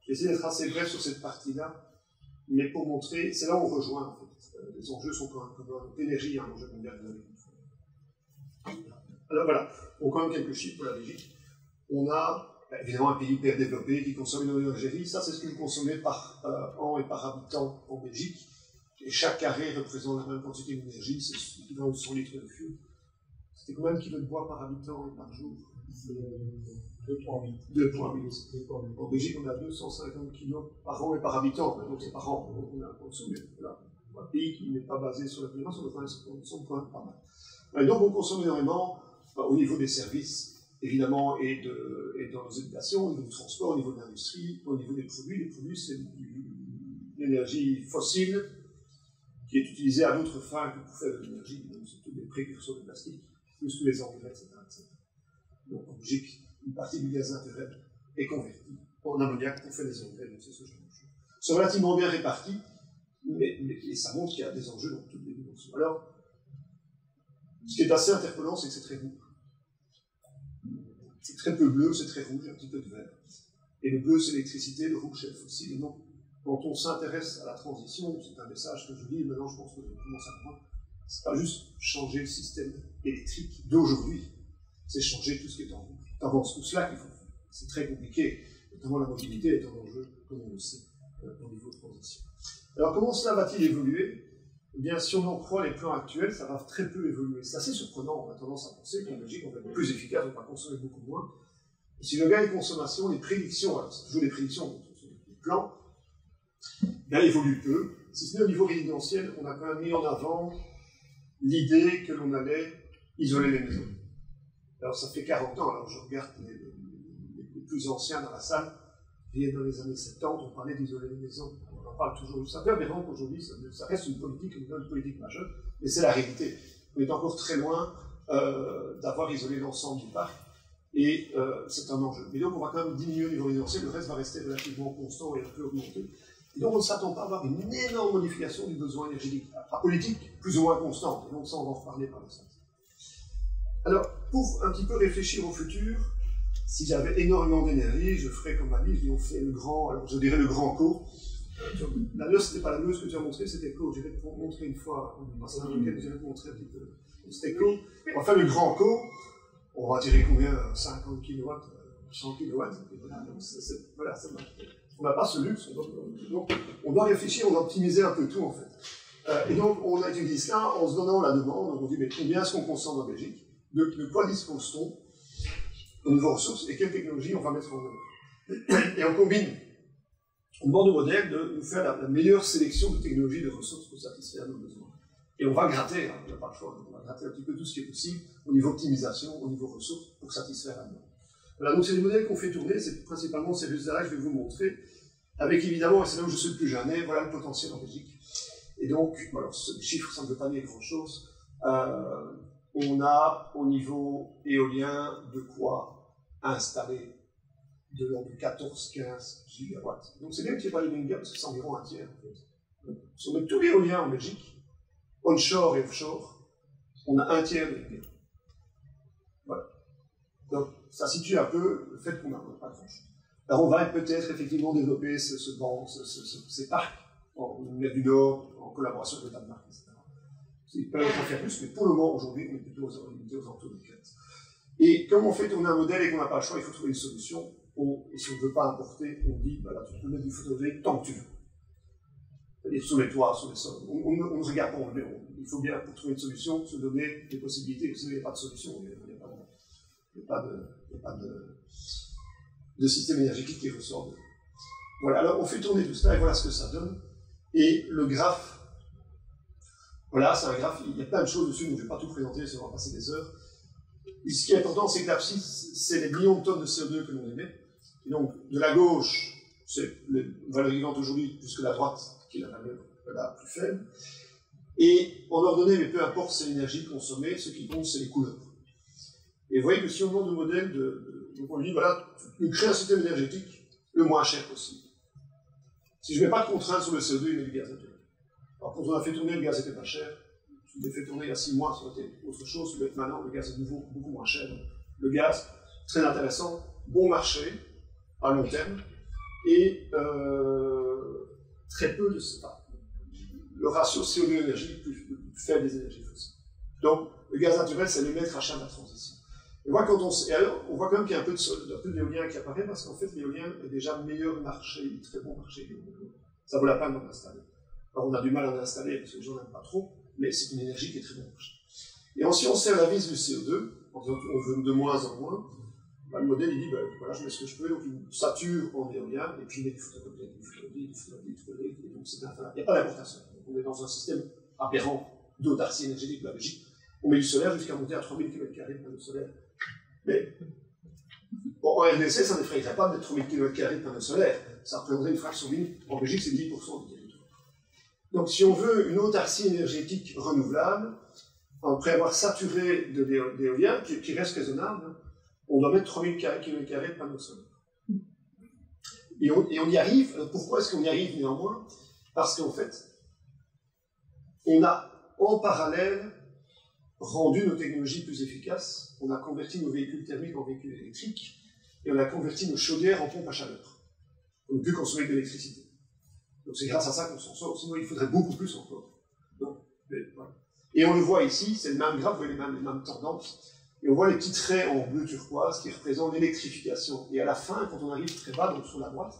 je vais essayer d'être assez bref sur cette partie-là, mais pour montrer, c'est là où on rejoint, en fait. Les enjeux sont quand même communs. L'énergie est un enjeu mondial. Alors voilà, on a quand même quelques chiffres pour la Belgique. On a évidemment un pays hyper développé qui consomme énormément d'énergie. Ça, c'est ce que vous consommez par an et par habitant en Belgique. Et chaque carré représente la même quantité d'énergie, c'est équivalent de 100 litres de fioul. C'était combien de kilos de bois par habitant et par jour? 2,8. En Belgique, on a 250 kilos par an et par habitant, donc c'est par an. On a en dessous, mais voilà. Un pays qui n'est pas basé sur la puissance, on consomme quand même pas mal. Et donc, on consomme énormément au niveau des services, évidemment, et dans nos habitations, au niveau du transport, au niveau de l'industrie, au niveau des produits. Les produits, c'est l'énergie fossile qui est utilisée à d'autres fins que pour faire de l'énergie, donc surtout des précurseurs de plastique, plus tous les engrais, etc. Donc, en Belgique, une partie du gaz naturel est convertie en ammoniac pour faire des engrais, donc c'est ce genre de choses. C'est relativement bien réparti, mais ça montre qu'il y a des enjeux dans toutes les dimensions. Alors, ce qui est assez interpellant, c'est que c'est très rouge. C'est très peu bleu, c'est très rouge, un petit peu de vert. Et le bleu, c'est l'électricité, le rouge, c'est le fossile. Et donc, quand on s'intéresse à la transition, c'est un message que je lis, maintenant je pense que je commence à comprendre, c'est pas juste changer le système électrique d'aujourd'hui, c'est changer tout ce qui est en rouge. C'est avant tout cela qu'il faut faire. C'est très compliqué, notamment la mobilité est un enjeu, comme on le sait, au niveau de transition. Alors, comment cela va-t-il évoluer? Eh bien, si on en croit les plans actuels, ça va très peu évoluer. C'est assez surprenant, on a tendance à penser qu'en Belgique, on va être plus efficace, on va consommer beaucoup moins. Et si je regarde les consommations, les prédictions, alors c'est toujours des prédictions, les plans, bien, évoluent peu. Si ce n'est au niveau résidentiel, on a quand même mis en avant l'idée que l'on allait isoler les maisons. Alors, ça fait 40 ans, alors je regarde les plus anciens dans la salle, viennent dans les années 70, on parlait d'isoler les maisons. On en parle toujours. Ça fait aberrant qu'aujourd'hui, ça reste une politique majeure, mais c'est la réalité. On est encore très loin d'avoir isolé l'ensemble du parc, et c'est un enjeu. Mais donc, on va quand même diminuer au niveau résidentiel, le reste va rester relativement constant et un peu augmenté. Et donc, on ne s'attend pas à avoir une énorme modification du besoin énergétique, à politique plus ou moins constante. Et donc, ça, on va en reparler par la suite. Alors, pour un petit peu réfléchir au futur, si j'avais énormément d'énergie, je ferais comme Alice, on fait le grand, alors je dirais le grand co. La Meuse, c'était pas la Meuse que tu as montré, c'était co. Je vais te montrer une fois, on passe un week-end, je vais te montrer un petit peu. C'était co. On va faire le grand co, on va tirer combien 50 kW, 100 kW, et voilà, donc voilà, on n'a pas ce luxe, donc on doit réfléchir, on doit optimiser un peu tout en fait. Et donc on a étudié cela en se donnant la demande, donc on dit mais combien est-ce qu'on consomme en Belgique, de quoi dispose-t-on au niveau ressources et quelles technologies on va mettre en œuvre. Et on combine, on demande au modèle de nous faire la meilleure sélection de technologies de ressources pour satisfaire nos besoins. Et on va gratter, on n'a pas le choix, on va gratter un petit peu tout ce qui est possible au niveau optimisation, au niveau ressources pour satisfaire la demande. Voilà, donc c'est les modèles qu'on fait tourner, c'est principalement ces résultats-là que je vais vous montrer, avec évidemment, et c'est là où je suis le plus gêné, voilà le potentiel en Belgique. Et donc, alors ce chiffre, ça ne veut pas dire grand-chose. On a au niveau éolien de quoi installer de l'ordre de 14-15 gigawatts. Donc c'est bien qu'il n'y ait pas les mégas, parce que c'est environ un tiers. En fait. Si on met tout l'éolien en Belgique, onshore et offshore, on a un tiers de mégas. Voilà. Donc ça situe un peu le fait qu'on n'a pas grand-chose. Alors on va peut-être effectivement développer ces parcs en mer du Nord, en collaboration avec le Danemark, etc. Ils peuvent en faire plus, mais pour le moment, aujourd'hui, on est plutôt aux alentours de 15. Et comme on fait tourner un modèle et qu'on n'a pas le choix, il faut trouver une solution. Et si on ne veut pas importer, on dit, bah là, tu peux mettre du photovoltaïque tant que tu veux. C'est-à-dire sur les toits, sur les sols. On ne regarde pas, il faut bien, pour trouver une solution, se donner des possibilités. Sinon, il n'y a pas de solution, il n'y a pas de... Il n'y a pas de système énergétique qui ressort de... Voilà, alors on fait tourner tout cela et voilà ce que ça donne. Et le graphe, voilà, c'est un graphe, il y a plein de choses dessus, donc je ne vais pas tout présenter, ça va passer des heures. Et ce qui est important, c'est que l'abscisse, c'est les millions de tonnes de CO2 que l'on émet. Et donc, de la gauche, c'est les valeurs vivantes aujourd'hui, plus que la droite, qui est la valeur la plus faible. Et en ordonnée, mais peu importe, c'est l'énergie consommée, ce qui compte, c'est les couleurs. Et vous voyez que si on demande au modèle donc on lui dit, voilà, tu crées un système énergétique le moins cher possible. Si je ne mets pas de contraintes sur le CO2, il met du gaz naturel. Alors quand on a fait tourner, le gaz n'était pas cher. Si je l'ai fait tourner il y a 6 mois, ça aurait été autre chose. Mais maintenant, le gaz est beaucoup moins cher. Le gaz, très intéressant, bon marché, à long terme, et très peu de... le ratio CO2-énergie plus faible des énergies fossiles. Donc, le gaz naturel, c'est le maître achat de la transition. Et moi, on voit quand même qu'il y a un peu d'éolien qui apparaît, parce qu'en fait, l'éolien est déjà meilleur marché, très bon marché. Ça vaut la peine d'en installer. Alors, on a du mal à en installer, parce que les gens n'aiment pas trop, mais c'est une énergie qui est très bon marché. Et ensuite, on sert la vis du CO2, on veut de moins en moins. Bah, le modèle, il dit, voilà, je mets ce que je peux, donc il sature en éolien, et puis il met du photovoltaïque, et donc c'est infini. Il n'y a pas d'importation. On est dans un système aberrant d'autarcie énergétique de la Belgique. On met du solaire jusqu'à monter à 3000 km² de panneaux solaires. Mais bon, en RDC, ça n'effrayerait pas de mettre 3000 km² de panneaux solaires. Ça représenterait une fraction minime. En Belgique, c'est 10% du territoire. Donc, si on veut une autarcie énergétique renouvelable, après avoir saturé d'éolien, qui reste raisonnable, on doit mettre 3000 km² de panneaux solaires. Et on y arrive. Pourquoi est-ce qu'on y arrive néanmoins? Parce qu'en fait, on a en parallèle rendu nos technologies plus efficaces, on a converti nos véhicules thermiques en véhicules électriques, et on a converti nos chaudières en pompes à chaleur. On ne peut plus consommer de l'électricité. Donc c'est grâce à ça qu'on s'en sort, sinon il faudrait beaucoup plus encore. Donc, voilà. Et on le voit ici, c'est le même graphe, vous voyez les mêmes tendances, et on voit les petits traits en bleu turquoise qui représentent l'électrification. Et à la fin, quand on arrive très bas, donc sur la droite,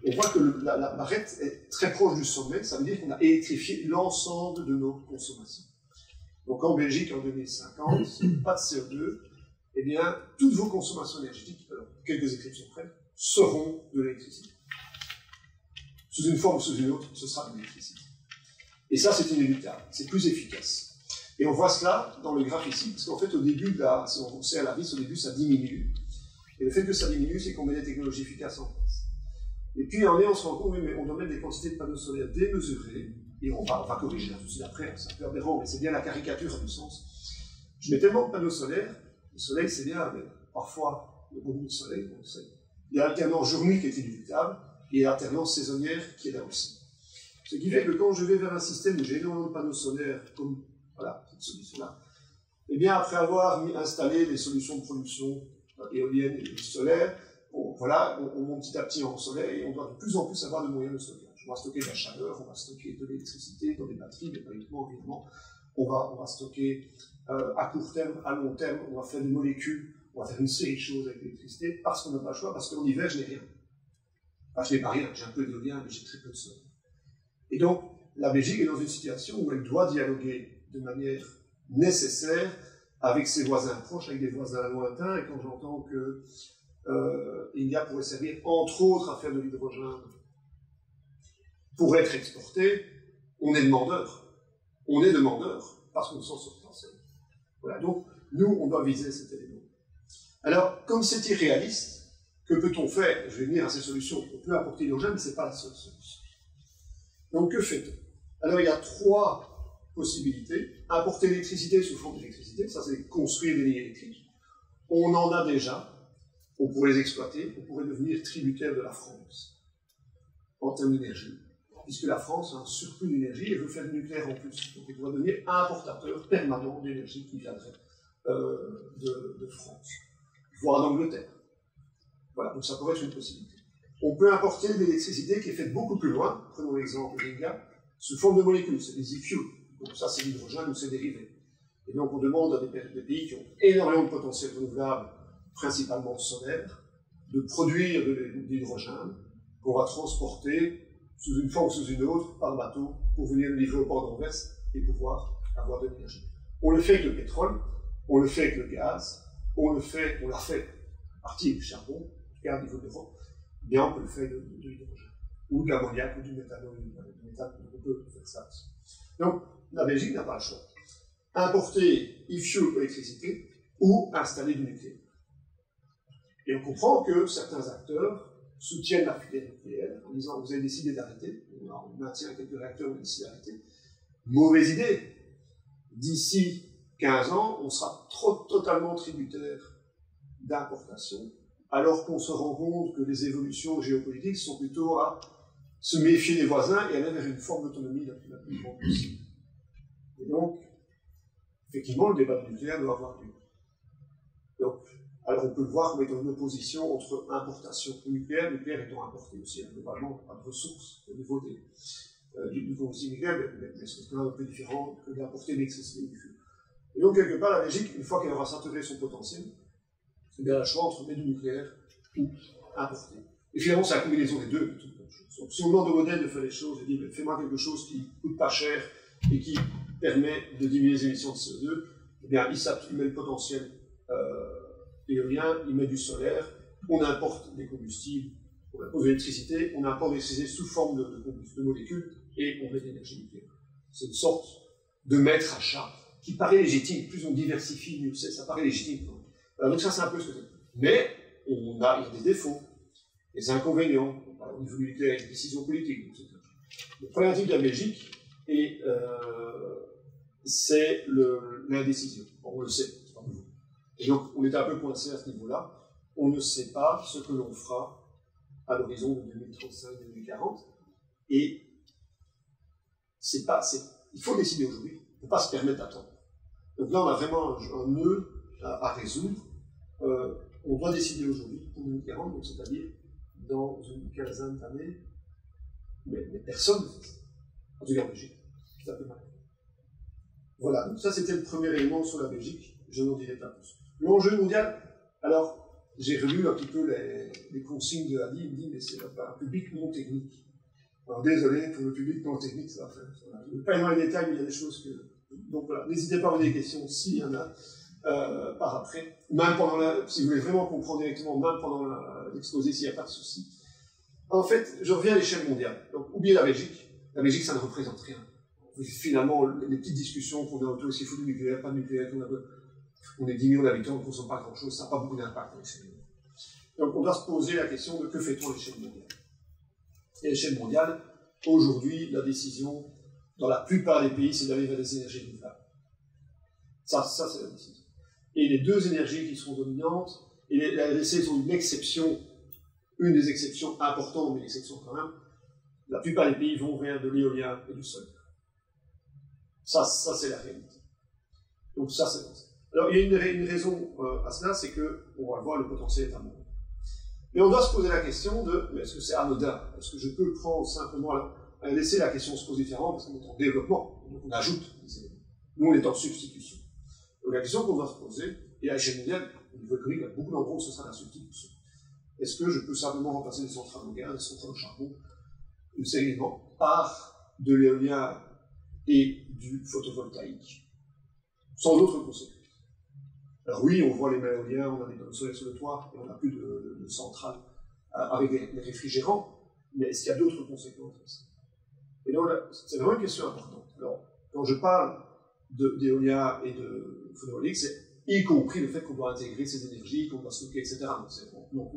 on voit que la barrette est très proche du sommet, ça veut dire qu'on a électrifié l'ensemble de nos consommations. Donc en Belgique, en 2050, pas de CO2, eh bien, toutes vos consommations énergétiques, alors, quelques exceptions près, seront de l'électricité. Sous une forme ou sous une autre, ce sera de l'électricité. Et ça, c'est inéluctable, c'est plus efficace. Et on voit cela dans le graphe ici, parce qu'en fait, au début, si on sert la vis, au début, ça diminue. Et le fait que ça diminue, c'est qu'on met des technologies efficaces en place. Et puis, en on se rend compte, oui, mais on doit mettre des quantités de panneaux solaires démesurées, et on va corriger tout de suite après, c'est un peu aberrant, mais c'est bien la caricature du sens. Je mets tellement de panneaux solaires, le soleil c'est bien, mais parfois, il y a beaucoup de soleil, donc il y a l'alternance jour-nuit qui est inéluctable, et l'alternance saisonnière qui est là aussi. Ce qui fait que quand je vais vers un système où j'ai énormément de panneaux solaires, comme voilà, cette solution-là, eh bien, après avoir installé des solutions de production éolienne et solaire, voilà, on monte petit à petit en soleil, et on doit de plus en plus avoir de moyens de stockage. On va stocker de la chaleur, on va stocker de l'électricité dans des batteries, mais pas uniquement, évidemment. On va stocker à court terme, à long terme, on va faire des molécules, on va faire une série de choses avec l'électricité, parce qu'on n'a pas le choix, parce qu'en hiver, je n'ai rien. Enfin, je n'ai pas rien, j'ai un peu d'éolien, mais j'ai très peu de soleil. Et donc, la Belgique est dans une situation où elle doit dialoguer de manière nécessaire avec ses voisins proches, avec des voisins lointains, et quand j'entends que India pourrait servir, entre autres, à faire de l'hydrogène pour être exporté, on est demandeur. On est demandeur, parce qu'on sent ce potentiel. Voilà, donc, nous, on doit viser cet élément. Alors, comme c'est irréaliste, que peut-on faire? Je vais venir à ces solutions. On peut apporter l'hydrogène, mais ce n'est pas la seule solution. Donc, que fait-on? Alors, il y a 3 possibilités. Apporter l'électricité sous forme d'électricité, ça c'est construire des lignes électriques. On en a déjà. On pourrait les exploiter, on pourrait devenir tributaire de la France en termes d'énergie, puisque la France a un surplus d'énergie et veut faire du nucléaire en plus. Donc elle pourrait devenir importateur permanent d'énergie qui viendrait de France, voire d'Angleterre. Voilà, donc ça pourrait être une possibilité. On peut importer de l'électricité qui est faite beaucoup plus loin, prenons l'exemple d'India, sous forme de molécules, c'est des e-fuels. Donc ça c'est l'hydrogène ou ses dérivés. Et donc on demande à des pays qui ont énormément de potentiel renouvelable, principalement solaire, de produire de l'hydrogène qu'on va transporter sous une forme ou sous une autre par bateau pour venir le livrer au port d'Anvers et pouvoir avoir de l'énergie. On le fait avec le pétrole, on le fait avec le gaz, on l'a fait à partir du charbon, en tout cas au niveau de l'Europe, bien on peut le faire de l'hydrogène, ou de l'ammoniac, ou du méthanol, on peut faire ça aussi. Donc, la Belgique n'a pas le choix. Importer e-fuel ou électricité, ou installer du nucléaire. Et on comprend que certains acteurs soutiennent la filière nucléaire en disant vous avez décidé d'arrêter, on maintient quelques réacteurs, on a décidé d'arrêter. Mauvaise idée. D'ici 15 ans, on sera totalement tributaire d'importation, alors qu'on se rend compte que les évolutions géopolitiques sont plutôt à se méfier des voisins et aller vers une forme d'autonomie la plus grande possible. Et donc, effectivement, le débat du nucléaire doit avoir lieu. Donc, alors on peut le voir comme étant une opposition entre importation et nucléaire étant importé aussi, globalement, pas de ressources au niveau du combustible nucléaire, mais c'est quand même un peu différent que d'importer l'électricité du feu. Et donc, quelque part, la Belgique, une fois qu'elle aura saturé son potentiel, c'est bien le choix entre mettre du nucléaire ou importer. Et finalement, c'est la combinaison des deux, de toute bonne chose. Donc, si on demande au modèle de faire les choses, et dit, fais-moi quelque chose qui coûte pas cher et qui permet de diminuer les émissions de CO2, eh bien, il met le potentiel éolien, il met du solaire, on importe des combustibles, on impose de l'électricité, on importe l'électricité sous forme de molécules, et on met de l'énergie nucléaire. C'est une sorte de maître achat qui paraît légitime. Plus on diversifie, mieux c'est, ça paraît légitime. Donc ça, c'est un peu ce que c'est. Mais il y a des défauts, des inconvénients. Au niveau du nucléaire, il y a des décisions politiques, etc. Le problématique de la Belgique, c'est l'indécision. Bon, on le sait, c'est pas nouveau. Et donc, on est un peu coincé à ce niveau-là. On ne sait pas ce que l'on fera à l'horizon de 2035-2040. Et il faut décider aujourd'hui. On ne peut pas se permettre d'attendre. Donc là, on a vraiment un nœud à résoudre. On doit décider aujourd'hui pour 2040, donc c'est-à-dire dans une quinzaine d'années. Mais personne ne fait ça. En tout cas, en Belgique. Ça fait mal. Voilà, donc ça c'était le premier élément sur la Belgique. Je n'en dirai pas plus. L'enjeu mondial, alors, j'ai relu un petit peu les consignes de Hadi, il me dit, mais c'est un public non technique. Alors désolé, pour le public non technique, ça va faire. Voilà. Je ne vais pas aller dans les détails, mais il y a des choses que... Donc voilà, n'hésitez pas à poser des questions s'il y en a par après. Même pendant si vous voulez vraiment comprendre directement, même pendant l'exposé, s'il n'y a pas de souci. En fait, je reviens à l'échelle mondiale. Donc, oubliez la Belgique. La Belgique, ça ne représente rien. Finalement, les petites discussions qu'on a autour, est-ce qu'il faut du nucléaire, pas de nucléaire, on est 10 millions d'habitants, on ne consomme pas grand-chose, ça n'a pas beaucoup d'impact à l'échelle mondiale. Donc on doit se poser la question de que fait-on à l'échelle mondiale. Et à l'échelle mondiale, aujourd'hui, la décision, dans la plupart des pays, c'est d'aller vers des énergies renouvelables. Ça c'est la décision. Et les deux énergies qui seront dominantes, et les LDC sont une exception, une des exceptions importantes, mais l'exception quand même, la plupart des pays vont vers de l'éolien et du solaire. Ça c'est la réalité. Donc ça, c'est ça. Alors, il y a une raison à cela, c'est qu'on va voir le potentiel est à mort. Mais on doit se poser la question de, est-ce que c'est anodin? Est-ce que je peux prendre simplement, laisser la question se poser différemment, parce qu'on est en développement, donc on ajoute des éléments. Nous, on est en substitution. Donc la question qu'on doit se poser, et à l'échelle mondiale, au niveau économique, il y a beaucoup d'endroits où ce sera la substitution. Est-ce que je peux simplement remplacer des centrales au gaz, des centrales au charbon, une série d'éléments, par de l'éolien et du photovoltaïque, sans autre conséquence? Alors oui, on voit les éoliens, on a des panneaux solaires sur le toit, et on n'a plus de centrales avec des réfrigérants, mais est-ce qu'il y a d'autres conséquences? Et donc, c'est vraiment une question importante. Alors, quand je parle d'éolien et de photovoltaïque, c'est y compris le fait qu'on doit intégrer ces énergies, qu'on doit stocker, etc. Donc, c'est non.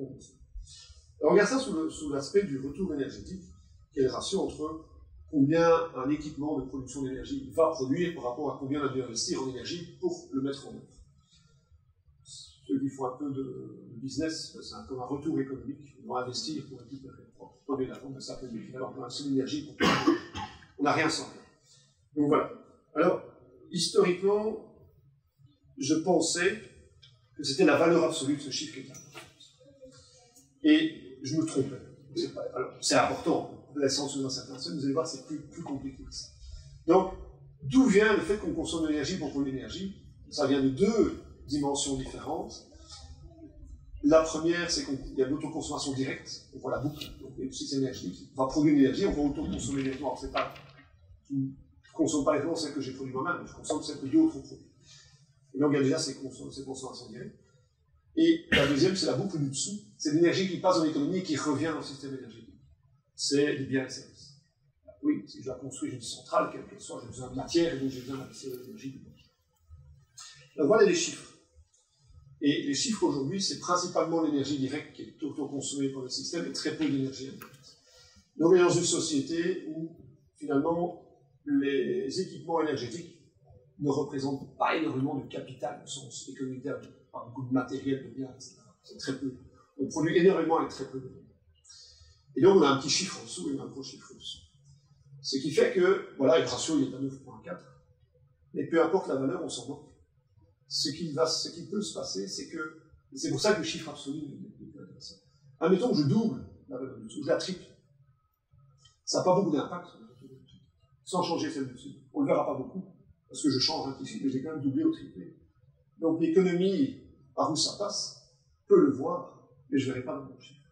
On regarde ça sous l'aspect du retour énergétique, qui est le ratio entre combien un équipement de production d'énergie va produire par rapport à combien on a dû investir en énergie pour le mettre en œuvre. Ceux qui font un peu de business, c'est comme un retour économique. On va investir pour récupérer, pour produire la forme, ça peut être l'équivalent d'un seul d'énergie pour produire. On n'a rien sans rien. Donc voilà. Alors, historiquement, je pensais que c'était la valeur absolue de ce chiffre qui était important. Et je me trompais. C'est important, de la science dans certains sens, vous allez voir, c'est plus compliqué que ça. Donc, d'où vient le fait qu'on consomme de l'énergie pour produire de l'énergie? Ça vient de deux dimensions différentes. La première, c'est qu'il y a l'autoconsommation directe, on voit la boucle, donc le système énergétique, on va produire de l'énergie, on va autoconsommer l'énergie. Alors, c'est pas, je ne consomme pas l'énergie celle que j'ai produite moi-même, je consomme celle que d'autres ont produite. Et donc, il y a déjà ces consommations directes. Et la deuxième, c'est la boucle du dessous. C'est l'énergie qui passe dans l'économie et qui revient dans le système énergétique. C'est des biens et services. Oui, si je dois construire une centrale, quelle qu'elle soit, j'ai besoin de matière et donc j'ai besoin d'accès à l'énergie. Donc voilà les chiffres. Et les chiffres aujourd'hui, c'est principalement l'énergie directe qui est autoconsommée par le système et très peu d'énergie indirecte. Donc on est dans une société où, finalement, les équipements énergétiques ne représentent pas énormément de capital au sens économique, pas beaucoup de matériel, de biens, etc. C'est très peu. On produit énormément avec très peu de biens. Et donc on a un petit chiffre en dessous et un gros chiffre en dessous. Ce qui fait que, voilà, le ratio il est à 9,4, mais peu importe la valeur, on s'en moque. Ce qui peut se passer, c'est que, et c'est pour ça que le chiffre absolu est intéressant. Admettons que je double la valeur du dessous, je la triple. Ça n'a pas beaucoup d'impact sur la valeur du dessous, sans changer celle du dessus. On ne le verra pas beaucoup, parce que je change un petit chiffre, mais j'ai quand même doublé ou triplé. Donc l'économie, par où ça passe, peut le voir, mais je ne verrai pas dans mon chiffre.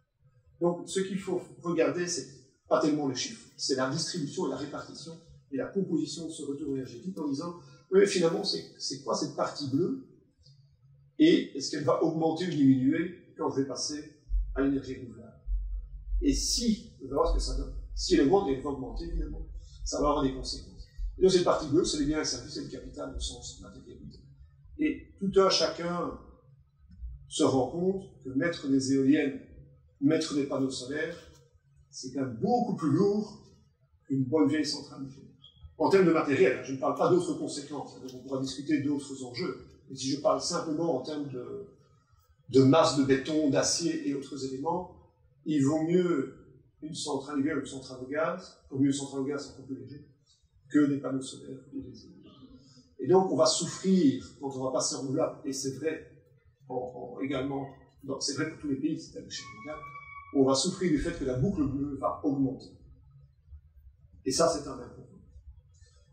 Donc ce qu'il faut regarder, c'est pas tellement les chiffres, c'est la distribution et la répartition et la composition de ce retour énergétique en disant, oui, finalement, c'est quoi cette partie bleue? Et est-ce qu'elle va augmenter ou diminuer quand je vais passer à l'énergie renouvelable? Et si, on va voir ce que ça donne. Si elle augmente, elle va augmenter, évidemment. Ça va avoir des conséquences. Et donc, cette partie bleue, c'est les biens et services et le capital au sens matérialité. Et tout un chacun se rend compte que mettre des éoliennes, mettre des panneaux solaires, c'est quand même beaucoup plus lourd qu'une bonne vieille centrale nucléaire. En termes de matériel, je ne parle pas d'autres conséquences, on pourra discuter d'autres enjeux, mais si je parle simplement en termes de masse de béton, d'acier et autres éléments, il vaut mieux une centrale nucléaire ou une centrale au gaz, au mieux une centrale au gaz, c'est un peu plus léger, que des panneaux solaires ou des éoliennes. Et donc on va souffrir quand on va passer en renouvelable, et c'est vrai également, c'est vrai pour tous les pays, c'est à l'échelle mondiale, on va souffrir du fait que la boucle bleue va augmenter. Et ça, c'est un inconvénient.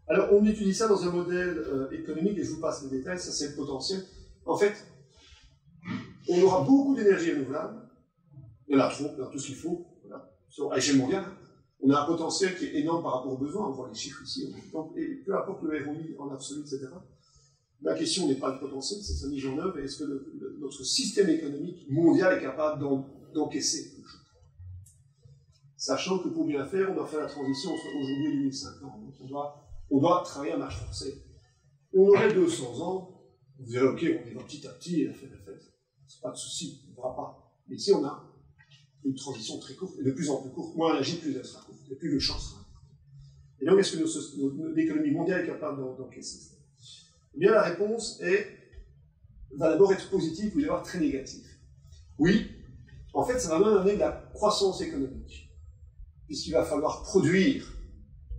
Alors, on étudie ça dans un modèle économique, et je vous passe les détails, ça c'est le potentiel. En fait, on aura beaucoup d'énergie renouvelable, il y en a trop, il y en a tout ce qu'il faut, voilà. À l'échelle mondiale, on a un potentiel qui est énorme par rapport aux besoins, on voit les chiffres ici, donc, et peu importe le ROI en absolu, etc. La question n'est pas le potentiel, c'est sa mise en œuvre, et est-ce que notre système économique mondial est capable d'encaisser quelque chose. Sachant que pour bien faire, on doit faire la transition entre aujourd'hui et 2050. Donc on doit travailler à marche forcée. On aurait 200 ans, vous direz, ok, on y va petit à petit, et la fête est faite. C'est pas de souci, on ne verra pas. Mais ici, on a une transition très courte, et de plus en plus courte. Moins elle agit, plus elle sera courte, et plus le champ sera court. Et donc, est-ce que l'économie mondiale est capable d'encaisser ça? Eh bien, la réponse va d'abord être positive, ou d'abord très négative. Oui, en fait, ça va même amener de la croissance économique, puisqu'il va falloir produire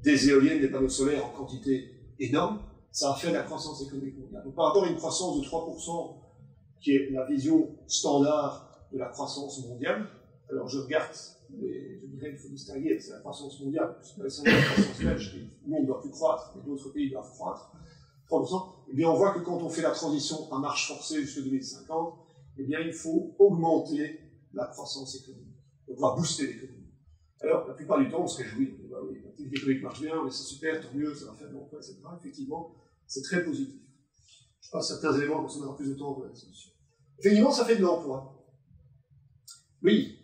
des éoliennes, des panneaux solaires en quantité énorme, ça va faire de la croissance économique mondiale. Donc, par rapport à une croissance de 3%, qui est la vision standard de la croissance mondiale, alors je regarde, mais je dirais qu'il faut distinguer, c'est la croissance mondiale, puisque la croissance belge, le monde ne doit plus croître, mais d'autres pays doivent croître, 3%, eh bien on voit que quand on fait la transition à marche forcée jusqu'en 2050, eh bien il faut augmenter la croissance économique. Donc on va booster l'économie. Alors, la plupart du temps, on se réjouit. Bah oui, l'activité économique marche bien, mais c'est super, tant mieux, ça va faire de l'emploi, etc. Effectivement, c'est très positif. Je passe certains éléments parce qu'on aura plus de temps pour la discussion. Effectivement, ça fait de l'emploi. Oui,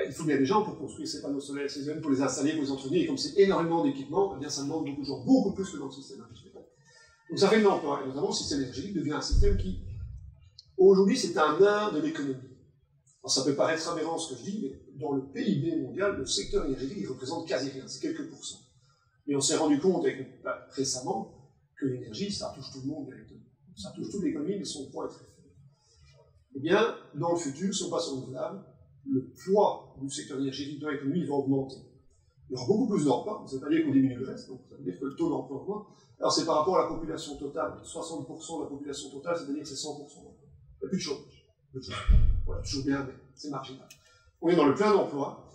il faut bien des gens pour construire ces panneaux solaires, ces éoliennes, pour les installer, pour les entretenir, et comme c'est énormément d'équipements, eh bien ça demande beaucoup de gens, beaucoup plus que dans le système énergétique. Donc ça fait de l'emploi, et notamment le système énergétique devient un système qui, aujourd'hui, c'est un art de l'économie. Alors, ça peut paraître aberrant ce que je dis, mais dans le PIB mondial, le secteur énergétique, il représente quasi rien, c'est quelques pourcents. Et on s'est rendu compte récemment que l'énergie, ça touche tout le monde directement. Ça touche toute l'économie, mais son poids est très faible. Eh bien, dans le futur, si on passe au renouvelable, le poids du secteur énergétique dans l'économie va augmenter. Il y aura beaucoup plus d'emplois, ça ne veut pas dire qu'on diminue le reste, donc ça veut dire que le taux d'emploi augmente. Alors c'est par rapport à la population totale, 60% de la population totale, c'est-à-dire que c'est 100% d'emploi. Il n'y a plus de chômage. Voilà, toujours bien, mais c'est marginal. On est dans le plein d'emploi,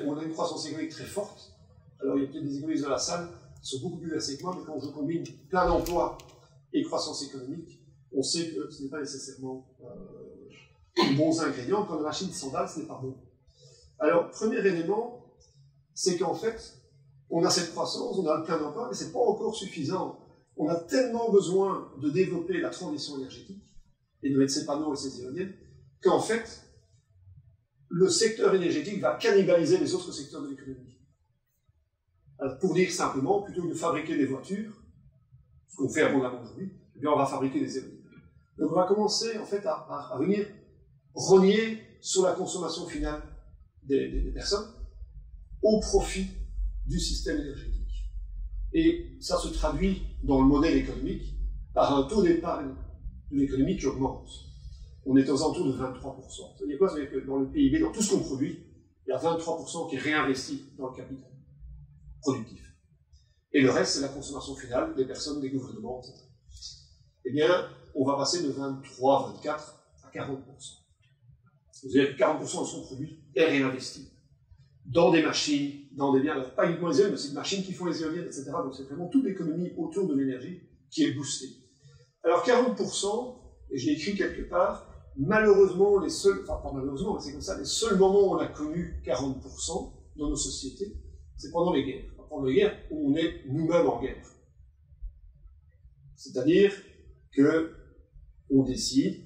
on a une croissance économique très forte. Alors il y a peut-être des économistes dans la salle qui sont beaucoup plus versés que moi, mais quand je combine plein d'emploi et croissance économique, on sait que ce n'est pas nécessairement les bons ingrédients. Quand la machine s'emballe, ce n'est pas bon. Alors, premier élément, c'est qu'en fait, on a cette croissance, on a le plein d'emploi, mais ce n'est pas encore suffisant. On a tellement besoin de développer la transition énergétique, et de mettre ces panneaux et ces éoliennes, qu'en fait, le secteur énergétique va cannibaliser les autres secteurs de l'économie. Alors, pour dire simplement, plutôt que de fabriquer des voitures, ce qu'on fait abondamment aujourd'hui, eh bien on va fabriquer des éoliennes. Donc on va commencer en fait à venir rogner sur la consommation finale des personnes au profit du système énergétique. Et ça se traduit dans le modèle économique par un taux d'épargne de l'économie qui augmente. On est aux alentours de 23%. Ça veut dire quoi? Ça veut dire que dans le PIB, dans tout ce qu'on produit, il y a 23% qui est réinvesti dans le capital productif. Et le reste, c'est la consommation finale des personnes, des gouvernements, etc. Eh bien, on va passer de 23, 24 à 40%. C'est-à-dire que 40% de son produit est réinvesti dans des machines, dans des biens, alors pas uniquement les éoliennes, mais c'est des machines qui font les éoliennes, etc. Donc c'est vraiment toute l'économie autour de l'énergie qui est boostée. Alors 40%, et je l'ai écrit quelque part, malheureusement, les seuls, enfin pas malheureusement, mais c'est comme ça, les seuls moments où on a connu 40% dans nos sociétés, c'est pendant les guerres. Pendant les guerres où on est nous-mêmes en guerre. C'est-à-dire qu'on décide,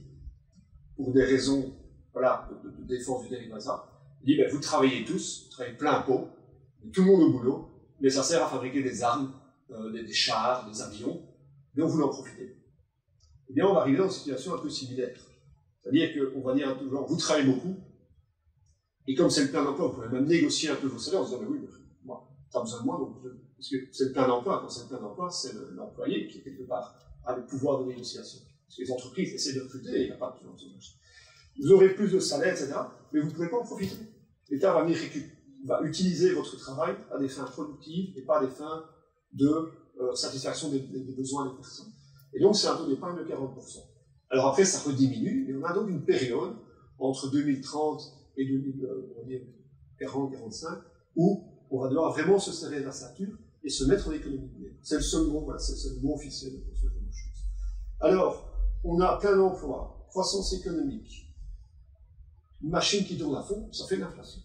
pour des raisons voilà, de défense du territoire, on dit ben, vous travaillez tous, vous travaillez plein pot, tout le monde au boulot, mais ça sert à fabriquer des armes, des chars, des avions, donc vous en profitez. Eh bien, on va arriver dans une situation un peu similaire. C'est-à-dire qu'on va dire à tout genre, vous travaillez beaucoup, et comme c'est le plein d'emploi, vous pouvez même négocier un peu vos salaires en disant, mais oui, moi, t'as besoin de moi, donc parce que c'est le plein d'emploi, quand c'est le plein d'emploi, c'est l'employé qui, quelque part, a le pouvoir de négociation. Parce que les entreprises essaient de recruter et il n'y a pas de chômage. Vous aurez plus de salaire, etc., mais vous ne pouvez pas en profiter. L'État va venir va utiliser votre travail à des fins productives et pas à des fins de satisfaction des besoins des personnes. Et donc, c'est un taux d'épargne de 40%. Alors après, ça rediminue, et on a donc une période entre 2030 et 2040-45 où on va devoir vraiment se serrer la ceinture et se mettre en économie. C'est le seul mot, voilà, c'est le mot officiel pour ce genre de choses. Alors, on a plein d'emplois, croissance économique, une machine qui tourne à fond, ça fait de l'inflation.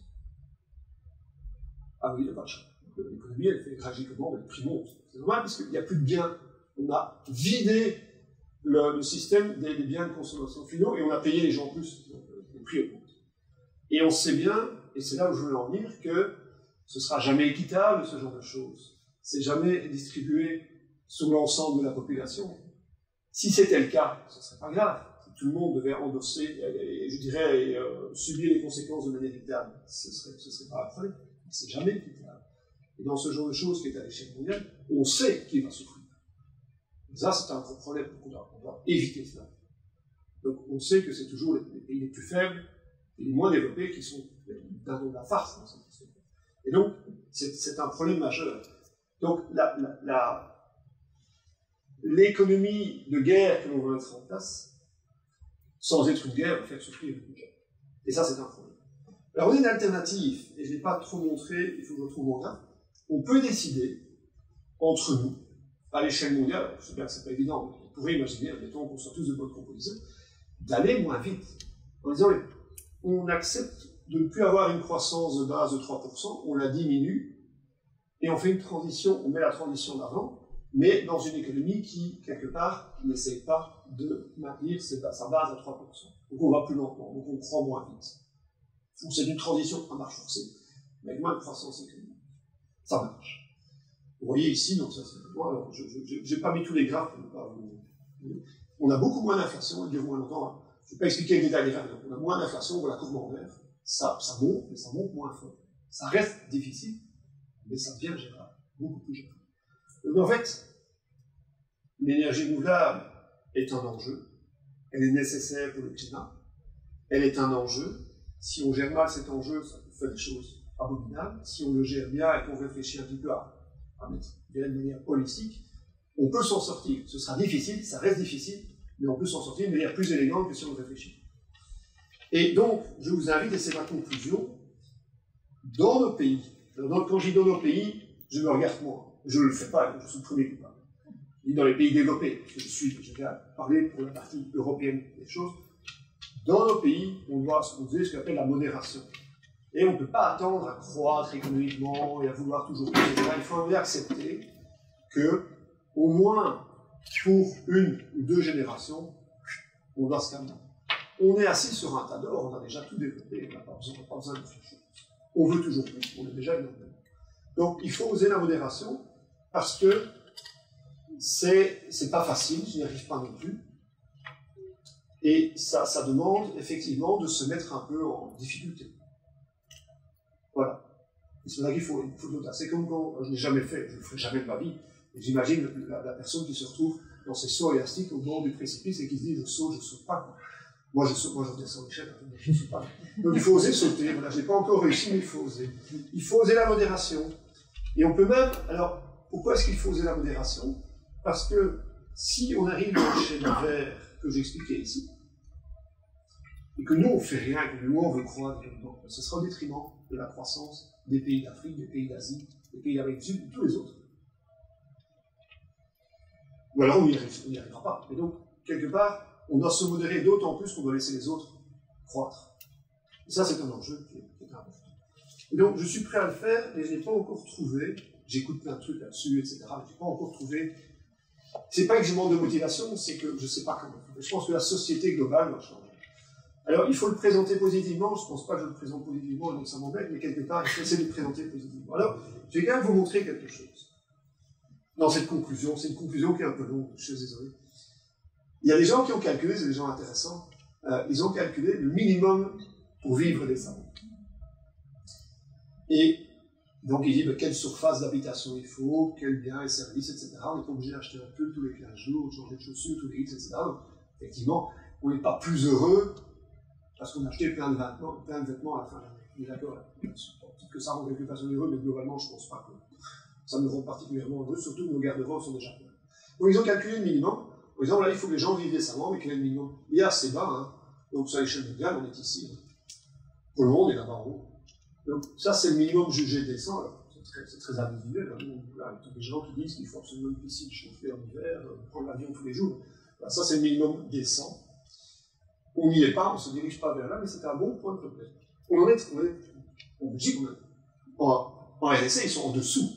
Ah oui, il n'y a pas de choix. L'économie, elle fait tragiquement, elle prix monte. C'est normal parce qu'il n'y a plus de biens. On a vidé le système des biens de consommation finaux et on a payé les gens plus. Donc, les prix augmentent. Et on sait bien, et c'est là où je veux en venir, que ce ne sera jamais équitable, ce genre de choses. C'est jamais distribué sur l'ensemble de la population. Si c'était le cas, ce ne serait pas grave. Si tout le monde devait endosser, et je dirais, subir les conséquences de manière équitable, ce serait pas un problème. C'est jamais équitable. Et dans ce genre de choses qui est à l'échelle mondiale, on sait qui va souffrir. Et ça, c'est un gros problème. On doit éviter cela. Donc, on sait que c'est toujours les pays les plus faibles et les moins développés qui sont dans la farce dans cette question. Et donc, c'est un problème majeur. Donc, l'économie de guerre que l'on veut mettre en place, sans être une guerre, va faire souffrir beaucoup de gens. Et ça, c'est un problème. Alors, on a une alternative, et je ne l'ai pas trop montré, il faut que je retrouve mon gars. On peut décider, entre nous, à l'échelle mondiale, je sais bien que ce n'est pas évident, mais on pourrait imaginer, admettons qu'on soit tous de bonnes propositions, d'aller moins vite. En disant, on accepte de ne plus avoir une croissance de base de 3%, on la diminue, et on fait une transition, on met la transition d'avant, mais dans une économie qui, quelque part, n'essaie pas de maintenir sa base à 3%. Donc on va plus lentement, donc on prend moins vite. Donc c'est une transition à marche forcée, mais avec moins de croissance économique. Ça marche. Vous voyez ici, donc ça c'est bon, alors je n'ai pas mis tous les graphes, on a beaucoup moins d'inflation, ils diront moins longtemps, je ne vais pas expliquer le détail des graphes, on a moins d'inflation, on voit la courbe en vert, ça monte, mais ça monte moins fort. Ça reste difficile, mais ça devient gérable, beaucoup plus gérable. Donc en fait, l'énergie renouvelable est un enjeu, elle est nécessaire pour le climat, elle est un enjeu. Si on gère mal cet enjeu, ça peut faire des choses abominables. Si on le gère bien et qu'on réfléchit un petit peu à mettre de manière holistique, on peut s'en sortir. Ce sera difficile, ça reste difficile, mais on peut s'en sortir de manière plus élégante que si on réfléchit. Et donc, je vous invite, et c'est ma conclusion, dans nos pays, quand je dis dans nos pays, je me regarde moi, je ne le fais pas, je suis le premier coupable. Je dis dans les pays développés, parce que je vais parler pour la partie européenne des choses. Dans nos pays, on doit se poser ce qu'on appelle la modération. Et on ne peut pas attendre à croître économiquement et à vouloir toujours plus, etc. Il faut accepter que, au moins pour une ou deux générations, on doit se calmer. on est assis sur un tas d'or, on a déjà tout développé, on n'a pas besoin de faire chose. On veut toujours plus, on est déjà énormément. Donc il faut oser la modération, parce que c'est pas facile, je n'y arrive pas non plus. Et ça demande effectivement de se mettre un peu en difficulté. Voilà. C'est là qu'il faut de l'audace. C'est comme quand je ne l'ai jamais fait, je ne le ferai jamais de ma vie. J'imagine la personne qui se retrouve dans ses sauts élastiques au bord du précipice et qui se dit je saute pas. Quoi. Moi je redescends l'échelle, je ne saute pas. Donc il faut oser sauter. Voilà, je n'ai pas encore réussi, mais il faut oser. Il faut oser la modération. Et on peut même. Alors, pourquoi est-ce qu'il faut oser la modération? Parce que si on arrive dans le schéma vert que j'expliquais ici, et que nous on ne fait rien, que nous on veut croître, ce sera au détriment de la croissance des pays d'Afrique, des pays d'Asie, des pays d'Amérique du Sud, de tous les autres. Ou alors on n'y arrivera pas. Et donc, quelque part, on doit se modérer d'autant plus qu'on doit laisser les autres croître. Et ça, c'est un enjeu qui est important. Et donc, je suis prêt à le faire, mais je n'ai pas encore trouvé, j'écoute plein de trucs là-dessus, etc., mais je n'ai pas encore trouvé. C'est pas que je manque de motivation, c'est que je ne sais pas comment. Je pense que la société globale doit changer. Alors, il faut le présenter positivement, je ne pense pas que je le présente positivement, donc ça m'embête, mais quelque part, il faut essayer de le présenter positivement. Alors, je vais quand même vous montrer quelque chose. Dans cette conclusion, c'est une conclusion qui est un peu longue, je suis désolé. Il y a des gens qui ont calculé, c'est des gens intéressants, ils ont calculé le minimum pour vivre décemment. Et donc, il dit quelle surface d'habitation il faut, quels biens et services, etc. On n'est pas obligé d'acheter un peu tous les 15 jours, de changer de chaussures tous les X, etc. Donc, effectivement, on n'est pas plus heureux parce qu'on a acheté plein de vêtements à la fin de l'année. On est d'accord là-dessus. Peut-être que ça rend quelques personnes heureuses, mais globalement, je ne pense pas que ça me rend particulièrement heureux, surtout que nos garde-robes sont déjà pleins. Donc, ils ont calculé le minimum. Par exemple, là, il faut que les gens vivent décemment, mais quel est le minimum? Il est assez bas, hein. Donc, sur l'échelle mondiale, on est ici. Hein. Pour le monde, on est là-bas en haut. Donc, ça, c'est le minimum jugé décent. C'est très individuel. Hein. Là, il y a des gens qui disent qu'il faut absolument une piscine chauffée en hiver, prendre l'avion tous les jours. Là, ça, c'est le minimum décent. On n'y est pas, on ne se dirige pas vers là, mais c'est un bon point de progrès. On est en Belgique, en RDC, ils sont en dessous.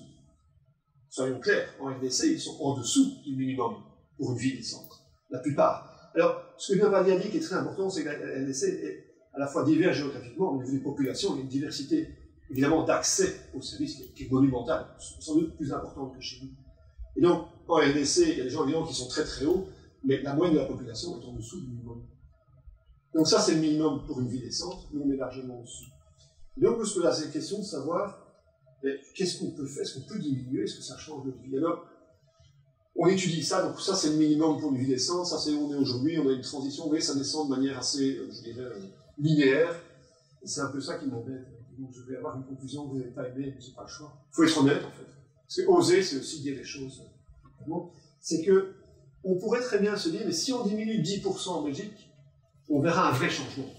Soyons clairs, en RDC, ils sont en dessous du minimum pour une vie décente. La plupart. Alors, ce que vient Valia dit qui est très important, c'est que la RDC est à la fois divers géographiquement, au niveau des populations, il y a une diversité, évidemment, d'accès aux services qui est monumentale, sans doute plus importante que chez nous. Et donc, en RDC, il y a des gens évidemment qui sont très très hauts, mais la moyenne de la population est en dessous du minimum. Donc ça, c'est le minimum pour une vie décente, nous on est largement au-dessus. Donc, on peut se poser la question de savoir, qu'est-ce qu'on peut faire, est-ce qu'on peut diminuer, est-ce que ça change notre vie? Alors, on étudie ça, donc ça c'est le minimum pour une vie décente, ça c'est où on est aujourd'hui, on a une transition, mais ça descend de manière assez, je dirais, linéaire, et c'est un peu ça qui m'embête. Donc je vais avoir une conclusion que vous n'avez pas aimée, mais c'est pas le choix. Il faut être honnête en fait. Parce que oser, c'est aussi dire les choses. C'est que, on pourrait très bien se dire, mais si on diminue 10% en Belgique, on verra un vrai changement.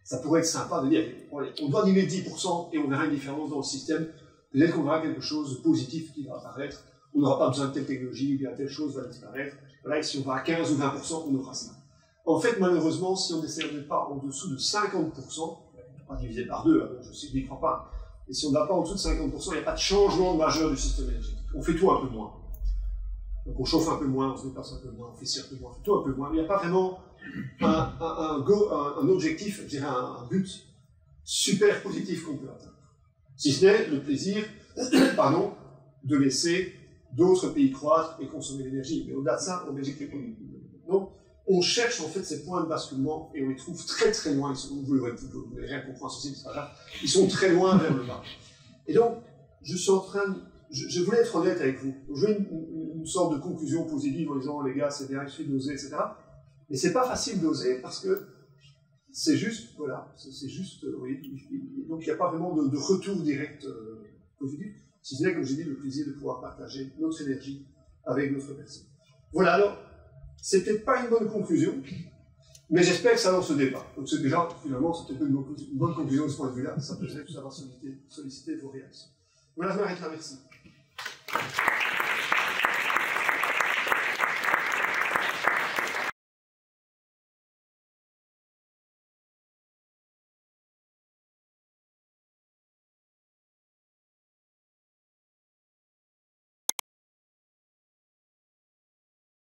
Ça pourrait être sympa de dire, on doit diminuer 10% et on verra une différence dans le système. Peut-être qu'on verra quelque chose de positif qui va apparaître. On n'aura pas besoin de telle technologie, ou bien telle chose va disparaître. Voilà, et si on va à 15 ou 20%, on aura ça. En fait, malheureusement, si on n'essaie pas en dessous de 50%, on ne peut pas diviser par deux, je n'y crois pas, et si on ne va pas en dessous de 50%, il n'y a pas de changement majeur du système énergétique. On fait tout un peu moins. Donc on chauffe un peu moins, on se déplace un peu moins, on fait ci un peu moins, on fait tout un peu moins. Il n'y a pas vraiment un objectif, je dirais un but super positif qu'on peut atteindre. Si ce n'est le plaisir de laisser d'autres pays croître et consommer l'énergie. Mais au-delà de ça, en Belgique, donc, on cherche en fait ces points de basculement et on les trouve très très loin. Vous n'avez rien compris en ceci, c'est pas grave. Ils sont très loin vers le bas. Et donc, je suis en train de... Je voulais être honnête avec vous. Je veux une sorte de conclusion positive en disant, les gars, c'est bien, il suffit d'oser, etc. Mais c'est pas facile d'oser parce que c'est juste, voilà, c'est juste, oui. Donc, il n'y a pas vraiment de retour direct positif. Si ce n'est, comme j'ai dit, le plaisir de pouvoir partager notre énergie avec d'autres personnes. Voilà, alors, c'est peut-être pas une bonne conclusion, mais j'espère que ça lance ce débat. Donc c'est déjà, finalement, c'est peut-être une bonne conclusion de ce point de vue-là. Ça peut être ça va solliciter vos réactions. Voilà, je m'arrête là, merci.